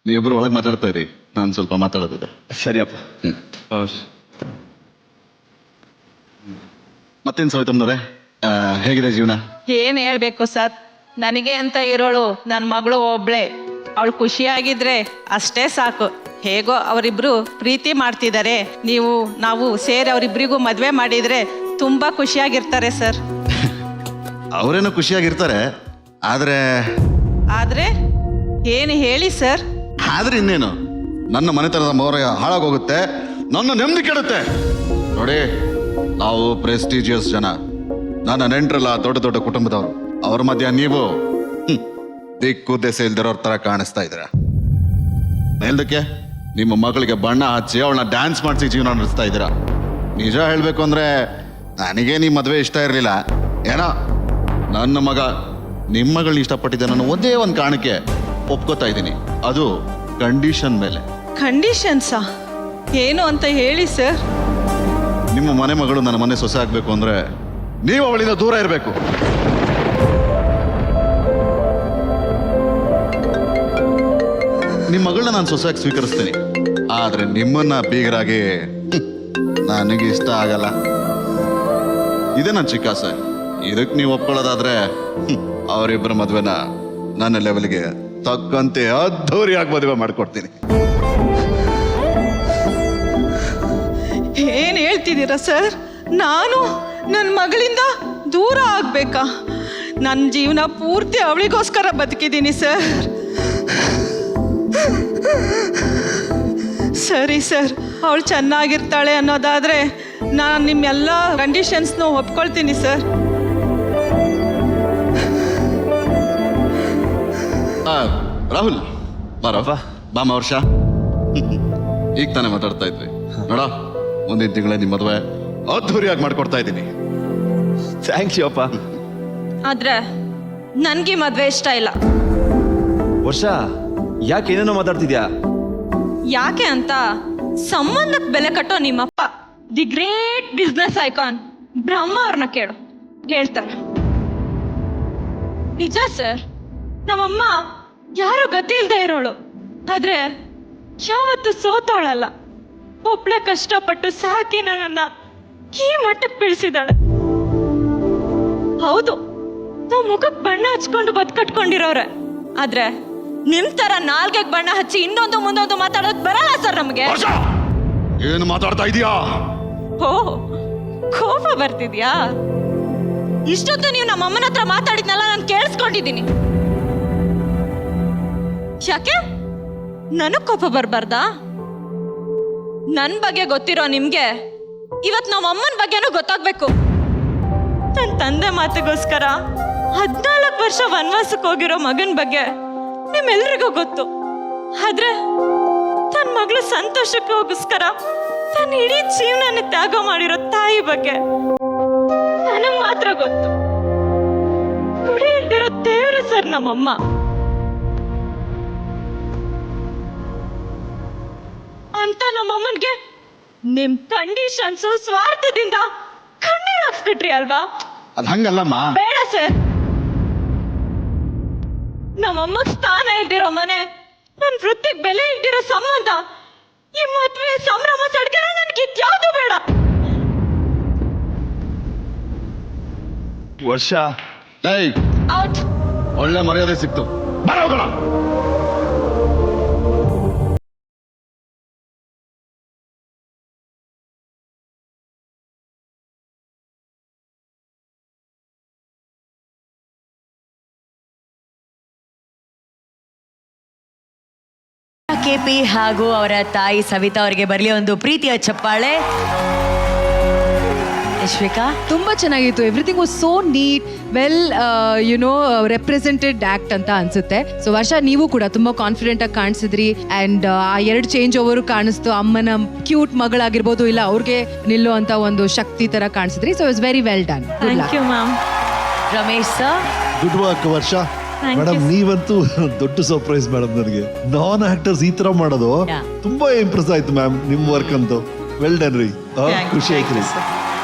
ನೀವಿಬ್ಬರು ಒಳಗೆ ಮಾತಾಡ್ತಾ ಇರಿ, ನಾನು ಸ್ವಲ್ಪ ಮಾತಾಡೋದಿದೆ. ಸರಿಯಪ್ಪ. ಮತ್ತೇನು ಸವಿತಮ್ಮನವ್ರೆ, ಹೇಗಿದೆ ಜೀವನ? ಏನ್ ಹೇಳ್ಬೇಕು ಸರ್, ನನಗೆ ಅಂತ ಇರೋಳು ನನ್ನ ಮಗಳು ಒಬ್ಳೆ. ಅವಳು ಖುಷಿಯಾಗಿದ್ರೆ ಅಷ್ಟೇ ಸಾಕು. ಹೇಗೋ ಅವರಿಬ್ರು ಪ್ರೀತಿ ಮಾಡ್ತಿದ್ದಾರೆ. ನಾವು ಸೇರಿ ಅವರಿಬ್ರಿಗೂ ಮದ್ವೆ ಮಾಡಿದ್ರೆ ತುಂಬಾ ಖುಷಿಯಾಗಿರ್ತಾರೆ ಸರ್. ಅವರೇನೋ ಖುಷಿಯಾಗಿರ್ತಾರೆ, ಆದ್ರೆ ಏನು ಹೇಳಿ ಸರ್? ಆದ್ರೆ ಇನ್ನೇನು, ನನ್ನ ಮನೆತನದ ಮೌರ್ಯ ಹಾಳಾಗೋಗುತ್ತೆ, ನನ್ನ ನೆಮ್ಮದಿ ಕೆಡುತ್ತೆ. ನೋಡಿ, ನಾವು ಪ್ರೆಸ್ಟೀಜಿಯಸ್ ಜನ, ನನ್ನ ನೆಂಟ್ರಲ್ಲ ದೊಡ್ಡ ದೊಡ್ಡ ಕುಟುಂಬದವರು. ಅವ್ರ ಮಧ್ಯ ನೀವು ದಿಕ್ಕು ದೆಸೆ ಇಲ್ದಿರೋರ್ ತರ ಕಾಣಿಸ್ತಾ ಇದ್ದೀರ. ಮೇಲ್ದಕ್ಕೆ ನಿಮ್ಮ ಮಗಳಿಗೆ ಬಣ್ಣ ಹಚ್ಚಿ ಅವಳನ್ನ ಡ್ಯಾನ್ಸ್ ಮಾಡಿಸಿ ಜೀವನ ನಡೆಸ್ತಾ ಇದ್ದೀರಾ. ನಿಜ ಹೇಳ್ಬೇಕು ಅಂದ್ರೆ ನನಗೆ ನಿಮ್ಮ ಮದುವೆ ಇಷ್ಟ ಇರಲಿಲ್ಲ. ಏನೋ ನನ್ನ ಮಗ ನಿಮ್ಮ ಮಗಳನ್ನ ಇಷ್ಟಪಟ್ಟಿದ್ದೆ, ನಾನು ಒಂದೇ ಒಂದು ಕಾರಣಕ್ಕೆ ಒಪ್ಕೋತಾ ಇದ್ದೀನಿ, ಅದು ಕಂಡೀಷನ್ ಮೇಲೆ. ಕಂಡೀಷನ್ಸಾ? ಏನು ಅಂತ ಹೇಳಿ ಸರ್. ನಿಮ್ಮ ಮನೆ ಮಗಳು ನನ್ನ ಮನೆ ಸೊಸೆ ಆಗ್ಬೇಕು ಅಂದ್ರೆ ನೀವು ಅವಳಿಂದ ದೂರ ಇರಬೇಕು. ನಿಮ್ಮ ಮಗಳನ್ನ ನಾನು ಸೊಸೆಯಾಗಿ ಸ್ವೀಕರಿಸ್ತೀನಿ, ಆದ್ರೆ ನಿಮ್ಮನ್ನ ಬೀಗರಾಗಿ ನನಗೆ ಇಷ್ಟ ಆಗಲ್ಲ. ಇದೇ ನನ್ನ ಚಿಕ್ಕ ಆಸೆ. ಇದಕ್ಕೆ ನೀವು ಒಪ್ಕೊಳ್ಳೋದಾದ್ರೆ ಅವರಿಬ್ಬರ ಮದುವೆನ ನನ್ನ ಲೆವೆಲ್ಗೆ ತಕ್ಕಂತೆ ಅದ್ಧೂರಿಯಾಗಿ ಮದುವೆ ಮಾಡ್ಕೊಡ್ತೀನಿ. ಏನ್ ಹೇಳ್ತಿದ್ದೀರಾ ಸರ್? ನಾನು ನನ್ನ ಮಗಳಿಂದ ದೂರ ಆಗ್ಬೇಕಾ? ನನ್ನ ಜೀವನ ಪೂರ್ತಿ ಅವಳಿಗೋಸ್ಕರ ಬದುಕಿದ್ದೀನಿ ಸರ್. ಸರಿ ಸರ್, ಅವಳು ಚೆನ್ನಾಗಿರ್ತಾಳೆ ಅನ್ನೋದಾದ್ರೆ ನಾನು ನಿಮ್ಮೆಲ್ಲ ಕಂಡೀಷನ್ಸ್ನು ಒಪ್ಕೊಳ್ತೀನಿ ಸರ್. ರಾಹುಲ್, ಬಾರಪ್ಪ, ಬಾಮ ವರ್ಷ. ಈಗ ತಾನೇ ಮಾತಾಡ್ತಾ ಇದ್ವಿ ನೋಡ, ಮುಂದಿನ ತಿಂಗಳೇ ನಿಮ್ಮ ಮದುವೆ ಅದ್ಧೂರಿಯಾಗಿ ಮಾಡ್ಕೊಡ್ತಾ ಇದ್ದೀನಿ. ಥ್ಯಾಂಕ್ ಯು ಅಪ್ಪ. ಆದ್ರೆ ನನ್ಗೆ ಮದ್ವೆ ಇಷ್ಟ ಇಲ್ಲ. ವರ್ಷ, ಯಾಕೆ ಏನೇನೋ ಮಾತಾಡ್ತಿದ್ಯಾ? ಯಾಕೆ ಅಂತ ಸಂಬಂಧಕ್ಕೆ ಬೆಲೆ ಕಟ್ಟೋ ನಿಮ್ಮಪ್ಪ, ದಿ ಗ್ರೇಟ್ ಬಿಸ್ನೆಸ್ ಐಕಾನ್ ಬ್ರಹ್ಮ ಅವ್ರನ್ನ ಕೇಳು, ಹೇಳ್ತಾರೆ. ನಿಜ ಸರ್, ನಮ್ಮಮ್ಮ ಯಾರು ಗತಿ ಇಲ್ದೇ ಇರೋಳು, ಆದ್ರೆ ಯಾವತ್ತು ಸೋತೋಳಲ್ಲ. ಒಬ್ಳೆ ಕಷ್ಟಪಟ್ಟು ಸಾಕಿ ನನ್ನನ್ನ ಈ ಮಟ್ಟಕ್ಕೆ ಬೀಳಿಸಿದಾಳೆ. ಹೌದು, ನಾವು ಮುಖಕ್ಕೆ ಬಣ್ಣ ಹಚ್ಕೊಂಡು ಬದುಕಟ್ಕೊಂಡಿರೋರೆ, ಆದ್ರೆ ನಿಮ್ ತರ ನಾಲ್ಗೆಗೆ ಬಣ್ಣ ಹಚ್ಚಿ ಇನ್ನೊಂದು ಮುಂದೊಂದು ಮಾತಾಡೋದು ಬರಲ್ಲ ಸರ್ ನಮ್ಗೆ. ಏನು ಮಾತಾಡ್ತಾ ಇದೀಯಾ? ಓ, ಕೋಪ ಬರ್ತಿದ್ಯಾ? ಇಷ್ಟೊತ್ತು ನೀವು ನಮ್ಮ ಅಮ್ಮನ ಹತ್ರ ಮಾತಾಡಿದ್ನಲ್ಲ ನಾನು ಕೇಳಿಸ್ಕೊಂಡಿದ್ದೀನಿ. ಯಾಕೆ ನನಗ್ ಕೋಪ ಬರ್ಬಾರ್ದಾ? ನನ್ ಬಗ್ಗೆ ಗೊತ್ತಿರೋ ನಿಮ್ಗೆ ಇವತ್ ನಮ್ಮ ಅಮ್ಮನ ಬಗ್ಗೆನೂ ಗೊತ್ತಾಗ್ಬೇಕು. ನನ್ನ ತಂದೆ ಮಾತಿಗೋಸ್ಕರ 14 ವರ್ಷ ವನವಾಸಕ್ಕೆ ಹೋಗಿರೋ ಮಗನ ಬಗ್ಗೆ ನಿಮ್ಮೆಲ್ರಿಗೂ ಗೊತ್ತು. ಆದ್ರೆ ತನ್ನ ಮಗಳು ಸಂತೋಷಕ್ಕೋಸ್ಕರ ತನ್ನ ಇಡೀ ಜೀವನ ತ್ಯಾಗ ಮಾಡಿರೋ ತಾಯಿ ಬಗ್ಗೆ ನನಗ್ ಮಾತ್ರ ಗೊತ್ತು. ಗುಡಿ ಇಲ್ದಿರೋ ದೇವ್ರು ಸರ್ ನಮ್ಮಮ್ಮ. ಅಂತ ನಮ್ಮಮ್ಮನ್ಗೆ ನಿಮ್ ಕಂಡೀಷನ್ಸು ಸ್ವಾರ್ಥದಿಂದ ಕಣ್ಣೀರ್ ಹಾಕ್ಸ್ಬಿಟ್ರಿ ಅಲ್ವಾ? ಅದು ಹಂಗಲ್ಲಮ್ಮ. ಬೇಡ ಸರ್, ನಮ್ಮಮ್ಮ ಸ್ಥಾನ ಇದ್ದಿರೋ ಮನೆ, ನನ್ ವೃತ್ತಿಗೆ ಬೆಲೆ ಇದ್ದಿರೋ ಸಂಬಂಧ, ಈ ಮದ್ವೆ ಸಂಭ್ರಮ ಸಡ್ಗರ ನನ್ಗೆ ಇದ್ಯಾವುದು ಬೇಡ. ವರ್ಷ, ಔಟ್. ಒಳ್ಳೆ ಮರ್ಯಾದೆ ಸಿಕ್ತು. ಬರೋಗೋಣ. KP ಹಾಗೂ ಅವರ ತಾಯಿ ಸವಿತಾ ಅವರಿಗೆ ಬರಲಿ ಒಂದು ಪ್ರೀತಿಯ ಚಪ್ಪಾಳೆ. ಯಶ್ವಿಕಾ, ತುಂಬಾ ಚೆನ್ನಾಗಿತ್ತು. Everything was so neat, well represented act ಅಂತ ಅನ್ಸುತ್ತೆ. ಸೊ ವರ್ಷ, ನೀವು ಕೂಡ ತುಂಬಾ ಕಾನ್ಫಿಡೆಂಟ್ ಆಗಿ ಕಾಣಿಸಿದ್ರಿ. ಅಂಡ್ ಆ 2 ಚೇಂಜ್ ಓವರು ಕಾಣಿಸ್ತು. ಅಮ್ಮನ ಕ್ಯೂಟ್ ಮಗಳಾಗಿರ್ಬೋದು, ಇಲ್ಲ ಅವ್ರಿಗೆ ನಿಲ್ಲೋ ಅಂತ ಒಂದು ಶಕ್ತಿ ತರ ಕಾಣಿಸಿದ್ರಿ. So it's very well done. Thank you ma'am. Ramesh sir, good work Varsha. Madam ನೀವಂತೂ ದೊಡ್ಡ ಸರ್ಪ್ರೈಸ್ ಮೇಡಮ್ ನನಗೆ. ನಾನ್ ಆಕ್ಟರ್ಸ್ ಈ ತರ ಮಾಡೋದು ತುಂಬಾ ಇಂಪ್ರೆಸ್ ಆಯ್ತು ಮ್ಯಾಮ್. ನಿಮ್ ವರ್ಕ್ ಅಂತೂ ವೆಲ್ ಡನ್ ರೀ. ಖುಷಿ ಆಯ್ತು ರೀ.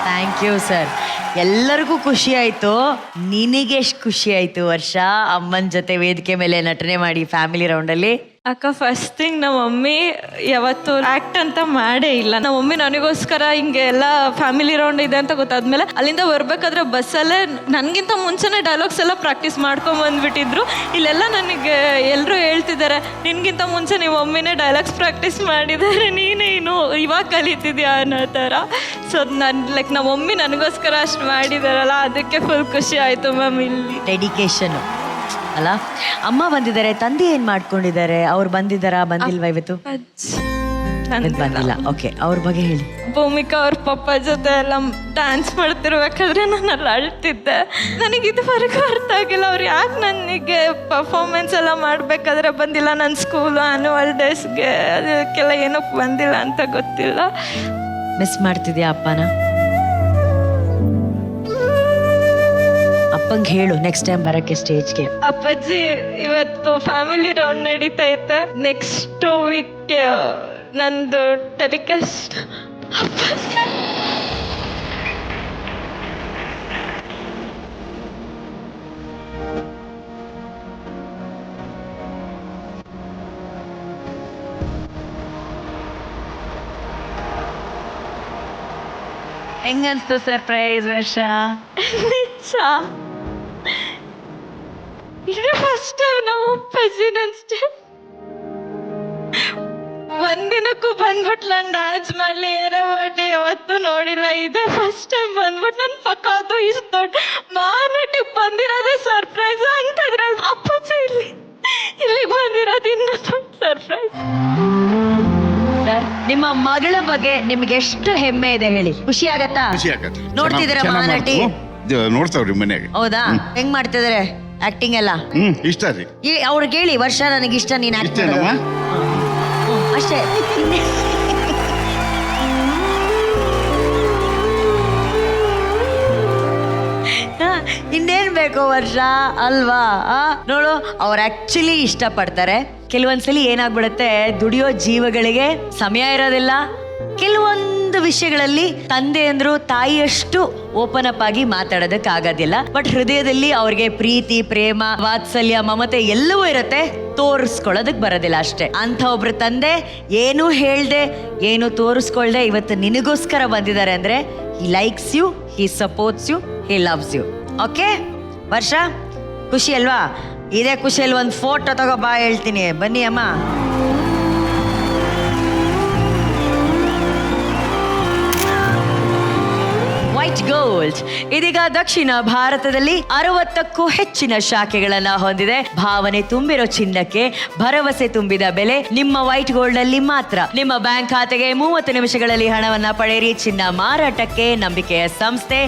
Thank you sir. ಎಲ್ಲರಿಗೂ ಖುಷಿ ಆಯ್ತು. ನಿನಗೆ ಎಷ್ಟು ಖುಷಿ ಆಯ್ತು ವರ್ಷ ಅಮ್ಮನ ಜೊತೆ ವೇದಿಕೆ ಮೇಲೆ ನಟನೆ ಮಾಡಿ ಫ್ಯಾಮಿಲಿ ರೌಂಡಲ್ಲಿ? ಅಕ್ಕ, ಫಸ್ಟ್ ಥಿಂಗ್ ನಮ್ಮ ಮಮ್ಮಿ ಯಾವತ್ತು ಆಕ್ಟ್ ಅಂತ ಮಾಡೇ ಇಲ್ಲ. ನಮ್ಮ ಮಮ್ಮಿ ನನಗೋಸ್ಕರ ಹಿಂಗೆ ಎಲ್ಲ ಫ್ಯಾಮಿಲಿ ರೌಂಡ್ ಇದೆ ಅಂತ ಗೊತ್ತಾದ್ಮೇಲೆ ಅಲ್ಲಿಂದ ಬರ್ಬೇಕಾದ್ರೆ ಬಸ್ಸಲ್ಲೇ ನನಗಿಂತ ಮುಂಚೆನೇ ಡೈಲಾಗ್ಸ್ ಎಲ್ಲ ಪ್ರಾಕ್ಟೀಸ್ ಮಾಡ್ಕೊಂಡ್ ಬಂದ್ಬಿಟ್ಟಿದ್ರು. ಇಲ್ಲೆಲ್ಲ ನನಗೆ ಎಲ್ಲರೂ ಹೇಳ್ತಿದ್ದಾರೆ, ನಿನ್ಗಿಂತ ಮುಂಚೆ ನೀವು ಮಮ್ಮಿನೇ ಡೈಲಾಗ್ಸ್ ಪ್ರಾಕ್ಟೀಸ್ ಮಾಡಿದ್ದಾರೆ, ನೀನೇನು ಇವಾಗ ಕಲಿತಿದ್ಯಾ ಅನ್ನೋ ಥರ. ಸೊ ಲೈಕ್ ನಮ್ಮ ಮಮ್ಮಿ ನನಗೋಸ್ಕರ ಅಷ್ಟು ಮಾಡಿದಾರಲ್ಲ, ಅದಕ್ಕೆ ಫುಲ್ ಖುಷಿ ಆಯಿತು ಮ್ಯಾಮ್. ಇಲ್ಲಿ ಡೆಡಿಕೇಶನ್ ಅಲ್ಲ. ಅಮ್ಮ ಬಂದಿದ್ದಾರೆ, ತಂದೆ ಏನ್ ಮಾಡ್ಕೊಂಡಿದ್ದಾರೆ? ಅವ್ರು ಬಂದಿದ್ದಾರಾ, ಬಂದಿಲ್ವಾ ಇವತ್ತು? ಬಂದಿಲ್ಲ. ಓಕೆ, ಅವ್ರ ಬಗ್ಗೆ ಹೇಳಿ. ಭೂಮಿಕಾ ಅವ್ರ ಪಪ್ಪ ಜೊತೆ ಎಲ್ಲ ಡ್ಯಾನ್ಸ್ ಮಾಡ್ತಿರ್ಬೇಕಾದ್ರೆ ನಾನು ಅಲ್ಲಿ ಅಳ್ತಿದ್ದೆ. ನನಗೆ ಇದುವರೆಗೂ ಅರ್ಥ ಆಗಿಲ್ಲ ಅವ್ರು ಯಾಕೆ ನನಗೆ ಪರ್ಫಾರ್ಮೆನ್ಸ್ ಎಲ್ಲ ಮಾಡಬೇಕಾದ್ರೆ ಬಂದಿಲ್ಲ. ನನ್ನ ಸ್ಕೂಲ್ ಆ್ಯನ್ಯುವಲ್ ಡೇಸ್ಗೆ ಅದಕ್ಕೆಲ್ಲ ಏನಕ್ಕೆ ಬಂದಿಲ್ಲ ಅಂತ ಗೊತ್ತಿಲ್ಲ. ಮಿಸ್ ಮಾಡ್ತಿದ್ಯಾ ಅಪ್ಪನ? ಅಪ್ಪಂಗೆ ಹೇಳು ನೆಕ್ಸ್ಟ್ ಟೈಮ್ ಬರಕ್ಕೆ ಸ್ಟೇಜ್ಗೆ. ಅಪ್ಪಾಜಿ, ಇವತ್ತು ಫ್ಯಾಮಿಲಿ ರೌಂಡ್ ನಡೀತಾ ಇತ್ತೆ. ನೆಕ್ಸ್ಟ್ ವೀಕ್ ನಂದು ಟೆಲಿಕಾಸ್ಟ್. ಹೆಂಗನ್ಸ್ತು ಸರ್ಪ್ರೈಸ್ ವರ್ಷ? ಇದೇ ಫಸ್ಟ್ ಟೈಮ್ ನಮ್ಮ ಅಪ್ಪಾಜಿ ಅಷ್ಟೇ ಒಂದಿನಕ್ಕೂ ಬಂದ್ಬಿಟ್ಟು ನಾನು ಡ್ಯಾನ್ಸ್ ಮಾಡ್ಲಿ ಏನೋ ಮಾಡಿ ಯಾವತ್ತೂ ನೋಡಿಲ್ಲ. ಇದೇ ಫಸ್ಟ್ ಟೈಮ್ ಬಂದ್ಬಿಟ್ಟು ನನ್ನ ಪಕ್ಕ ಅದು ಇಷ್ಟು ದೊಡ್ಡ ಮಾರ್ನೆಟಿಗೆ ಬಂದಿರೋದೇ ಸರ್ಪ್ರೈಸ್ ಅಂತಂದ್ರೆ ಅಪ್ಪಾಜಿ ಇಲ್ಲಿ ಬಂದಿರೋದು ಇನ್ನೂ ದೊಡ್ಡ ಸರ್ಪ್ರೈಸ್. ನಿಮ್ಮ ಮಗಳ ಬಗ್ಗೆ ನಿಮ್ಗೆ ಎಷ್ಟು ಹೆಮ್ಮೆ ಇದೆ ಹೇಳಿ? ಖುಷಿ ಆಗತ್ತಾ? ನೋಡ್ತಿದ್ದೀರಾ ಮಹಾನಟಿ? ನೋಡ್ತಾವ್ರಿ ಮನೆಯಾಗ. ಹೌದಾ? ಹೆಂಗ್ ಮಾಡ್ತಿದಾರೆ ಆಕ್ಟಿಂಗ್ ಎಲ್ಲ? ಇಷ್ಟ ರೀ. ಅವ್ರಿಗೆ ಹೇಳಿ, ವರ್ಷ ನನಗಿಷ್ಟ, ನೀನ್ ಆಕ್ಟಿಂಗ್ ಅಷ್ಟೇ. ಇನ್ನೇನ್ ಬೇಕು ವರ್ಷ ಅಲ್ವಾ? ನೋಡು, ಅವ್ರು ಆಕ್ಚುಲಿ ಇಷ್ಟಪಡ್ತಾರೆ. ಕೆಲವೊಂದ್ಸಲಿ ಏನಾಗ್ಬಿಡುತ್ತೆ, ದುಡಿಯೋ ಜೀವಗಳಿಗೆ ಸಮಯ ಇರೋದಿಲ್ಲ. ಕೆಲವೊಂದು ವಿಷಯಗಳಲ್ಲಿ ತಂದೆ ಅಂದ್ರು ತಾಯಿಯಷ್ಟು ಓಪನ್ ಅಪ್ ಆಗಿ ಮಾತಾಡೋದಕ್ಕಾಗೋದಿಲ್ಲ. ಬಟ್ ಹೃದಯದಲ್ಲಿ ಅವ್ರಿಗೆ ಪ್ರೀತಿ, ಪ್ರೇಮ, ವಾತ್ಸಲ್ಯ, ಮಮತೆ ಎಲ್ಲವೂ ಇರುತ್ತೆ. ತೋರಿಸ್ಕೊಳ್ಳೋದಕ್ ಬರೋದಿಲ್ಲ ಅಷ್ಟೇ. ಅಂತ ಒಬ್ರು ತಂದೆ ಏನು ಹೇಳ್ದೆ, ಏನು ತೋರಿಸ್ಕೊಳ್ದೆ ಇವತ್ತು ನಿನಗೋಸ್ಕರ ಬಂದಿದ್ದಾರೆ ಅಂದ್ರೆ he likes you, he supports you, he loves you. Okay Varsha, ಖುಷಿ ಅಲ್ವಾ? ಇದೇ ಖುಷಿಯಲ್ಲಿ ಒಂದು ಫೋಟೋ ತಗೋ ಬಾ ಹೇಳ್ತೀನಿ. ಬನ್ನಿ ಅಮ್ಮ. ವೈಟ್ ಗೋಲ್ಡ್ ಇದೀಗ ದಕ್ಷಿಣ ಭಾರತದಲ್ಲಿ 60ಕ್ಕೂ ಹೆಚ್ಚಿನ ಶಾಖೆಗಳನ್ನ ಹೊಂದಿದೆ. ಭಾವನೆ ತುಂಬಿರೋ ಚಿನ್ನಕ್ಕೆ ಭರವಸೆ ತುಂಬಿದ ಬೆಲೆ ನಿಮ್ಮ ವೈಟ್ ಗೋಲ್ಡ್ ಅಲ್ಲಿ ಮಾತ್ರ. ನಿಮ್ಮ ಬ್ಯಾಂಕ್ ಖಾತೆಗೆ 30 ನಿಮಿಷಗಳಲ್ಲಿ ಹಣವನ್ನ ಪಡೆಯಿರಿ. ಚಿನ್ನ ಮಾರಾಟಕ್ಕೆ ನಂಬಿಕೆಯ ಸಂಸ್ಥೆ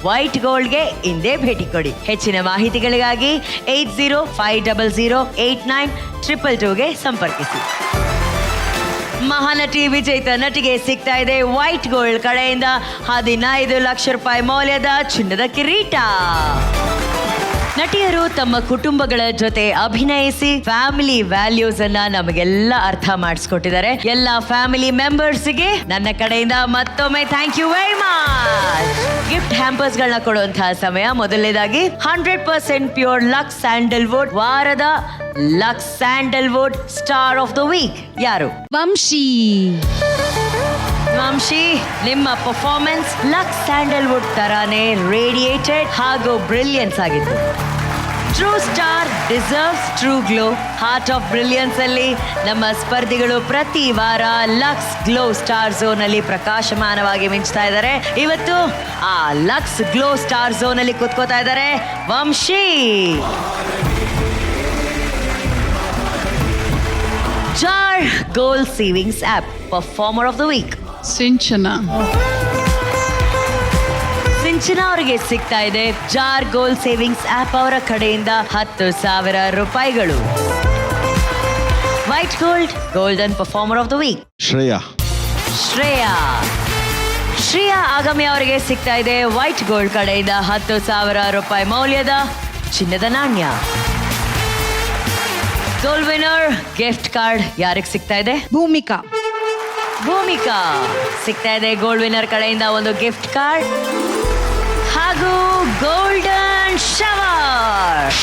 ವೈಟ್ ಗೋಲ್ಡ್ಗೆ ಇಂದೇ ಭೇಟಿ ಕೊಡಿ. ಹೆಚ್ಚಿನ ಮಾಹಿತಿಗಳಿಗಾಗಿ 8050089222ಗೆ ಸಂಪರ್ಕಿಸಿ. ಮಹಾನಟಿ ವಿಜೇತ ನಟಿಗೆ ಸಿಗ್ತಾ ಇದೆ ವೈಟ್ ಗೋಲ್ಡ್ ಕಡೆಯಿಂದ 15 ಲಕ್ಷ ರೂಪಾಯಿ ಮೌಲ್ಯದ ಚಿನ್ನದ ಕಿರೀಟ. ನಟಿಯರು ತಮ್ಮ ಕುಟುಂಬಗಳ ಜೊತೆ ಅಭಿನಯಿಸಿ ಫ್ಯಾಮಿಲಿ ವ್ಯಾಲ್ಯೂಸ್ ಅನ್ನ ನಮಗೆಲ್ಲ ಅರ್ಥ ಮಾಡಿಸ್ಕೊಟ್ಟಿದ್ದಾರೆ. ಎಲ್ಲ ಫ್ಯಾಮಿಲಿ ಮೆಂಬರ್ಸ್ಗೆ ನನ್ನ ಕಡೆಯಿಂದ ಮತ್ತೊಮ್ಮೆ thank you very much. Gift hampers ಗಳನ್ನ ಕೊಡುವಂತಹ ಸಮಯ. ಮೊದಲನೇದಾಗಿ 100% ಪ್ಯೂರ್ ಲಕ್ಸ್ ಸ್ಯಾಂಡಲ್ವುಡ್ ವಾರದ Lux Sandalwood star of the week ಯಾರು? ವಂಶಿ. ವಂಶಿ, ನಿಮ್ಮ ಪರ್ಫಾರ್ಮೆನ್ಸ್ ಲಕ್ಸ್ ಸ್ಯಾಂಡಲ್ವುಡ್ ತರಾನೇ ರೇಡಿಯೇಟೆಡ್ ಹಾಗೂ ಬ್ರಿಲಿಯನ್ಸ್ ಆಗಿತ್ತು. True star deserves true glow. Heart of brilliance ಅಲ್ಲಿ ನಮ್ಮ ಸ್ಪರ್ಧಿಗಳು ಪ್ರತಿ ವಾರ ಲಕ್ಸ್ ಗ್ಲೋ ಸ್ಟಾರ್ ಝೋನ್ ಅಲ್ಲಿ ಪ್ರಕಾಶಮಾನವಾಗಿ ಮಿಂಚ್ತಾ ಇದ್ದಾರೆ. ಇವತ್ತು ಆ ಲಕ್ಸ್ ಗ್ಲೋ ಸ್ಟಾರ್ ಝೋನ್ ಅಲ್ಲಿ ಕೂತ್ಕೋತಾ ಇದ್ದಾರೆ Vamshi. Jar Gold Savings app performer of the week Sinchana. Sinchana ಅವರಿಗೆ ಸಿಗ್ತಾ ಇದೆ ಜಾರ್ ಗೋಲ್ಡ್ ಸೇವಿಂಗ್ಸ್ ಆಪ್ ಅವರ ಕಡೆಯಿಂದ 10,000 ರೂಪಾಯಿಗಳು. White Gold golden performer of the week Shreya. Shreya ಆಗಮಿ ಅವರಿಗೆ ಸಿಗ್ತಾ ಇದೆ ವೈಟ್ ಗೋಲ್ಡ್ ಕಡೆಯಿಂದ 10,000 ರೂಪಾಯಿ ಮೌಲ್ಯದ ಚಿನ್ನದ ನಾಣ್ಯ. ಗೋಲ್ಡ್ ವಿನ್ನರ್ ಗಿಫ್ಟ್ ಕಾರ್ಡ್ ಯಾರಿಗೆ ಸಿಗ್ತಾ ಇದೆ? ಭೂಮಿಕಾ ಸಿಗ್ತಾ ಇದೆ ಗೋಲ್ಡ್ ವಿನ್ನರ್ ಕಡೆಯಿಂದ ಒಂದು ಗಿಫ್ಟ್ ಕಾರ್ಡ್ ಹಾಗೂ ಗೋಲ್ಡನ್ ಶವರ್.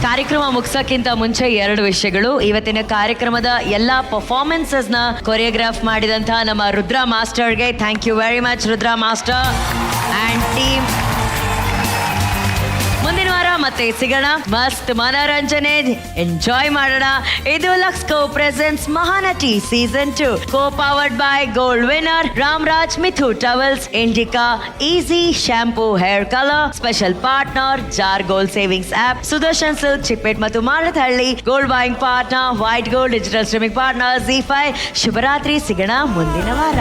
ಕಾರ್ಯಕ್ರಮ ಮುಗಿಸೋಕ್ಕಿಂತ ಮುಂಚೆ 2 ವಿಷಯಗಳು. ಇವತ್ತಿನ ಕಾರ್ಯಕ್ರಮದ ಎಲ್ಲಾ ಪರ್ಫಾರ್ಮೆನ್ಸಸ್ ನ ಕೊರಿಯೋಗ್ರಾಫ್ ಮಾಡಿದಂತಹ ನಮ್ಮ ರುದ್ರ ಮಾಸ್ಟರ್ಗೆ thank you very much Rudra master and team. ಮುಂದಿನ ವಾರ ಮತ್ತೆ ಸಿಗೋಣ, ಮಸ್ತ್ ಮನೋರಂಜನೆ ಎಂಜಾಯ್ ಮಾಡೋಣ. ಇದು ಲಕ್ಸ್ಕೋ presents Mahanati season 2 co powered by gold winner Ramraj ಮಿಥು towels, Indica easy shampoo hair colour, special partner Jar Gold Savings app, Sudarshan silk Chickpet ಮತ್ತು Marathahalli, gold buying partner White Gold digital streaming partner ZEE5. ಶುಭರಾತ್ರಿ, ಸಿಗೋಣ ಮುಂದಿನ ವಾರ.